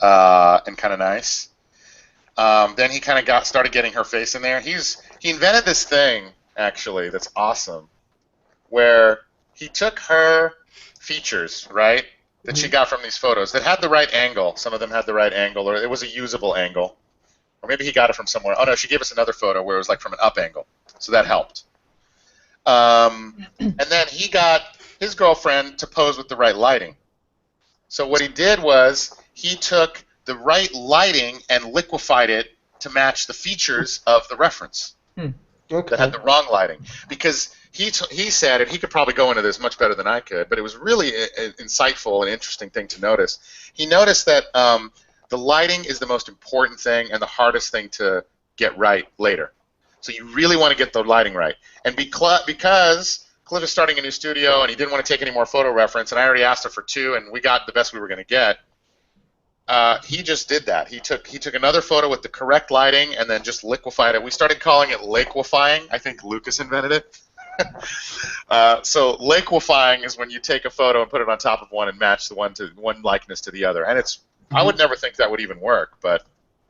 Speaker 2: and kind of nice. Then he kind of started getting her face in there. He invented this thing actually that's awesome, where he took her features, right, that she got from these photos that had the right angle. Some of them had the right angle, or it was a usable angle. Or maybe he got it from somewhere. Oh, no, she gave us another photo where it was like from an up angle. So that helped. And then he got his girlfriend to pose with the right lighting. So what he did was he took the right lighting and liquefied it to match the features of the reference that had the wrong lighting. Because he said, and he could probably go into this much better than I could, but it was really an insightful and interesting thing to notice. He noticed that the lighting is the most important thing and the hardest thing to get right later. So you really want to get the lighting right. And because Cliff is starting a new studio and he didn't want to take any more photo reference, and I already asked her for 2, and we got the best we were going to get, he just did that. He took another photo with the correct lighting and then just liquefied it. We started calling it liquefying. I think Lucas invented it. So liquefying is when you take a photo and put it on top of one and match the one likeness to the other. And it's I would never think that would even work, but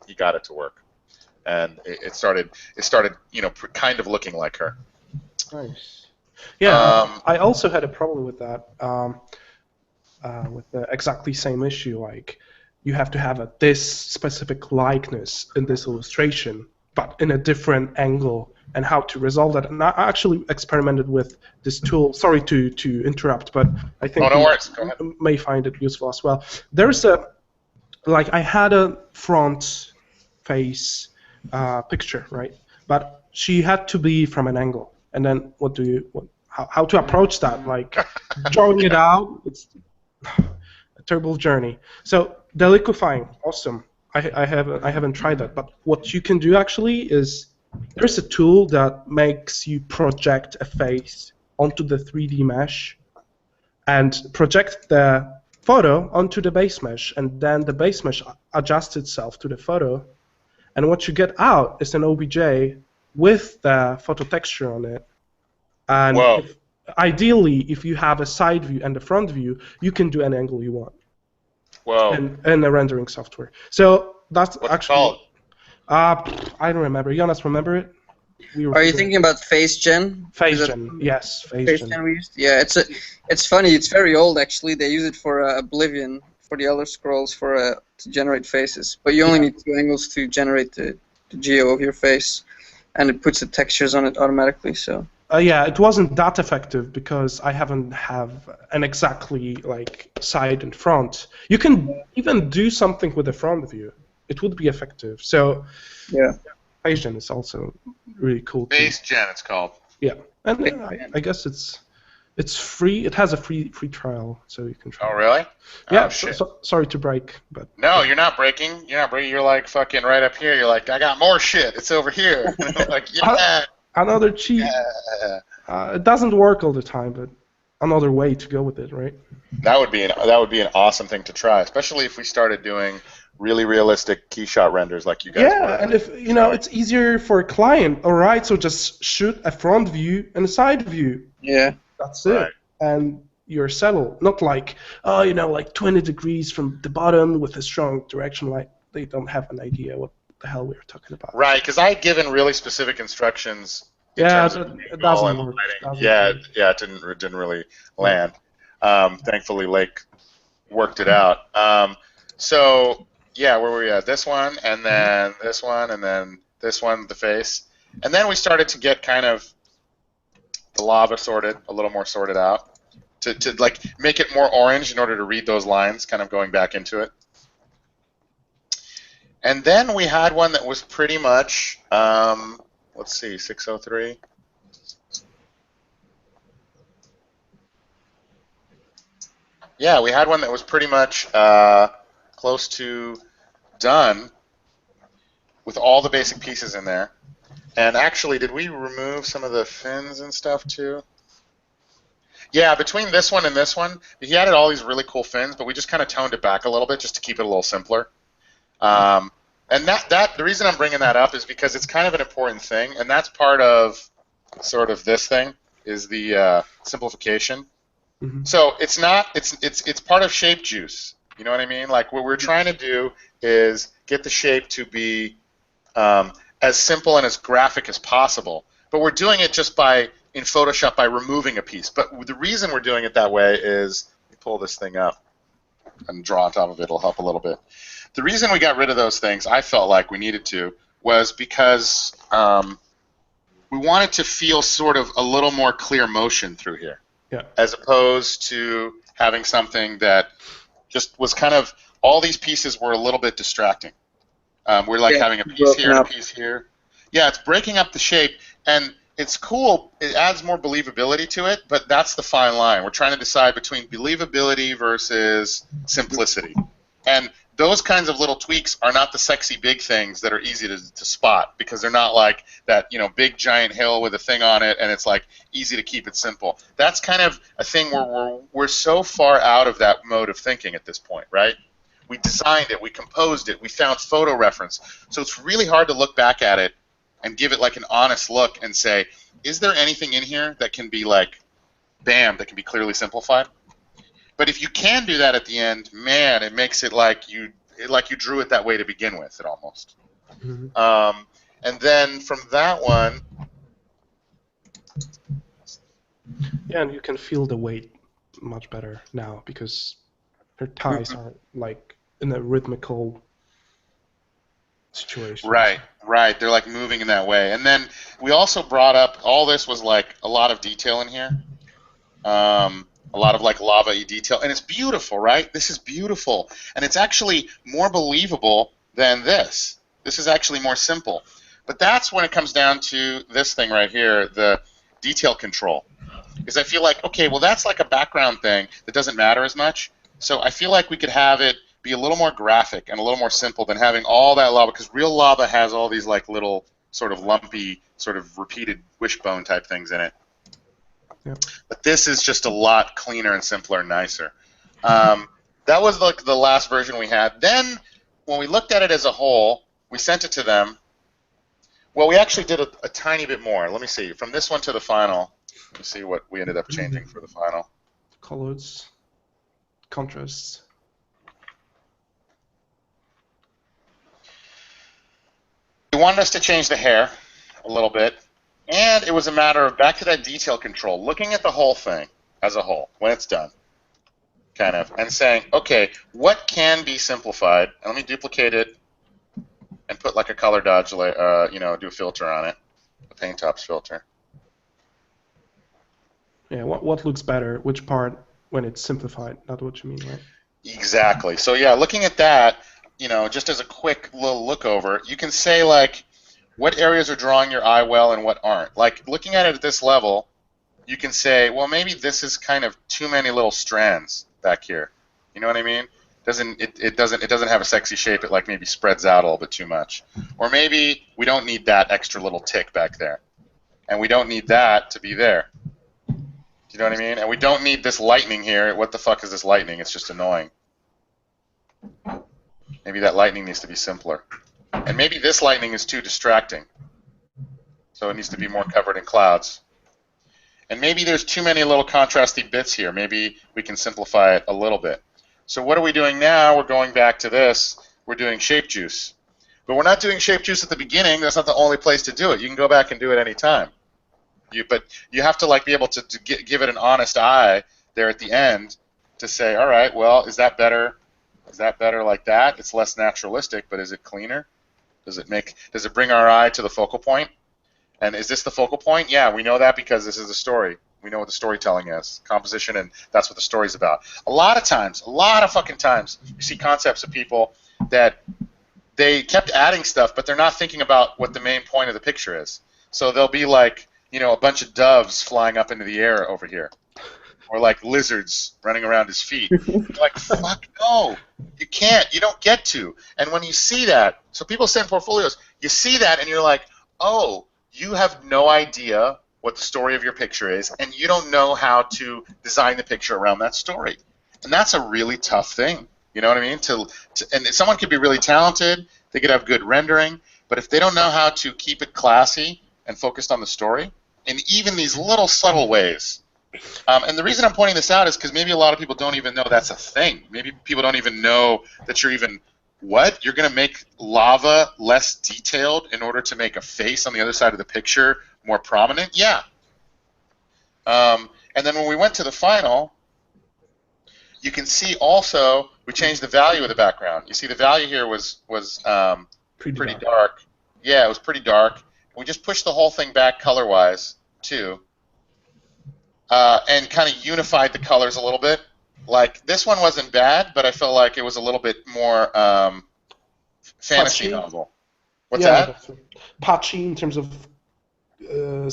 Speaker 2: he got it to work, and it started kind of looking like her.
Speaker 3: Nice. Yeah, I also had a problem with that, with the exactly same issue. Like, you have to have this specific likeness in this illustration, but in a different angle, and how to resolve that. And I actually experimented with this tool. Sorry to interrupt, but I think you may find it useful as well. There's I had a front face picture, right? But she had to be from an angle. And then how to approach that? Like, drawing it out, it's a terrible journey. So the liquefying, awesome. I haven't tried that. But what you can do actually is there's a tool that makes you project a face onto the 3D mesh and project the photo onto the base mesh, and then the base mesh adjusts itself to the photo, and what you get out is an OBJ with the photo texture on it. And ideally, if you have a side view and a front view, you can do any angle you want.
Speaker 2: Whoa.
Speaker 3: And the rendering software. So that's
Speaker 2: What's
Speaker 3: actually.
Speaker 2: It called?
Speaker 3: I don't remember. Jonas, remember it?
Speaker 1: Are you thinking about Face Gen?
Speaker 3: Face Gen, yes, Face Gen.
Speaker 1: We used? Yeah, it's funny. It's very old actually. They use it for Oblivion, for the Elder Scrolls, to generate faces. But you only need 2 angles to generate the geo of your face, and it puts the textures on it automatically. So
Speaker 3: Yeah, it wasn't that effective because I haven't have an exactly like side and front. You can even do something with the front view. It would be effective. So
Speaker 1: Yeah.
Speaker 3: Phase Gen is also really cool too.
Speaker 2: Base Gen, it's called.
Speaker 3: Yeah, and I guess it's free. It has a free trial, so you can try.
Speaker 2: Oh, really?
Speaker 3: Yeah.
Speaker 2: Oh, shit.
Speaker 3: Sorry to break, but
Speaker 2: No, you're not breaking. You're not breaking. You're like fucking right up here. You're like, I got more shit. It's over here. Like, yeah.
Speaker 3: Another cheat.
Speaker 2: Yeah.
Speaker 3: It doesn't work all the time, but another way to go with it, right?
Speaker 2: That would be an awesome thing to try, especially if we started doing really realistic keyshot renders like you guys were.
Speaker 3: Yeah, and if it's easier for a client. All right, so just shoot a front view and a side view.
Speaker 1: Yeah.
Speaker 3: That's it,
Speaker 2: Right.
Speaker 3: and you're settled. Not like like 20 degrees from the bottom with a strong direction light. They don't have an idea what the hell we're talking about.
Speaker 2: Right, because I had given really specific instructions.
Speaker 3: Yeah,
Speaker 2: it
Speaker 3: it doesn't work.
Speaker 2: It didn't really land. Thankfully, Lake worked it out. So yeah, where were we at? This one, and then this one, and then this one, the face, and then we started to get kind of the lava sorted, a little more sorted out, to like make it more orange in order to read those lines, kind of going back into it. And then we had one that was pretty much, let's see, 603. Yeah, we had one that was pretty much close to done with all the basic pieces in there. And actually, did we remove some of the fins and stuff too? Yeah, between this one and this one, he added all these really cool fins, but we just kind of toned it back a little bit just to keep it a little simpler. And the reason I'm bringing that up is because it's kind of an important thing, and that's part of sort of this thing is the simplification.
Speaker 3: Mm-hmm.
Speaker 2: So it's part of shape juice. You know what I mean? Like what we're trying to do is get the shape to be as simple and as graphic as possible. But we're doing it just in Photoshop by removing a piece. But the reason we're doing it that way is, let me pull this thing up and draw on top of it. It'll help a little bit. The reason we got rid of those things, I felt like we needed to, was because we wanted to feel sort of a little more clear motion through here.
Speaker 3: Yeah.
Speaker 2: As opposed to having something that just was kind of, all these pieces were a little bit distracting. We're like having a piece here and a piece here. Yeah, it's breaking up the shape, and it's cool. It adds more believability to it, but that's the fine line. We're trying to decide between believability versus simplicity. And those kinds of little tweaks are not the sexy big things that are easy to spot, because they're not like that, big giant hill with a thing on it, and it's like easy to keep it simple. That's kind of a thing where we're so far out of that mode of thinking at this point, right? We designed it, we composed it, we found photo reference. So it's really hard to look back at it and give it like an honest look and say, is there anything in here that can be like, bam, that can be clearly simplified? But if you can do that at the end, man, it makes it like you drew it that way to begin with, almost.
Speaker 3: Mm-hmm.
Speaker 2: And then from that one,
Speaker 3: yeah, and you can feel the weight much better now because her ties are like in a rhythmical situation.
Speaker 2: Right. They're like moving in that way. And then we also brought up, all this was like a lot of detail in here. A lot of like lava-y detail, and it's beautiful, right? This is beautiful, and it's actually more believable than this. This is actually more simple. But that's when it comes down to this thing right here, the detail control. Because I feel like, okay, well, that's like a background thing that doesn't matter as much. So I feel like we could have it be a little more graphic and a little more simple than having all that lava, because real lava has all these like little sort of lumpy, sort of repeated wishbone type things in it.
Speaker 3: Yep.
Speaker 2: But this is just a lot cleaner and simpler and nicer. That was like the last version we had. Then when we looked at it as a whole, we sent it to them. Well, we actually did a tiny bit more. Let me see. From this one to the final, let me see what we ended up changing for the final.
Speaker 3: Colors, contrasts.
Speaker 2: He wanted us to change the hair a little bit. And it was a matter of back to that detail control, looking at the whole thing as a whole when it's done, kind of, and saying, okay, what can be simplified? And let me duplicate it and put like a color dodge, do a filter on it, a paint tops filter.
Speaker 3: Yeah, what looks better, which part when it's simplified? That's what you mean, right?
Speaker 2: Exactly. So yeah, looking at that, just as a quick little look over, you can say like what areas are drawing your eye well and what aren't. Like looking at it at this level, you can say, well, maybe this is kind of too many little strands back here. You know what I mean? It doesn't have a sexy shape. It like maybe spreads out a little bit too much. Or maybe we don't need that extra little tick back there, and we don't need that to be there. Do you know what I mean? And we don't need this lightning here. What the fuck is this lightning? It's just annoying. Maybe that lightning needs to be simpler. And maybe this lightning is too distracting. So it needs to be more covered in clouds. And maybe there's too many little contrasty bits here. Maybe we can simplify it a little bit. So what are we doing now? We're going back to this. We're doing shape juice. But we're not doing shape juice at the beginning. That's not the only place to do it. You can go back and do it any time. But you have to like be able to give it an honest eye there at the end to say, all right, well, is that better? Is that better like that? It's less naturalistic, but is it cleaner? Does it bring our eye to the focal point? And is this the focal point? Yeah, we know that because this is the story. We know what the storytelling is, composition, and that's what the story's about. A lot of fucking times, you see concepts of people that they kept adding stuff, but they're not thinking about what the main point of the picture is. So they'll be like, a bunch of doves flying up into the air over here, or like lizards running around his feet. You're like, fuck no, you can't, you don't get to. And when you see that, so people send portfolios, you see that and you're like, oh, you have no idea what the story of your picture is, and you don't know how to design the picture around that story. And that's a really tough thing. You know what I mean? And someone could be really talented, they could have good rendering, but if they don't know how to keep it classy and focused on the story, in even these little subtle ways. And the reason I'm pointing this out is because maybe a lot of people don't even know that's a thing. Maybe people don't even know that you're even, what? You're going to make lava less detailed in order to make a face on the other side of the picture more prominent? Yeah. And then when we went to the final, you can see also we changed the value of the background. You see the value here was pretty dark. Yeah, it was pretty dark. We just pushed the whole thing back color-wise, too, and kind of unified the colors a little bit. Like, this one wasn't bad, but I felt like it was a little bit more fantasy novel. What's that?
Speaker 3: Patchy in terms of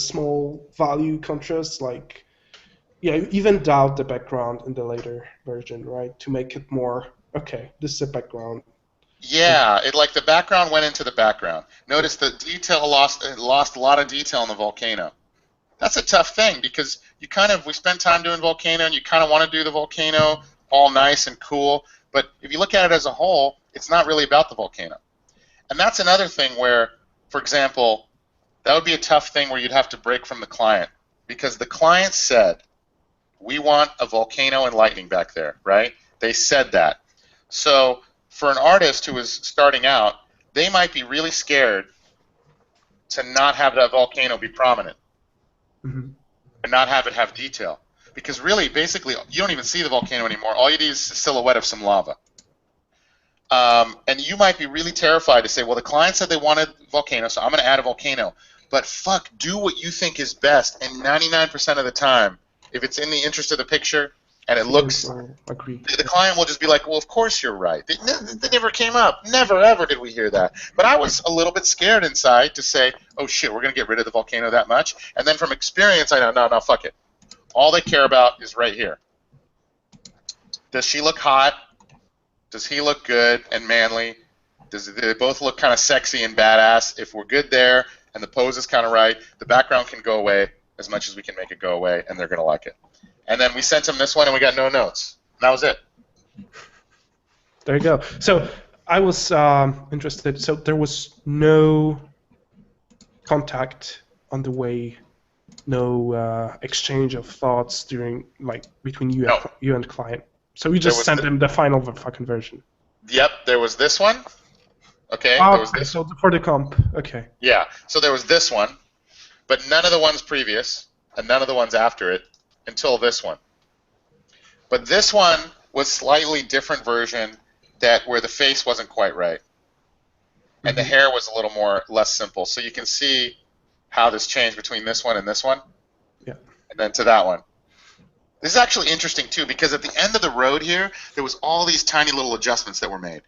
Speaker 3: small value contrast, like, yeah, you evened out the background in the later version, right, to make it more, okay, this is a background.
Speaker 2: Yeah, the background went into the background. Notice the detail lost a lot of detail in the volcano. That's a tough thing because we spend time doing volcano and you kind of want to do the volcano all nice and cool, but if you look at it as a whole, it's not really about the volcano. And that's another thing where, for example, that would be a tough thing where you'd have to break from the client because the client said, we want a volcano and lightning back there, right? They said that. So for an artist who is starting out, they might be really scared to not have that volcano be prominent and not have it have detail. Because really, basically, you don't even see the volcano anymore. All you need is a silhouette of some lava. And you might be really terrified to say, well, the client said they wanted volcano, so I'm going to add a volcano. But fuck, do what you think is best. And 99% of the time, if it's in the interest of the picture, and it looks, the client will just be like, well, of course you're right. They never came up. Never, ever did we hear that. But I was a little bit scared inside to say, oh, shit, we're going to get rid of the volcano that much. And then from experience, I know, no, fuck it. All they care about is right here. Does she look hot? Does he look good and manly? Do they both look kind of sexy and badass? If we're good there and the pose is kind of right, the background can go away as much as we can make it go away, and they're going to like it. And then we sent them this one, and we got no notes. And that was it.
Speaker 3: There you go. So I was interested. So there was no contact on the way, no exchange of thoughts between you and client. So you just sent them the final fucking version.
Speaker 2: Yep, there was this one. Okay.
Speaker 3: Oh,
Speaker 2: there was this.
Speaker 3: So for the comp. Okay.
Speaker 2: Yeah. So there was this one, but none of the ones previous, and none of the ones after it. Until this one. But this one was slightly different version where the face wasn't quite right. And the hair was a little less simple. So you can see how this changed between this one and this one.
Speaker 3: Yeah.
Speaker 2: And then to that one. This is actually interesting too, because at the end of the road here, there was all these tiny little adjustments that were made,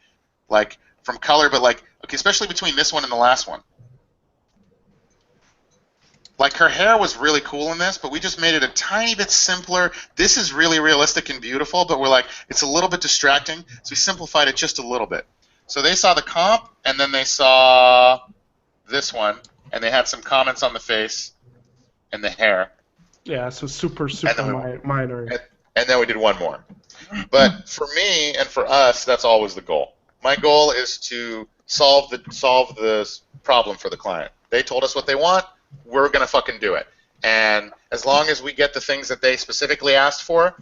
Speaker 2: like from color, but like, okay, especially between this one and the last one. Like her hair was really cool in this, but we just made it a tiny bit simpler. This is really realistic and beautiful, but we're like, it's a little bit distracting, so we simplified it just a little bit. So they saw the comp, and then they saw this one, and they had some comments on the face and the hair.
Speaker 3: Yeah, so super minor.
Speaker 2: And then we did one more. But for me and for us, that's always the goal. My goal is to solve the problem for the client. They told us what they want. We're going to fucking do it. And as long as we get the things that they specifically asked for,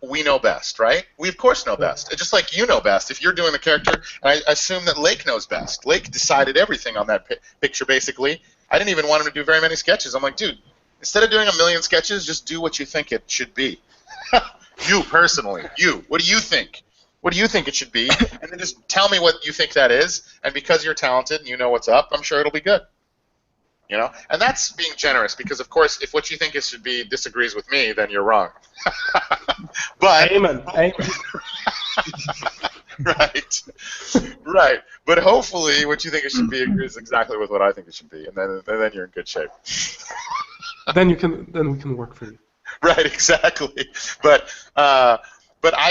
Speaker 2: we know best, right? We, of course, know best. It's just like you know best. If you're doing the character, and I assume that Lake knows best. Lake decided everything on that picture, basically. I didn't even want him to do very many sketches. I'm like, dude, instead of doing a million sketches, just do what you think it should be. You, personally. You. What do you think? What do you think it should be? And then just tell me what you think that is. And because you're talented and you know what's up, I'm sure it'll be good. You know? And that's being generous because, of course, if what you think it should be disagrees with me, then you're wrong. But
Speaker 3: Amen.
Speaker 2: Right. Right. But hopefully what you think it should be agrees exactly with what I think it should be. And then you're in good shape.
Speaker 3: Then we can work for you.
Speaker 2: Right, exactly. But I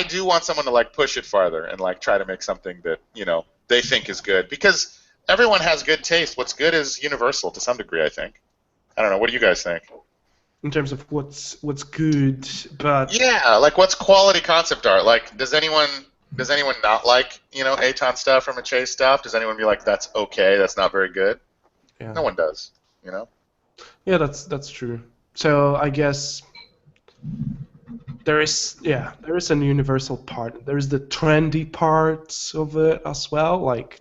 Speaker 2: do want someone to like push it farther and like try to make something that, you know, they think is good because everyone has good taste. What's good is universal to some degree, I think. I don't know. What do you guys think?
Speaker 3: In terms of what's good, but
Speaker 2: yeah, like what's quality concept art? Like, does anyone not like, you know, Aton stuff or Mache stuff? Does anyone be like, that's okay, that's not very good?
Speaker 3: Yeah.
Speaker 2: No one does, you know.
Speaker 3: Yeah, that's true. So I guess there is an universal part. There is the trendy parts of it as well, like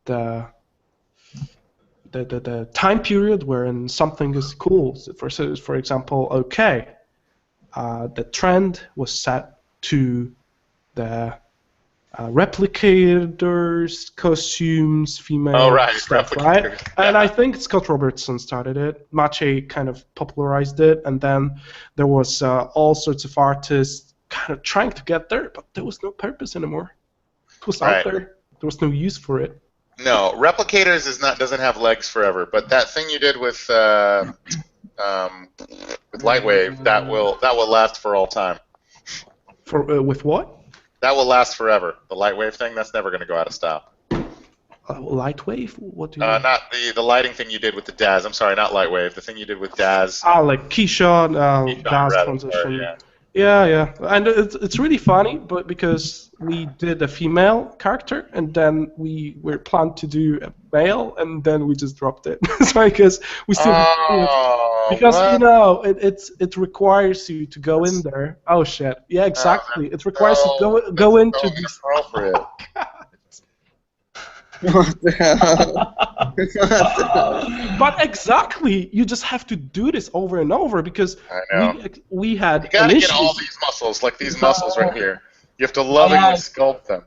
Speaker 3: the time period wherein something is cool. For example, okay, the trend was set to the replicators, costumes, female stuff, right?
Speaker 2: Yeah.
Speaker 3: And I think Scott Robertson started it. Mache kind of popularized it, and then there was all sorts of artists kind of trying to get there, but there was no purpose anymore. It was out there. There was no use for it.
Speaker 2: No, replicators doesn't have legs forever. But that thing you did with Lightwave, that will last for all time.
Speaker 3: With what?
Speaker 2: That will last forever. The Lightwave thing, that's never going to go out of style.
Speaker 3: Lightwave? What do you mean?
Speaker 2: Not the lighting thing you did with the Daz. I'm sorry, not Lightwave. The thing you did with Daz.
Speaker 3: Like Keyshawn, Daz transition.
Speaker 2: Yeah.
Speaker 3: Yeah, and it's really funny, but because we did a female character and then we were planned to do a male and then we just dropped it. So because we still because
Speaker 2: what?
Speaker 3: you know it requires you to go in there. Oh shit! Yeah, exactly. It requires you to go into these.
Speaker 2: Appropriate.
Speaker 1: What the hell?
Speaker 3: But exactly, you just have to do this over and over because we had.
Speaker 2: You gotta get all these muscles, like these muscles right here. You have to lovingly sculpt them.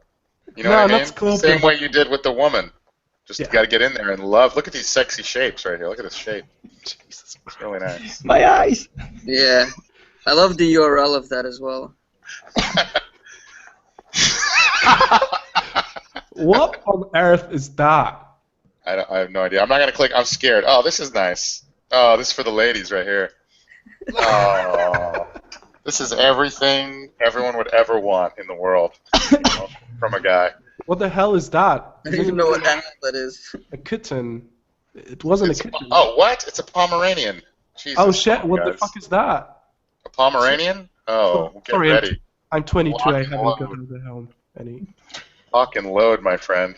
Speaker 2: You know what I mean?
Speaker 3: Not sculpting.
Speaker 2: Same way you did with the woman. Just gotta get in there and love. Look at these sexy shapes right here. Look at this shape. Jesus, it's really nice.
Speaker 4: My eyes.
Speaker 1: Yeah, I love the URL of that as well.
Speaker 3: What on earth is that?
Speaker 2: I have no idea. I'm not gonna click. I'm scared. Oh, this is nice. Oh, this is for the ladies right here. Oh, this is everything everyone would ever want in the world, you know, from a guy.
Speaker 3: What the hell is that?
Speaker 1: I don't even know what animal that is.
Speaker 3: A kitten. It wasn't a kitten.
Speaker 2: Oh, what? It's a Pomeranian. Jesus,
Speaker 3: oh shit! What
Speaker 2: guys.
Speaker 3: the fuck is that?
Speaker 2: A Pomeranian? Oh, get
Speaker 3: sorry,
Speaker 2: ready.
Speaker 3: I'm 22.
Speaker 2: Lock
Speaker 3: I
Speaker 2: and
Speaker 3: haven't
Speaker 2: load.
Speaker 3: gotten the helm any.
Speaker 2: Lock and load, my friend.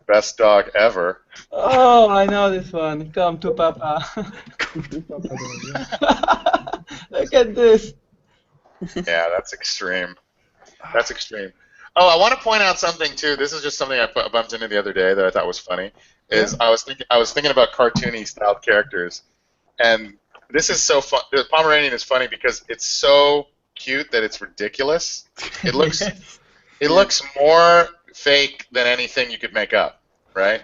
Speaker 2: Best dog ever.
Speaker 4: Oh, I know this one. Come to Papa. Look at this.
Speaker 2: Yeah, that's extreme. That's extreme. Oh, I want to point out something too. This is just something I bumped into the other day that I thought was funny. I was thinking about cartoony styled characters, and this is so fun. The Pomeranian is funny because it's so cute that it's ridiculous. It looks more fake than anything you could make up, right?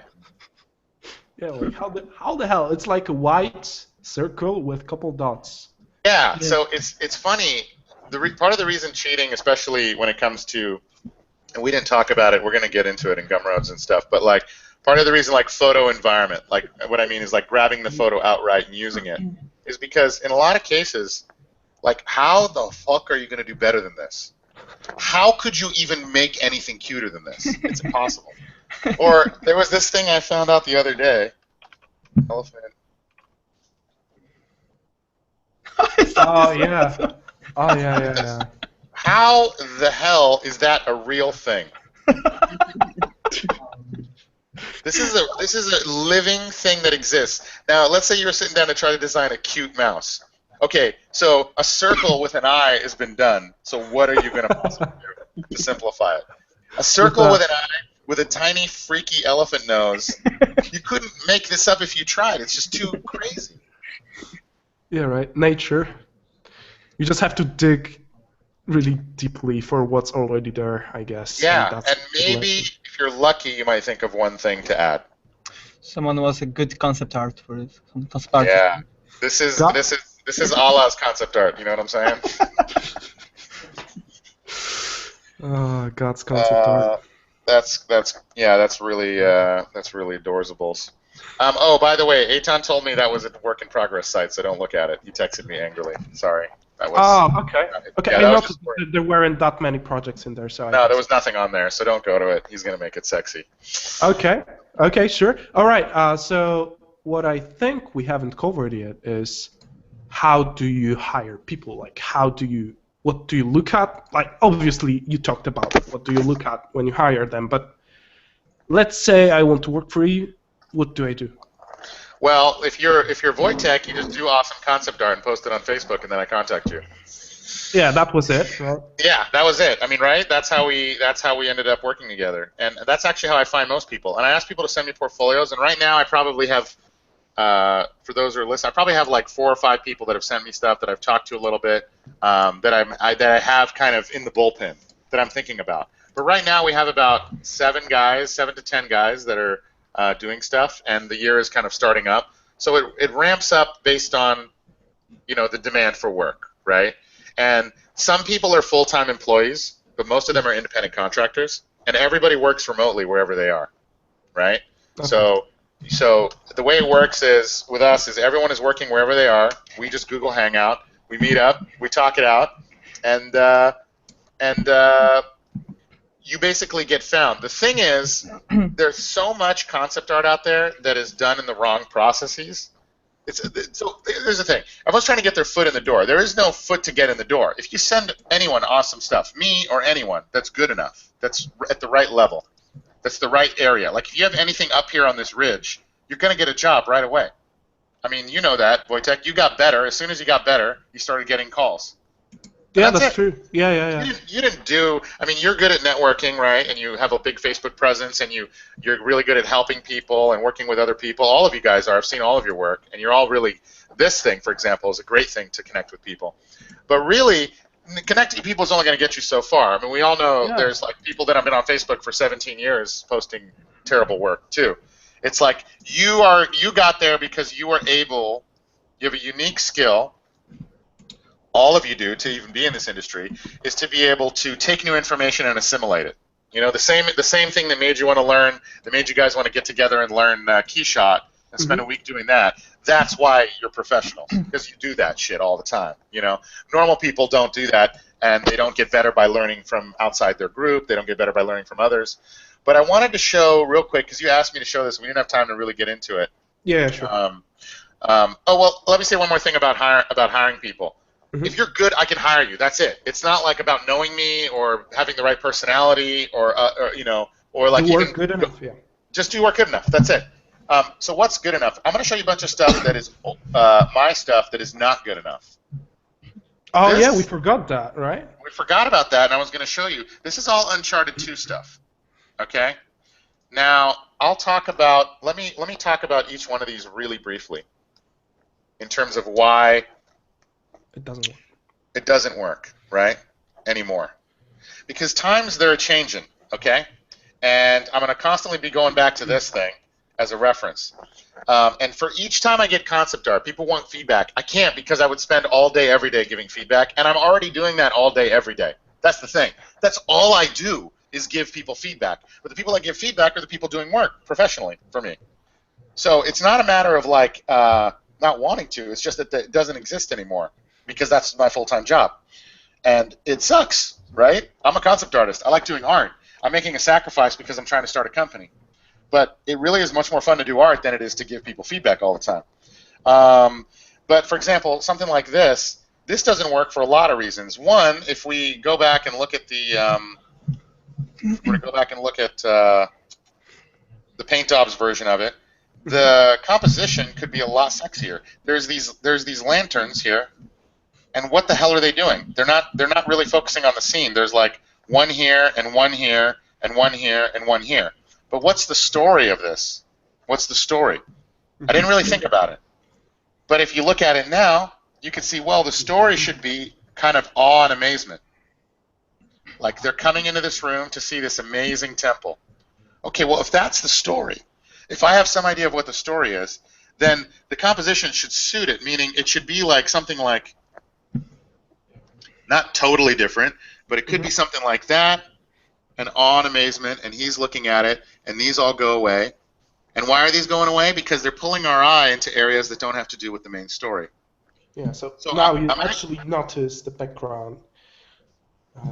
Speaker 3: Yeah, like how the hell? It's like a white circle with a couple dots.
Speaker 2: Yeah. So it's funny. part of the reason cheating, especially when it comes to, and we didn't talk about it, we're going to get into it in Gumroads and stuff, but like part of the reason like photo environment, like what I mean is like grabbing the photo outright and using it, is because in a lot of cases, like how the fuck are you going to do better than this? How could you even make anything cuter than this? It's impossible. Or there was this thing I found out the other day. Elephant.
Speaker 3: Oh yeah. Oh yeah.
Speaker 2: How the hell is that a real thing? This is a living thing that exists. Now, let's say you're sitting down to try to design a cute mouse. Okay, so a circle with an eye has been done. So what are you going to possibly do to simplify it? A circle with an eye with a tiny, freaky elephant nose. You couldn't make this up if you tried. It's just too crazy.
Speaker 3: Yeah, right. Nature. You just have to dig really deeply for what's already there, I guess.
Speaker 2: Yeah, and maybe if you're lucky, you might think of one thing to add.
Speaker 4: Someone was a good concept art for it. Some concept art.
Speaker 2: Yeah, this is Allah's concept art. You know what I'm saying?
Speaker 3: Oh, God's concept art.
Speaker 2: That's really adorsables. Oh, by the way, Eitan told me that was a work in progress site, so don't look at it. He texted me angrily. Sorry. That was,
Speaker 3: okay. Okay,
Speaker 2: yeah,
Speaker 3: I noticed there weren't that many projects in there, so.
Speaker 2: No, there was nothing on there, so don't go to it. He's gonna make it sexy.
Speaker 3: Okay. Okay, sure. All right. So what I think we haven't covered yet is how do you hire people? Like, what do you look at? Like, obviously, you talked about what do you look at when you hire them, but let's say I want to work for you. What do I do?
Speaker 2: Well, if you're Wojtek, you just do awesome concept art and post it on Facebook, and then I contact you.
Speaker 3: Yeah, that was it, right?
Speaker 2: Yeah, that was it. I mean, right? That's how we ended up working together, and that's actually how I find most people. And I ask people to send me portfolios, and right now I probably have, for those who are listening, I probably have like 4 or 5 people that have sent me stuff that I've talked to a little bit, that I have kind of in the bullpen that I'm thinking about. But right now we have about 7 to 10 guys that are doing stuff, and the year is kind of starting up. So it ramps up based on, the demand for work, right? And some people are full-time employees, but most of them are independent contractors, and everybody works remotely wherever they are, right? Okay. So the way it works is with us is everyone is working wherever they are. We just Google Hangout, we meet up, we talk it out, and you basically get found. The thing is, there's so much concept art out there that is done in the wrong processes. So here's the thing. Everyone's trying to get their foot in the door. There is no foot to get in the door. If you send anyone awesome stuff, me or anyone, that's good enough. That's at the right level. That's the right area. Like if you have anything up here on this ridge, you're going to get a job right away. I mean, you know that, Wojtek. You got better. As soon as you got better, you started getting calls.
Speaker 3: Yeah, that's true. Yeah.
Speaker 2: You didn't do. I mean, you're good at networking, right? And you have a big Facebook presence, and you're really good at helping people and working with other people. All of you guys are. I've seen all of your work, and you're all really. This thing, for example, is a great thing to connect with people. But really, connecting to people is only going to get you so far. I mean, we all know there's like people that have been on Facebook for 17 years posting terrible work too. It's like you got there because you were able. You have a unique skill. All of you do to even be in this industry is to be able to take new information and assimilate it. The same thing that made you want to learn, that made you guys want to get together and learn Keyshot and spend a week doing that. That's why you're professionals, because you do that shit all the time. Normal people don't do that, and they don't get better by learning from outside their group. They don't get better by learning from others. But I wanted to show real quick, because you asked me to show this, and we didn't have time to really get into it.
Speaker 3: Yeah, sure.
Speaker 2: Let me say one more thing about hiring people. If you're good, I can hire you. That's it. It's not like about knowing me or having the right personality or like
Speaker 3: do work good enough. Yeah.
Speaker 2: Just do work good enough. That's it. So what's good enough? I'm going to show you a bunch of stuff that is my stuff that is not good enough.
Speaker 3: Oh yeah, we forgot that, right?
Speaker 2: We forgot about that, and I was going to show you. This is all Uncharted 2 stuff. Okay. Now I'll talk about. Let me talk about each one of these really briefly, in terms of why.
Speaker 3: It doesn't work.
Speaker 2: It doesn't work, right, anymore. Because times, they're changing, okay? And I'm going to constantly be going back to this thing. as a reference. And for each time I get concept art, people want feedback. I can't because I would spend all day, every day giving feedback, and I'm already doing that all day, every day. That's the thing. That's all I do is give people feedback. But the people that give feedback are the people doing work professionally for me. So it's not a matter of like not wanting to. It's just that it doesn't exist anymore because that's my full-time job. And it sucks, right? I'm a concept artist. I like doing art. I'm making a sacrifice because I'm trying to start a company. But it really is much more fun to do art than it is to give people feedback all the time. But for example, something like this doesn't work for a lot of reasons. One, if we go back and look at the the PaintObs version of it, the composition could be a lot sexier. There's these lanterns here, and what the hell are they doing? They're not really focusing on the scene. There's like one here and one here and one here and one here. But what's the story of this? What's the story? I didn't really think about it. But if you look at it now, you can see, well, the story should be kind of awe and amazement. Like they're coming into this room to see this amazing temple. Okay, well, if that's the story, if I have some idea of what the story is, then the composition should suit it, meaning it should be like something like, not totally different, but it could be something like that, and awe and amazement, and he's looking at it, and these all go away. And why are these going away? Because they're pulling our eye into areas that don't have to do with the main story.
Speaker 3: Yeah, so now you actually notice the background.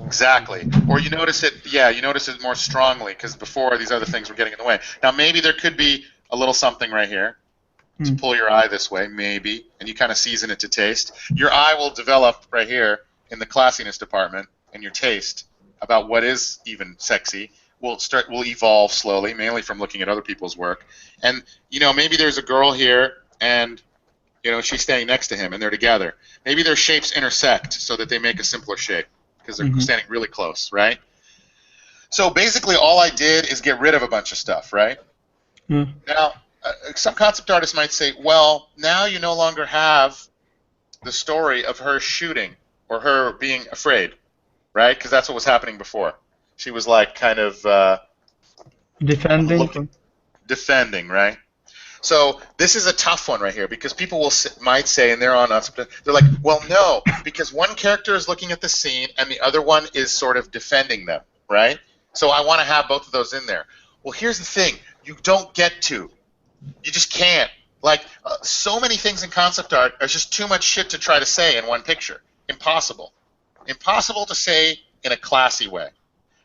Speaker 2: Exactly. Or you notice it, you notice it more strongly, because before these other things were getting in the way. Now maybe there could be a little something right here to pull your eye this way, maybe, and you kind of season it to taste. Your eye will develop right here in the classiness department, and your taste about what is even sexy will evolve slowly, mainly from looking at other people's work. And maybe there's a girl here, and she's standing next to him, and they're together. Maybe their shapes intersect so that they make a simpler shape because they're standing really close, right? So basically, all I did is get rid of a bunch of stuff, right? Now, some concept artists might say, well, now you no longer have the story of her shooting or her being afraid, right? Because that's what was happening before. She was like kind of defending, right? So this is a tough one right here because people might say, and they're like, well, no, because one character is looking at the scene and the other one is sort of defending them, right? So I want to have both of those in there. Well, here's the thing: you don't get to. You just can't. Like so many things in concept art, there's just too much shit to try to say in one picture. Impossible. Impossible to say in a classy way.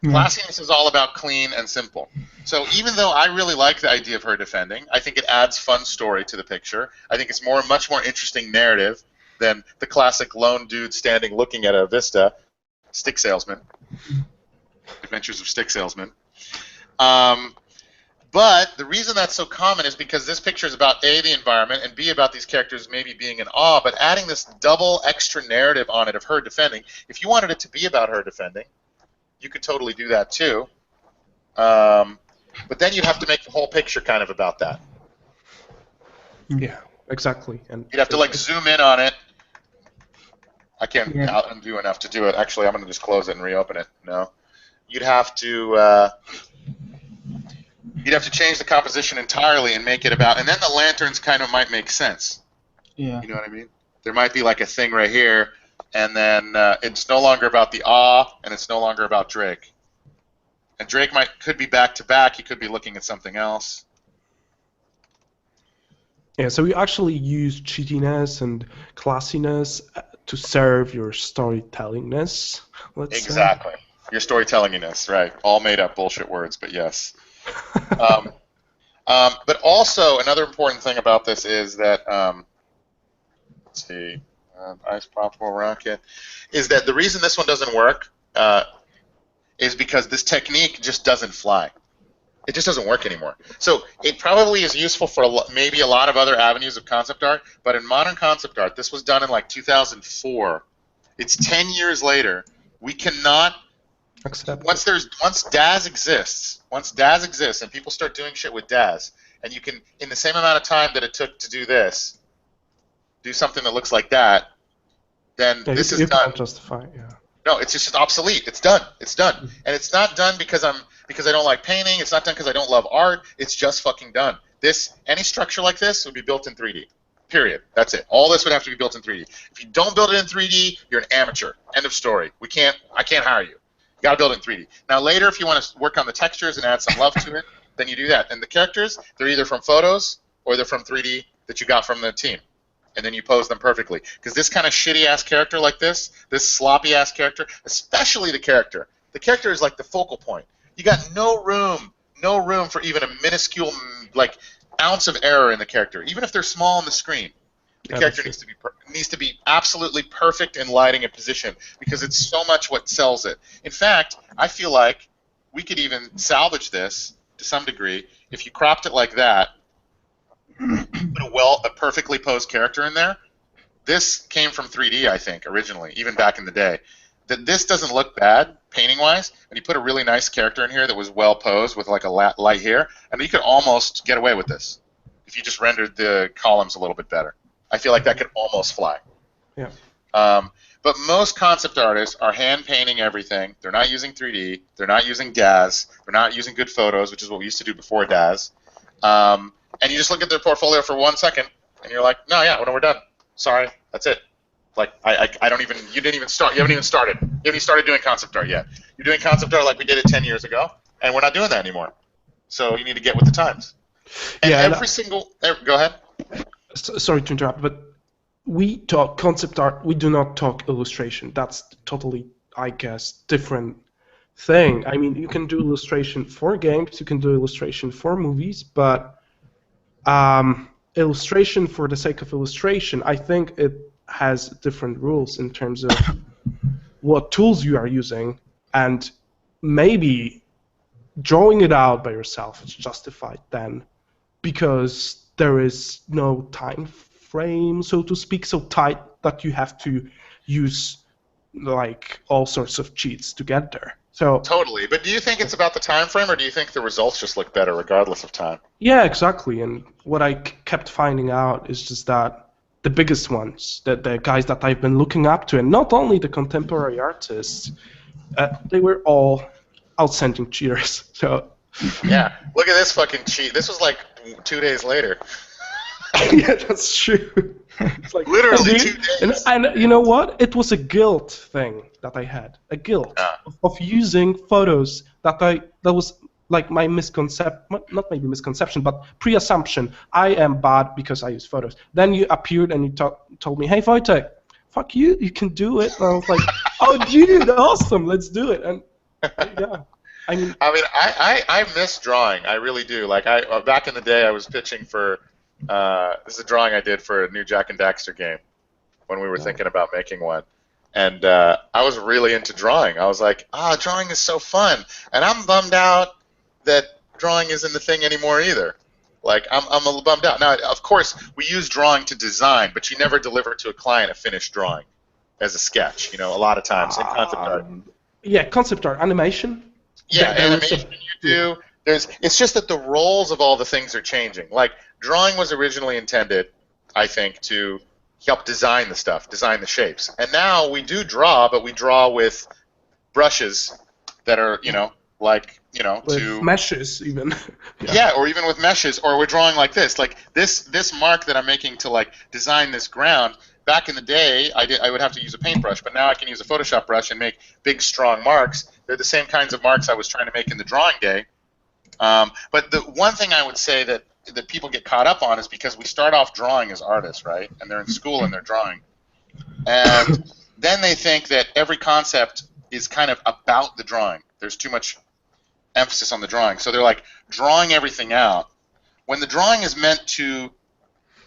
Speaker 2: Classiness is all about clean and simple. So even though I really like the idea of her defending, I think it adds fun story to the picture. I think it's much more interesting narrative than the classic lone dude standing looking at a vista, stick salesman, Adventures of Stick Salesman. But the reason that's so common is because this picture is about A, the environment, and B, about these characters maybe being in awe, but adding this double extra narrative on it of her defending. If you wanted it to be about her defending, you could totally do that too. But then you'd have to make the whole picture kind of about that.
Speaker 3: Yeah, exactly. And
Speaker 2: you'd have to like zoom in on it. I can't undo enough to do it. Actually, I'm going to just close it and reopen it. No. You'd have to change the composition entirely and make it about, and then the lanterns kind of might make sense.
Speaker 4: Yeah.
Speaker 2: You know what I mean? There might be like a thing right here, and then it's no longer about the awe, and it's no longer about Drake. And Drake could be back to back. He could be looking at something else.
Speaker 3: Yeah, so you actually use cheatiness and classiness to serve your storytellingness.
Speaker 2: Exactly. Your storytellinginess, right? All made up bullshit words, but yes. But also another important thing about this is that let's see, ice popsicle rocket, is that the reason this one doesn't work is because this technique just doesn't fly. It just doesn't work anymore. So it probably is useful for maybe a lot of other avenues of concept art, but in modern concept art, this was done in like 2004. It's 10 years later. We cannot. Once DAZ exists, and people start doing shit with DAZ, and you can, in the same amount of time that it took to do this, do something that looks like that, then this is done.
Speaker 3: You can't justify, yeah.
Speaker 2: No, it's just obsolete. It's done. It's done. And it's not done because I don't like painting. It's not done because I don't love art. It's just fucking done. any structure like this would be built in 3D. Period. That's it. All this would have to be built in 3D. If you don't build it in 3D, you're an amateur. End of story. I can't hire you. You got to build it in 3D. Now later, if you want to work on the textures and add some love to it, then you do that. And the characters, they're either from photos or they're from 3D that you got from the team. And then you pose them perfectly. Because this kind of shitty-ass character like this sloppy-ass character, especially the character is like the focal point. You got no room for even a minuscule, like, ounce of error in the character. Even if they're small on the screen, the character needs to be absolutely perfect in lighting and position because it's so much what sells it. In fact, I feel like we could even salvage this to some degree if you cropped it like that, put a perfectly posed character in there. This came from 3D, I think, originally, even back in the day. That this doesn't look bad painting-wise, and you put a really nice character in here that was well posed with like a light here, and you could almost get away with this if you just rendered the columns a little bit better. I feel like that could almost fly.
Speaker 3: Yeah.
Speaker 2: But most concept artists are hand painting everything. They're not using 3D. They're not using DAZ. They're not using good photos, which is what we used to do before DAZ. And you just look at their portfolio for 1 second, and you're like, no, yeah, we're done. Sorry, that's it. Like, I don't even, you didn't even start, you haven't even started. You haven't even started doing concept art yet. You're doing concept art like we did it 10 years ago, and we're not doing that anymore. So you need to get with the times. And
Speaker 3: yeah,
Speaker 2: go ahead.
Speaker 3: Sorry to interrupt, but we talk concept art, we do not talk illustration. That's totally, I guess, different thing. I mean, you can do illustration for games, you can do illustration for movies, but illustration for the sake of illustration, I think it has different rules in terms of what tools you are using, and maybe drawing it out by yourself is justified then because there is no time frame, so to speak, so tight that you have to use like all sorts of cheats to get there. So
Speaker 2: totally. But do you think it's about the time frame, or do you think the results just look better regardless of time?
Speaker 3: Yeah, exactly. And what I kept finding out is just that the biggest ones, the guys that I've been looking up to, and not only the contemporary artists, they were all outstanding cheaters. So
Speaker 2: yeah, look at this fucking cheat. This was like 2 days later.
Speaker 3: Yeah, that's true. It's like,
Speaker 2: literally 2 days.
Speaker 3: And you know what? It was a guilt thing that I had. A guilt of using photos that was like my not maybe misconception, but pre-assumption. I am bad because I use photos. Then you appeared and you told me, hey, Wojtek, fuck you, you can do it. And I was like, oh, dude, awesome, let's do it. And yeah.
Speaker 2: I miss drawing. I really do. Like back in the day, I was pitching for this is a drawing I did for a new Jack and Daxter game when we were thinking about making one, and I was really into drawing. I was like, drawing is so fun, and I'm bummed out that drawing isn't the thing anymore either. Like I'm a little bummed out. Now, of course, we use drawing to design, but you never deliver to a client a finished drawing as a sketch. You know, a lot of times in concept art.
Speaker 3: Yeah, concept art, animation.
Speaker 2: Yeah, animation you do. It's just that the roles of all the things are changing. Like, drawing was originally intended, I think, to help design the stuff, design the shapes. And now we do draw, but we draw with brushes that are,
Speaker 3: with meshes even.
Speaker 2: Yeah, or even with meshes, or we're drawing like this. Like, this mark that I'm making to, like, design this ground, back in the day, I would have to use a paintbrush, but now I can use a Photoshop brush and make big, strong marks. They're the same kinds of marks I was trying to make in the drawing day. But the one thing I would say that people get caught up on is because we start off drawing as artists, right? And they're in school and they're drawing. And then they think that every concept is kind of about the drawing. There's too much emphasis on the drawing. So they're like drawing everything out when the drawing is meant to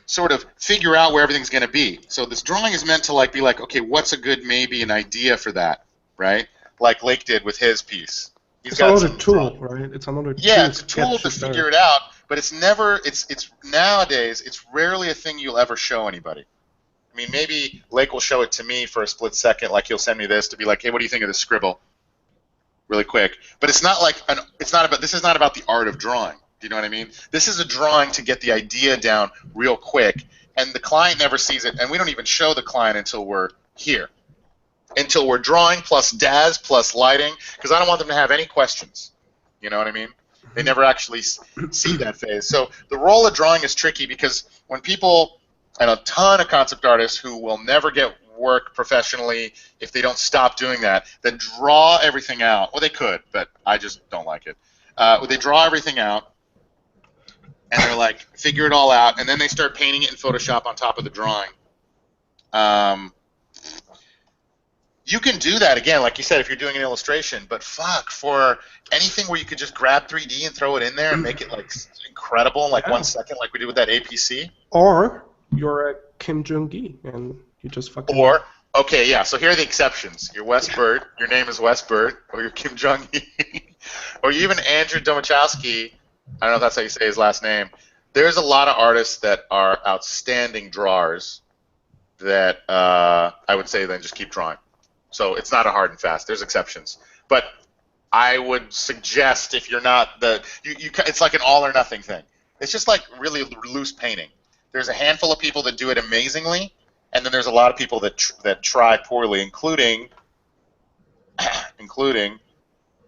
Speaker 2: sort of figure out where everything's going to be. So this drawing is meant to like be like, okay, what's a good maybe an idea for that, right? Like Lake did with his piece.
Speaker 3: It's another tool, right? It's another tool.
Speaker 2: Yeah, it's a tool to figure it out, but it's never. It's nowadays. It's rarely a thing you'll ever show anybody. I mean, maybe Lake will show it to me for a split second, like he'll send me this to be like, hey, what do you think of this scribble? Really quick. But it's not like it's not about. This is not about the art of drawing. Do you know what I mean? This is a drawing to get the idea down real quick, and the client never sees it, and we don't even show the client until we're here. Until we're drawing plus DAZ plus lighting, because I don't want them to have any questions. You know what I mean? They never actually see that phase. So the role of drawing is tricky because when people, and a ton of concept artists who will never get work professionally if they don't stop doing that, then draw everything out. Well, they could, but I just don't like it. They draw everything out, and they're like, figure it all out, and then they start painting it in Photoshop on top of the drawing. You can do that, again, like you said, if you're doing an illustration, but fuck, for anything where you could just grab 3D and throw it in there and make it like incredible in like 1 second, like we did with that APC.
Speaker 3: Or you're a Kim Jong-gi and you just fucking...
Speaker 2: Or, okay, yeah, so here are the exceptions. You're Wes Bird, your name is Wes Bird, or you're Kim Jong-gi, or you even Andrew Domachowski, I don't know if that's how you say his last name. There's a lot of artists that are outstanding drawers that I would say then just keep drawing. So it's not a hard and fast. There's exceptions. But I would suggest if you're not it's like an all or nothing thing. It's just like really loose painting. There's a handful of people that do it amazingly, and then there's a lot of people that try poorly, including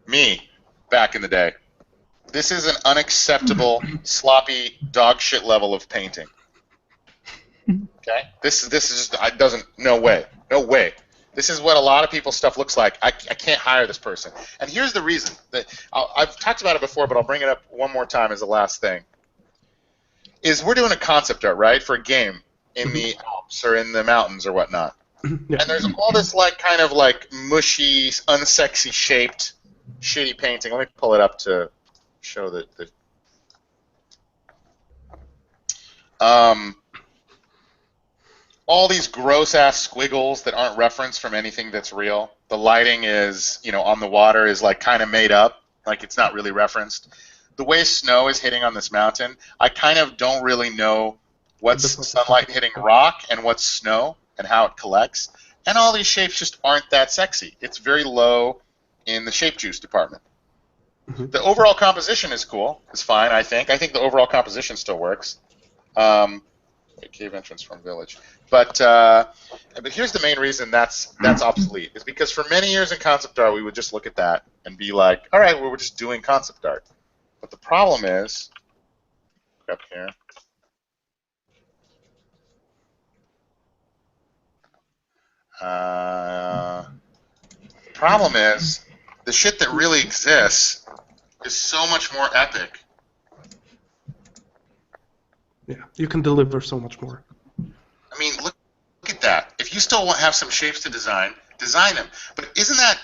Speaker 2: me back in the day. This is an unacceptable, sloppy, dog shit level of painting. Okay? This is just, no way. This is what a lot of people's stuff looks like. I can't hire this person. And here's the reason. I've talked about it before, but I'll bring it up one more time as the last thing. Is we're doing a concept art, right, for a game in the Alps or in the mountains or whatnot. Yeah. And there's all this like kind of like mushy, unsexy shaped, shitty painting. Let me pull it up to show the all these gross-ass squiggles that aren't referenced from anything that's real. The lighting is, on the water is like kind of made up, like it's not really referenced. The way snow is hitting on this mountain, I kind of don't really know what's sunlight hitting rock and what's snow and how it collects. And all these shapes just aren't that sexy. It's very low in the shape juice department. Mm-hmm. The overall composition is cool. It's fine, I think. I think the overall composition still works. Cave entrance from village. But here's the main reason that's obsolete, is because for many years in concept art, we would just look at that and be like, all right, well, we're just doing concept art. But the problem is, up here, the problem is the shit that really exists is so much more epic.
Speaker 3: Yeah, you can deliver so much more.
Speaker 2: I mean, look at that. If you still have some shapes to design them. But isn't that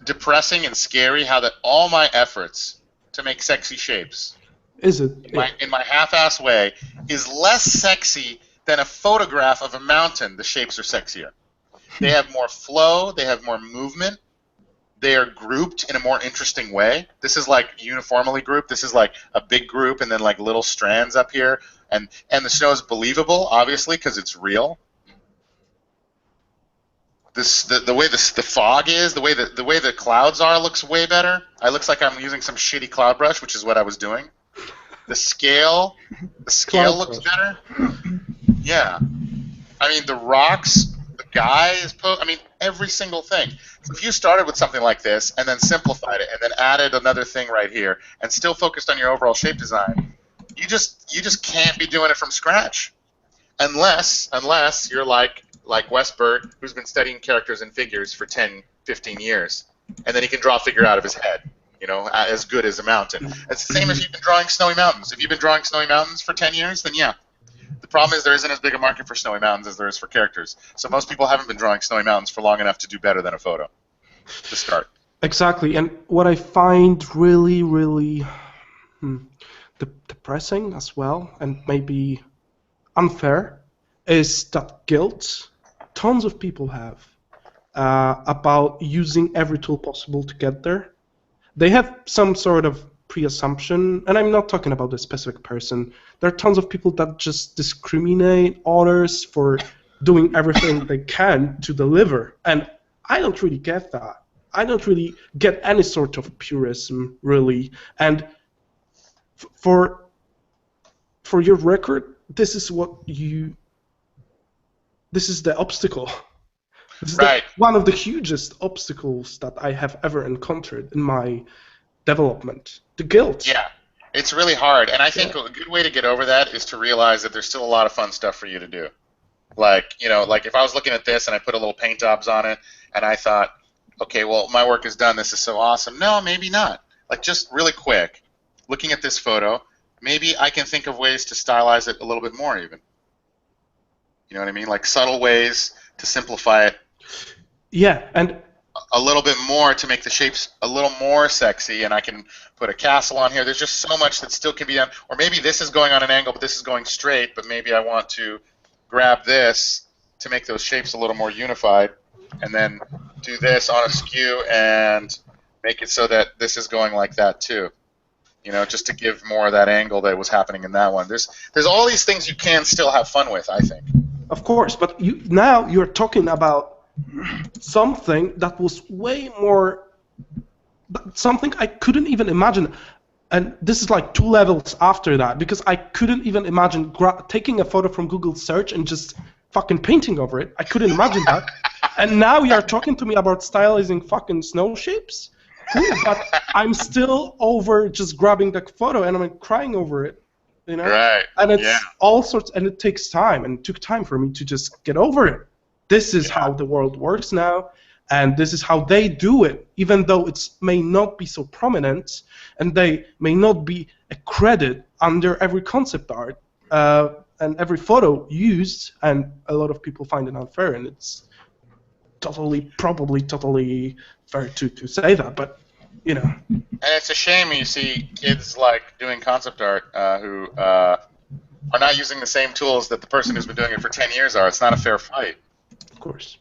Speaker 2: depressing and scary how that all my efforts to make sexy shapes in my half-ass way is less sexy than a photograph of a mountain? The shapes are sexier. They have more flow. They have more movement. They are grouped in a more interesting way. This is like uniformly grouped. This is like a big group and then like little strands up here. And the snow is believable, obviously, because it's real. The way the fog is, the way the clouds are, looks way better. It looks like I'm using some shitty cloud brush, which is what I was doing. The scale looks better. Yeah, I mean the rocks, the guy is every single thing. So if you started with something like this and then simplified it and then added another thing right here and still focused on your overall shape design, you just can't be doing it from scratch, unless you're like Wes Bird, who's been studying characters and figures for 10, 15 years, and then he can draw a figure out of his head, as good as a mountain. It's the same as you've been drawing snowy mountains. If you've been drawing snowy mountains for 10 years, then yeah. The problem is there isn't as big a market for snowy mountains as there is for characters. So most people haven't been drawing snowy mountains for long enough to do better than a photo to start.
Speaker 3: Exactly, and what I find really, really depressing as well, and maybe unfair, is that guilt tons of people have about using every tool possible to get there. They have some sort of pre-assumption, and I'm not talking about a specific person. There are tons of people that just discriminate others for doing everything they can to deliver, and I don't really get that. I don't really get any sort of purism, really. And for your record, this is the obstacle. This is
Speaker 2: right.
Speaker 3: One of the hugest obstacles that I have ever encountered in my development. The guilt.
Speaker 2: Yeah, it's really hard, and I think a good way to get over that is to realize that there's still a lot of fun stuff for you to do. Like, like if I was looking at this and I put a little paint jobs on it, and I thought, okay, well, my work is done. This is so awesome. No, maybe not. Like, just really quick, looking at this photo, maybe I can think of ways to stylize it a little bit more, even. You know what I mean? Like subtle ways to simplify it.
Speaker 3: Yeah, and
Speaker 2: a little bit more to make the shapes a little more sexy, and I can put a castle on here. There's just so much that still can be done. Or maybe this is going on an angle, but this is going straight, but maybe I want to grab this to make those shapes a little more unified, and then do this on a skew and make it so that this is going like that too. Just to give more of that angle that was happening in that one. There's all these things you can still have fun with, I think.
Speaker 3: Of course, but now you're talking about something that was way more, something I couldn't even imagine, and this is like 2 levels after that, because I couldn't even imagine taking a photo from Google search and just fucking painting over it. I couldn't imagine that. And now you're talking to me about stylizing fucking snow shapes? But I'm still over just grabbing the photo and I'm crying over it,
Speaker 2: Right.
Speaker 3: And it's all sorts, and it takes time, and it took time for me to just get over it. This is how the world works now, and this is how they do it, even though it may not be so prominent, and they may not be a credit under every concept art and every photo used, and a lot of people find it unfair, and it's probably totally fair to say that, but
Speaker 2: And it's a shame when you see kids like doing concept art who are not using the same tools that the person who's been doing it for 10 years are. It's not a fair fight.
Speaker 3: Of course.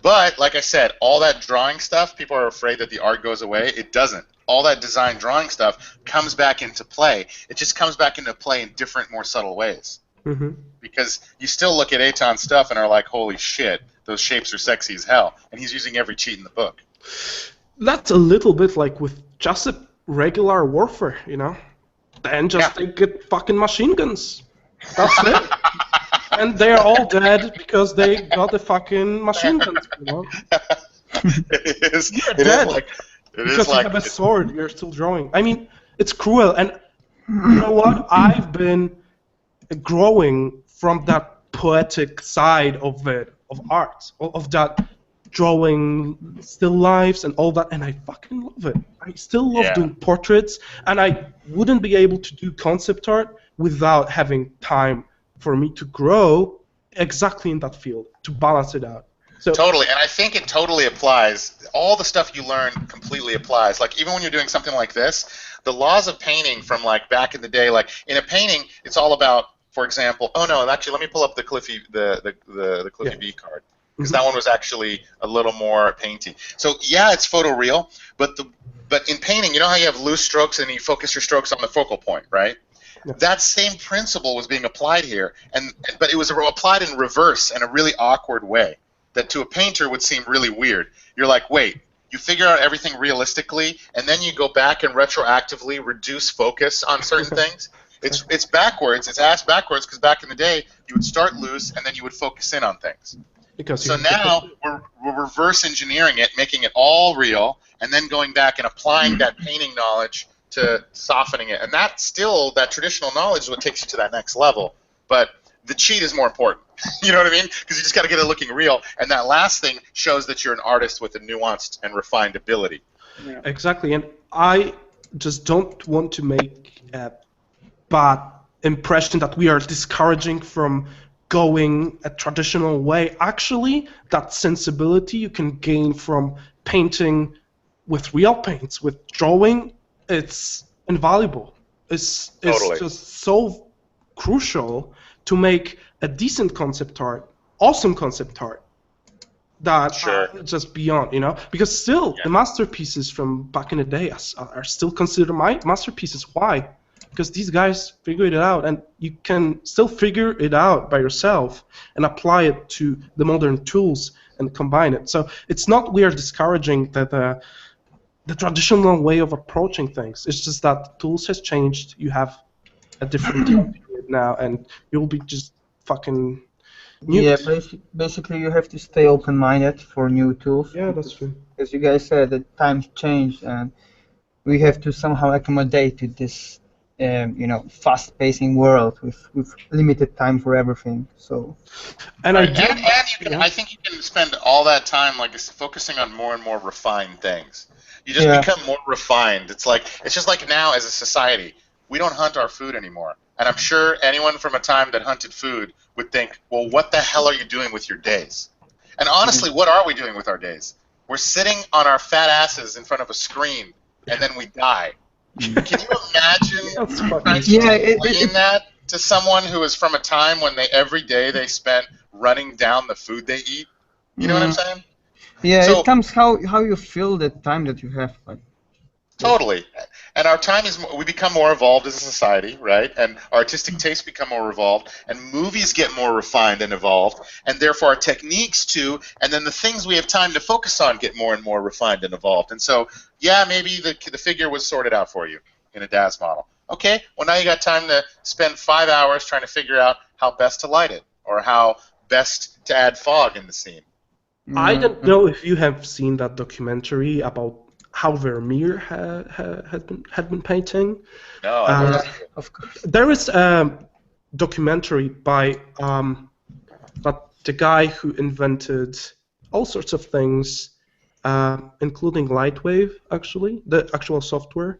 Speaker 2: But like I said, all that drawing stuff, people are afraid that the art goes away. It doesn't. All that design drawing stuff comes back into play. It just comes back into play in different, more subtle ways.
Speaker 3: Mm-hmm.
Speaker 2: Because you still look at Eitan's stuff and are like, holy shit, those shapes are sexy as hell. And he's using every cheat in the book.
Speaker 3: That's a little bit like with just a regular warfare, Then just they get fucking machine guns. That's it. And they're all dead because they got the fucking machine guns,
Speaker 2: It is.
Speaker 3: You're
Speaker 2: It
Speaker 3: dead.
Speaker 2: is like. It
Speaker 3: Because
Speaker 2: is like.
Speaker 3: you have a sword, you're still drawing. I mean, it's cruel, and you know what? I've been growing from that poetic side of it, of art, of that drawing still lifes and all that, and I fucking love it. I still love doing portraits, and I wouldn't be able to do concept art without having time for me to grow exactly in that field, to balance it out. So
Speaker 2: Totally, and I think it totally applies. All the stuff you learn completely applies. Like even when you're doing something like this, the laws of painting from like back in the day, like in a painting, it's all about, for example, actually, let me pull up the Cliffy B card, because that one was actually a little more painty. So yeah, it's photoreal, but in painting, you know how you have loose strokes and you focus your strokes on the focal point, right?
Speaker 3: Yeah.
Speaker 2: That same principle was being applied here, but it was applied in reverse in a really awkward way that to a painter would seem really weird. You're like, wait, you figure out everything realistically, and then you go back and retroactively reduce focus on certain things. It's backwards. It's ass backwards, because back in the day, you would start loose, and then you would focus in on things. So now we're reverse engineering it, making it all real, and then going back and applying that painting knowledge to softening it. And that traditional knowledge is what takes you to that next level. But the cheat is more important. You know what I mean? Because you just got to get it looking real. And that last thing shows that you're an artist with a nuanced and refined ability.
Speaker 3: Yeah. Exactly. And I just don't want to make a bad impression that we are discouraging from going a traditional way. Actually, that sensibility you can gain from painting with real paints, with drawing, it's invaluable. It's just so crucial to make a decent concept art, awesome concept art, that are just beyond, because still the masterpieces from back in the day are still considered my masterpieces. Why? Because these guys figured it out, and you can still figure it out by yourself and apply it to the modern tools and combine it. So it's not we are discouraging the traditional way of approaching things. It's just that tools has changed. You have a different time period now, and you'll be just fucking nuked.
Speaker 4: Yeah, basically you have to stay open-minded for new tools.
Speaker 3: Yeah, that's true.
Speaker 4: As you guys said, the times change, and we have to somehow accommodate to this, fast-pacing world with limited time for everything. So.
Speaker 3: And
Speaker 2: Right.
Speaker 3: I do.
Speaker 2: And you can, I think you can spend all that time focusing on more and more refined things. You just become more refined. It's just like now as a society, we don't hunt our food anymore. And I'm sure anyone from a time that hunted food would think, well, what the hell are you doing with your days? And honestly, what are we doing with our days? We're sitting on our fat asses in front of a screen, and then we die. Can you imagine trying to explain that to someone who is from a time when every day they spent running down the food they eat? You know what I'm saying?
Speaker 4: Yeah,
Speaker 2: So,
Speaker 4: it comes how you feel the time that you have.
Speaker 2: Totally. And our time we become more evolved as a society, right? And our artistic tastes become more evolved, and movies get more refined and evolved, and therefore our techniques too, and then the things we have time to focus on get more and more refined and evolved. And so, yeah, maybe the figure was sorted out for you in a DAS model. Okay, well now you got time to spend 5 hours trying to figure out how best to light it, or how best to add fog in the scene.
Speaker 3: I don't know if you have seen that documentary about how Vermeer had been painting.
Speaker 2: No, I don't.
Speaker 4: Of course.
Speaker 3: There is a documentary by the guy who invented all sorts of things, including Lightwave, actually, the actual software.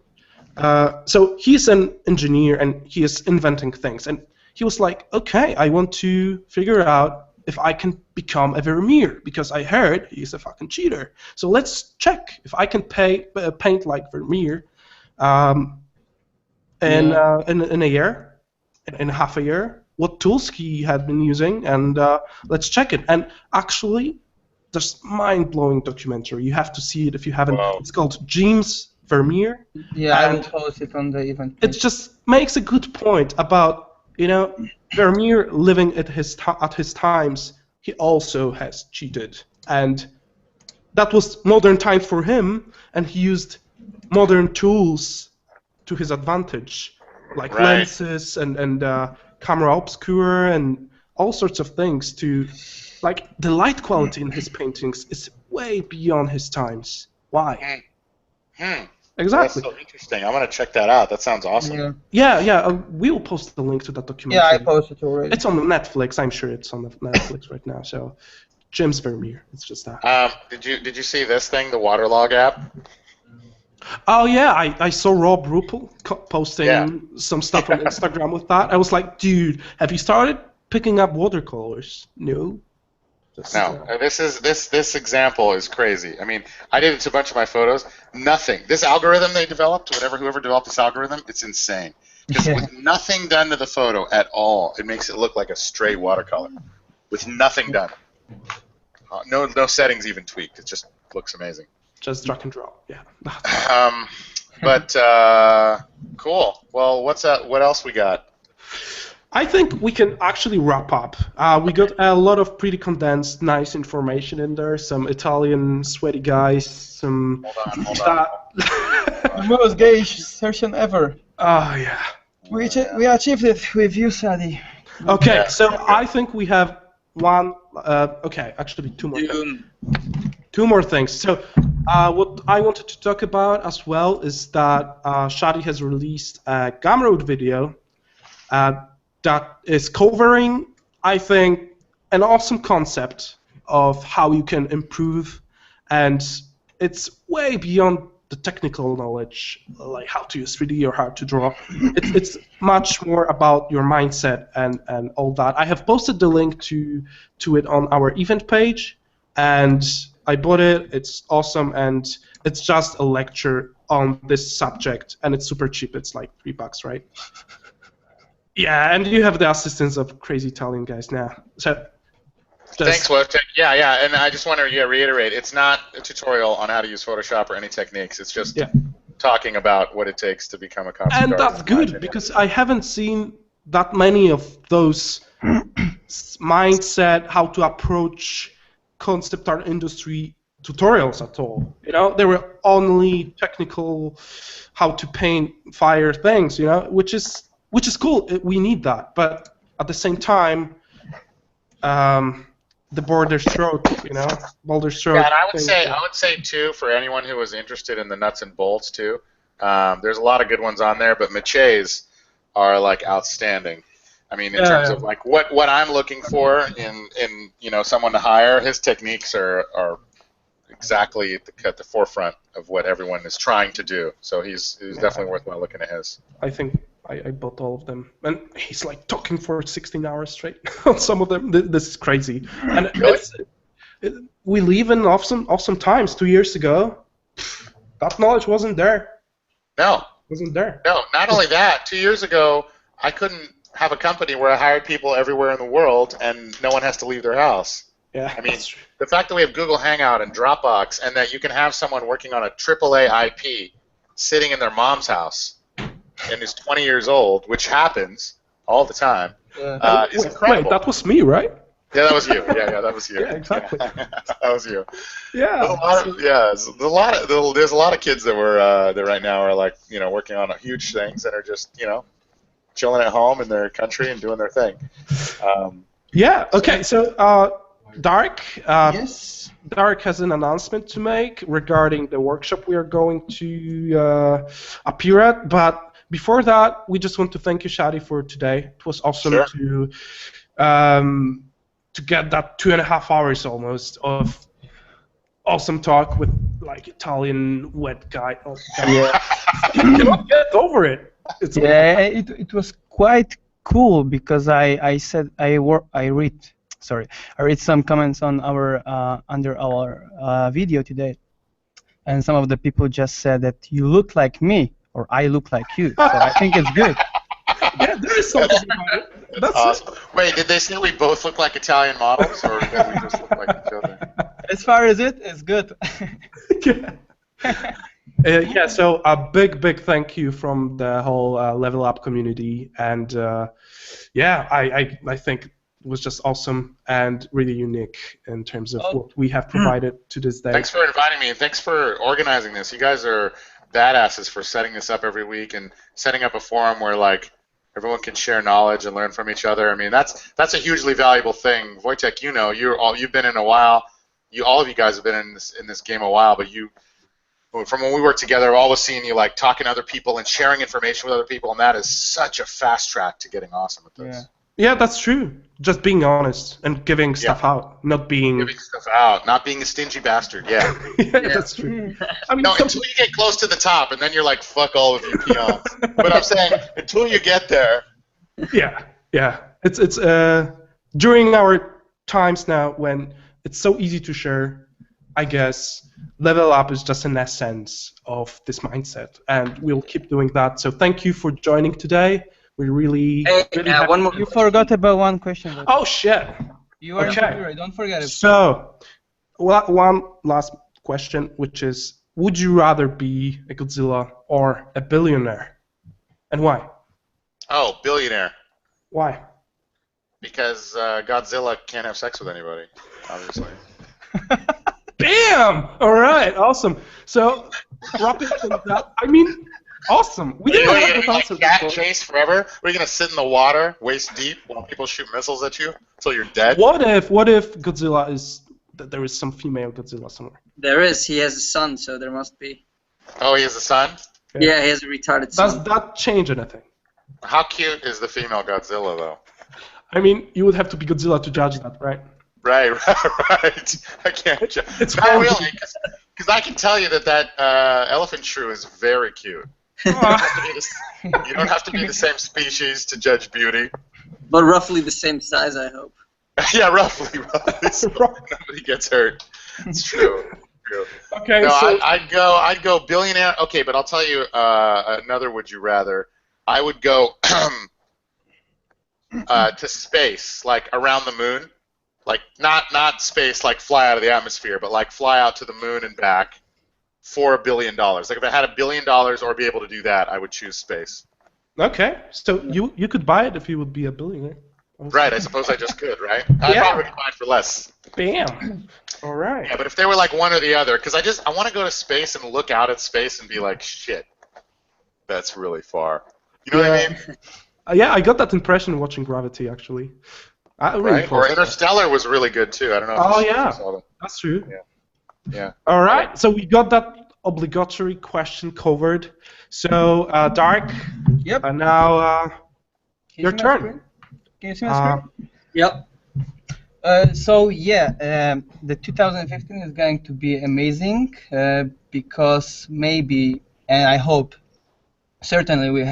Speaker 3: So he's an engineer and he is inventing things. And he was like, okay, I want to figure out if I can become a Vermeer, because I heard he's a fucking cheater. So let's check if I can paint like Vermeer in a year, in half a year, what tools he had been using, and let's check it. And actually, there's mind-blowing documentary. You have to see it if you haven't.
Speaker 2: Wow.
Speaker 3: It's called James Vermeer.
Speaker 4: Yeah, I will post it on the event page.
Speaker 3: It just makes a good point about, Vermeer living at his times, he also has cheated, and that was modern times for him, and he used modern tools to his advantage, like lenses and camera obscura and all sorts of things to, like, the light quality in his paintings is way beyond his times. Why? Exactly.
Speaker 2: That's so interesting. I'm gonna check that out. That sounds awesome.
Speaker 3: Yeah. We'll post the link to that documentary.
Speaker 4: Yeah, I posted already.
Speaker 3: It's on Netflix. I'm sure it's on Netflix right now. So, James Vermeer. It's just that.
Speaker 2: Did you see this thing, the Waterlog app?
Speaker 3: Oh yeah, I saw Rob Ruppel posting some stuff on Instagram with that. I was like, dude, have you started picking up watercolors? No.
Speaker 2: No, this example is crazy. I mean, I did it to a bunch of my photos. Nothing. This algorithm they developed, whoever developed this algorithm, it's insane. Because with nothing done to the photo at all, it makes it look like a straight watercolor. With nothing done. No settings even tweaked. It just looks amazing.
Speaker 3: Just drag and drop. Yeah.
Speaker 2: But cool. Well, what else we got?
Speaker 3: I think we can actually wrap up. We got a lot of pretty condensed, nice information in there. Some Italian sweaty guys. Some.
Speaker 2: Hold on.
Speaker 4: The most gay session ever.
Speaker 3: Oh yeah.
Speaker 4: We achieved it with you, Shaddy.
Speaker 3: Okay,
Speaker 2: Yeah.
Speaker 3: so I think we have one. Okay, actually two more. Two more things. So, what I wanted to talk about as well is that Shaddy has released a Gumroad video that is covering, I think, an awesome concept of how you can improve, and it's way beyond the technical knowledge, like how to use 3D or how to draw. It's much more about your mindset and all that. I have posted the link to it on our event page, and I bought it. It's awesome, and it's just a lecture on this subject, and it's super cheap. It's like $3, right? Yeah, and you have the assistance of crazy Italian guys now. So,
Speaker 2: Thanks, Wojtek. Yeah, and I just want to reiterate, it's not a tutorial on how to use Photoshop or any techniques. It's just talking about what it takes to become a concept artist.
Speaker 3: And that's good, because I haven't seen that many of those mindset, how to approach concept art industry tutorials at all. They were only technical, how to paint fire things, which is cool. We need that, but at the same time, the Boulder Stroke, Boulder Stroke.
Speaker 2: Yeah, and I would say too, for anyone who was interested in the nuts and bolts too, There's a lot of good ones on there, but Mache's are like outstanding. I mean, in terms of like what I'm looking for in someone to hire, his techniques are exactly at the forefront of what everyone is trying to do. So he's definitely worthwhile looking at his.
Speaker 3: I think I bought all of them, and he's like talking for 16 hours straight on some of them. This is crazy. And
Speaker 2: Really?
Speaker 3: We live in awesome times. 2 years ago, that knowledge wasn't there.
Speaker 2: No.
Speaker 3: Wasn't there.
Speaker 2: No, not only that. 2 years ago, I couldn't have a company where I hired people everywhere in the world and no one has to leave their house.
Speaker 3: Yeah.
Speaker 2: I mean, the fact that we have Google Hangout and Dropbox and that you can have someone working on a AAA IP sitting in their mom's house and is 20 years old, which happens all the time, is incredible.
Speaker 3: Wait, that was me, right?
Speaker 2: Yeah, that was you. Yeah, that was you.
Speaker 3: Yeah, exactly.
Speaker 2: That was you.
Speaker 3: Yeah.
Speaker 2: There's a lot of kids that right now are like, working on huge things and are just, chilling at home in their country and doing their thing.
Speaker 3: Yeah. Okay. So, Darek.
Speaker 4: Yes.
Speaker 3: Darek has an announcement to make regarding the workshop we are going to appear at. But before that, we just want to thank you, Shaddy, for today. It was awesome to get that 2.5 hours almost of awesome talk with like Italian wet guy. Oh, yeah. You cannot get over it.
Speaker 4: It was quite cool because I read some comments on our under our video today, and some of the people just said that you look like me or I look like you. So I think it's good.
Speaker 3: Yeah, there is something about it. That's
Speaker 2: awesome. Wait, did they say we both look like Italian models, or did we just look like each other?
Speaker 4: As far as it's good.
Speaker 3: Yeah. So a big thank you from the whole Level Up community, and I think it was just awesome and really unique in terms of what we have provided to this day.
Speaker 2: Thanks for inviting me, and thanks for organizing this. You guys are badasses for setting this up every week and setting up a forum where like everyone can share knowledge and learn from each other. I mean, that's a hugely valuable thing. Wojtek, you've been in a while. All of you guys have been in this game a while, but from when we worked together, I've always seen you like talking to other people and sharing information with other people, and that is such a fast track to getting awesome at this.
Speaker 3: Yeah, that's true. Just being honest and giving stuff out, not being
Speaker 2: a stingy bastard. Yeah.
Speaker 3: That's true. I mean,
Speaker 2: until you get close to the top, and then you're like, fuck all of you peons. But I'm saying, until you get there.
Speaker 3: Yeah. It's during our times now when it's so easy to share. I guess Level Up is just an essence of this mindset, and we'll keep doing that. So thank you for joining today. We really.
Speaker 1: One more.
Speaker 4: You forgot about one question.
Speaker 3: Oh shit!
Speaker 4: You are okay. Don't forget it.
Speaker 3: So, one last question, which is: would you rather be a Godzilla or a billionaire, and why?
Speaker 2: Oh, billionaire.
Speaker 3: Why?
Speaker 2: Because Godzilla can't have sex with anybody, obviously.
Speaker 3: Bam! All right, awesome. So, wrapping things up. I mean. Awesome. We didn't have this answer
Speaker 2: cat chase forever? We're gonna sit in the water, waist deep, while people shoot missiles at you until you're dead.
Speaker 3: What if Godzilla is that there is some female Godzilla somewhere?
Speaker 1: There is. He has a son, so there must be.
Speaker 2: Oh, he has a son?
Speaker 1: Yeah, he has a retarded son.
Speaker 3: Does that change anything?
Speaker 2: How cute is the female Godzilla, though?
Speaker 3: I mean, you would have to be Godzilla to judge that, right?
Speaker 2: Right. I can't judge.
Speaker 3: It's
Speaker 2: not really, because I can tell you that elephant shrew is very cute. You don't have to be the same species to judge beauty.
Speaker 1: But roughly the same size, I hope.
Speaker 2: Yeah, roughly. So nobody gets hurt. It's true.
Speaker 3: Okay.
Speaker 2: No,
Speaker 3: so
Speaker 2: I'd go billionaire. Okay, but I'll tell you another. Would you rather? I would go to space, like around the moon, like not space, like fly out of the atmosphere, but like fly out to the moon and back. For $1 billion. Like if I had $1 billion or be able to do that, I would choose space.
Speaker 3: Okay, so you could buy it if you would be a billionaire.
Speaker 2: Right, I suppose I just could, right? I'd probably buy it for less.
Speaker 3: Bam. All right.
Speaker 2: Yeah, but if they were like one or the other, because I want to go to space and look out at space and be like, shit, that's really far. You know what I mean?
Speaker 3: Yeah, I got that impression watching Gravity, actually.
Speaker 2: Right? Or Interstellar was really good too. I don't know.
Speaker 3: If you saw that. That's true.
Speaker 2: Yeah.
Speaker 3: All right, so we got that obligatory question covered. So, Dark,
Speaker 4: Yep.
Speaker 3: now your turn.
Speaker 4: Can you see my screen?
Speaker 1: Yep.
Speaker 4: So yeah, the 2015 is going to be amazing because maybe, and I hope, certainly we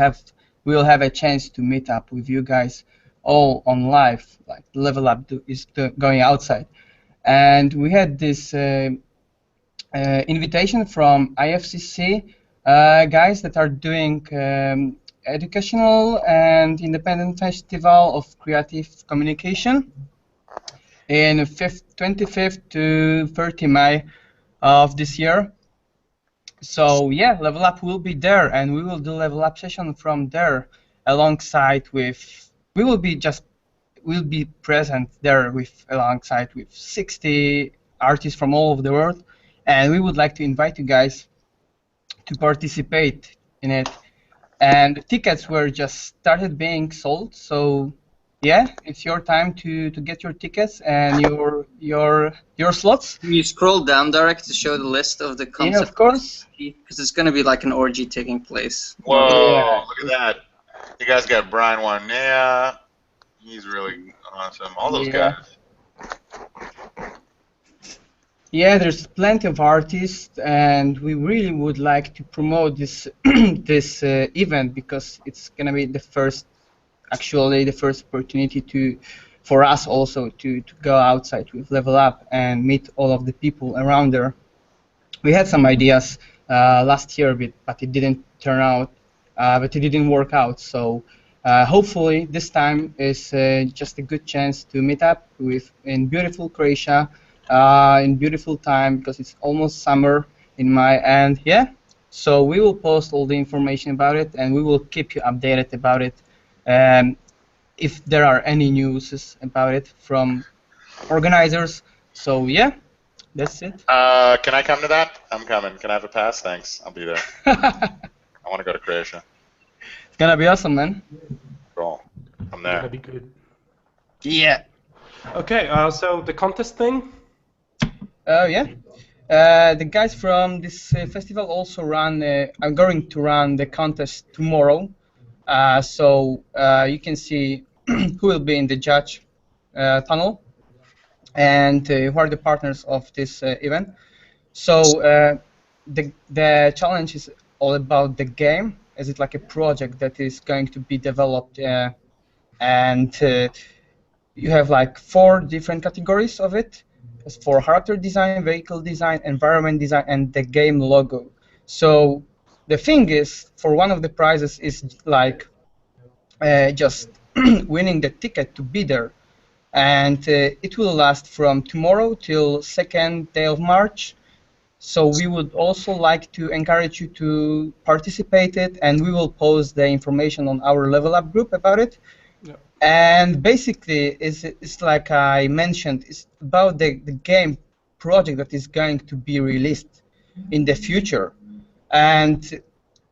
Speaker 4: will have a chance to meet up with you guys all on live. Like Level Up is going outside, and we had this invitation from IFCC guys that are doing educational and independent festival of creative communication in 25th to 30 May of this year. So yeah, Level Up will be there, and we will do Level Up session from there, alongside with we'll be present there alongside with 60 artists from all over the world, and we would like to invite you guys to participate in it. And the tickets were just started being sold, so yeah, it's your time to get your tickets and your slots.
Speaker 1: Can you scroll down, Darek, to show the list of the concept?
Speaker 4: Yeah, of course.
Speaker 1: Because it's going to be like an orgy taking place.
Speaker 2: Whoa,
Speaker 4: Yeah.
Speaker 2: look at that. You guys got Brian Warnea. He's really awesome. All those
Speaker 4: Yeah.
Speaker 2: guys.
Speaker 4: Yeah, there's plenty of artists, and we really would like to promote this this event because it's gonna be the first opportunity for us also to go outside with Level Up and meet all of the people around there. We had some ideas last year, but it didn't turn out, but it didn't work out. So hopefully this time is just a good chance to meet up in beautiful Croatia. In beautiful time because it's almost summer in my end. Yeah, so we will post all the information about it and we will keep you updated about it. If there are any news about it from organizers. So yeah, that's it.
Speaker 2: Can I come to that? I'm coming. Can I have a pass? Thanks. I'll be there. I want to go to Croatia.
Speaker 4: It's gonna be awesome, man.
Speaker 2: Cool. I'm there.
Speaker 3: That'd be good.
Speaker 4: Yeah.
Speaker 3: Okay, so the contest thing?
Speaker 4: Yeah. The guys from this festival also are going to run the contest tomorrow. So you can see who will be in the judge panel and who are the partners of this event. So the challenge is all about the game, as it's like a project that is going to be developed, and you have like 4 different categories of it. It's for character design, vehicle design, environment design, and the game logo. So the thing is, for one of the prizes is like just winning the ticket to be there, and it will last from tomorrow till 2nd day of March. So we would also like to encourage you to participate it, and we will post the information on our Level Up group about it.
Speaker 3: Yeah.
Speaker 4: And basically, it's like I mentioned, it's about the game project that is going to be released in the future. And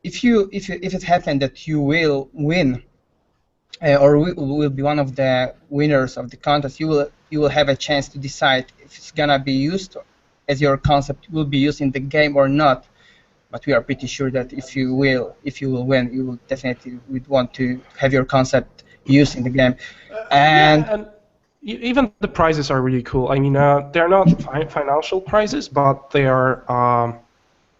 Speaker 4: if it happens that you will win, or will be one of the winners of the contest, you will have a chance to decide if it's gonna be used as your concept will be used in the game or not. But we are pretty sure that if you will win, you will definitely would want to have your concept used in the game. And
Speaker 3: yeah, and even the prizes are really cool. I mean, they're not financial prizes, but they are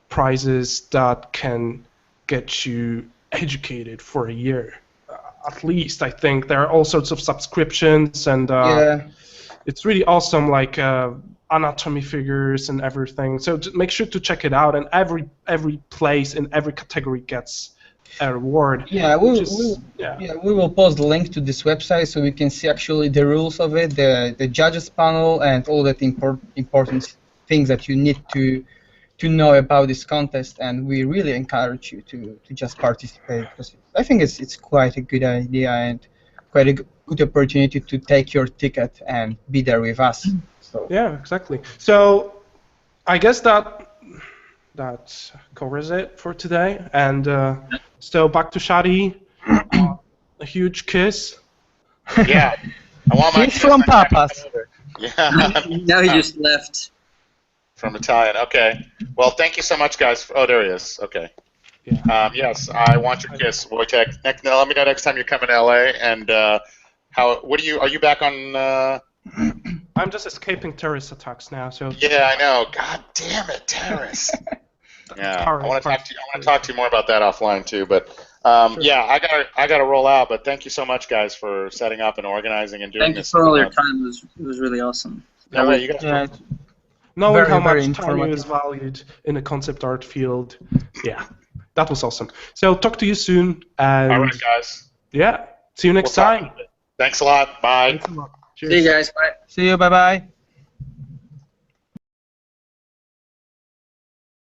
Speaker 3: prizes that can get you educated for a year. At least, I think. There are all sorts of subscriptions, and
Speaker 4: yeah.
Speaker 3: it's really awesome, like anatomy figures and everything. So make sure to check it out, and every place in every category gets a reward.
Speaker 4: Yeah, we will post the link to this website so we can see actually the rules of it, the judges panel, and all that important things that you need to know about this contest. And we really encourage you to just participate, because I think it's quite a good idea and quite a good opportunity to take your ticket and be there with us. So
Speaker 3: yeah, exactly. So I guess that covers it for today. And so back to Shaddy. A huge kiss.
Speaker 2: Yeah. I want my
Speaker 4: kiss from Papas.
Speaker 2: Yeah.
Speaker 1: Now he just left.
Speaker 2: From Italian. Okay. Well, thank you so much, guys. Oh, there he is. Okay.
Speaker 3: Yeah.
Speaker 2: Yes, I want your kiss, Wojtek. Let me know next time you come in LA. And are you back on?
Speaker 3: I'm just escaping terrorist attacks now, so.
Speaker 2: Yeah, I know. God damn it, terrorists. Yeah, I want to talk to you. I want to talk to you more about that offline too. But
Speaker 3: Sure.
Speaker 2: yeah, I gotta roll out. But thank you so much, guys, for setting up and organizing and doing
Speaker 1: Thank you
Speaker 2: this.
Speaker 1: for all your time. It was really awesome.
Speaker 2: No way, you guys.
Speaker 4: Yeah,
Speaker 3: Knowing how
Speaker 4: very
Speaker 3: much time is valued in the concept art field, yeah, that was awesome. So talk to you soon, and
Speaker 2: All right, guys.
Speaker 3: yeah, see you next time.
Speaker 2: Thanks a lot. Bye.
Speaker 3: Thanks a lot. Cheers.
Speaker 1: See you guys. Bye.
Speaker 4: see you. Bye bye.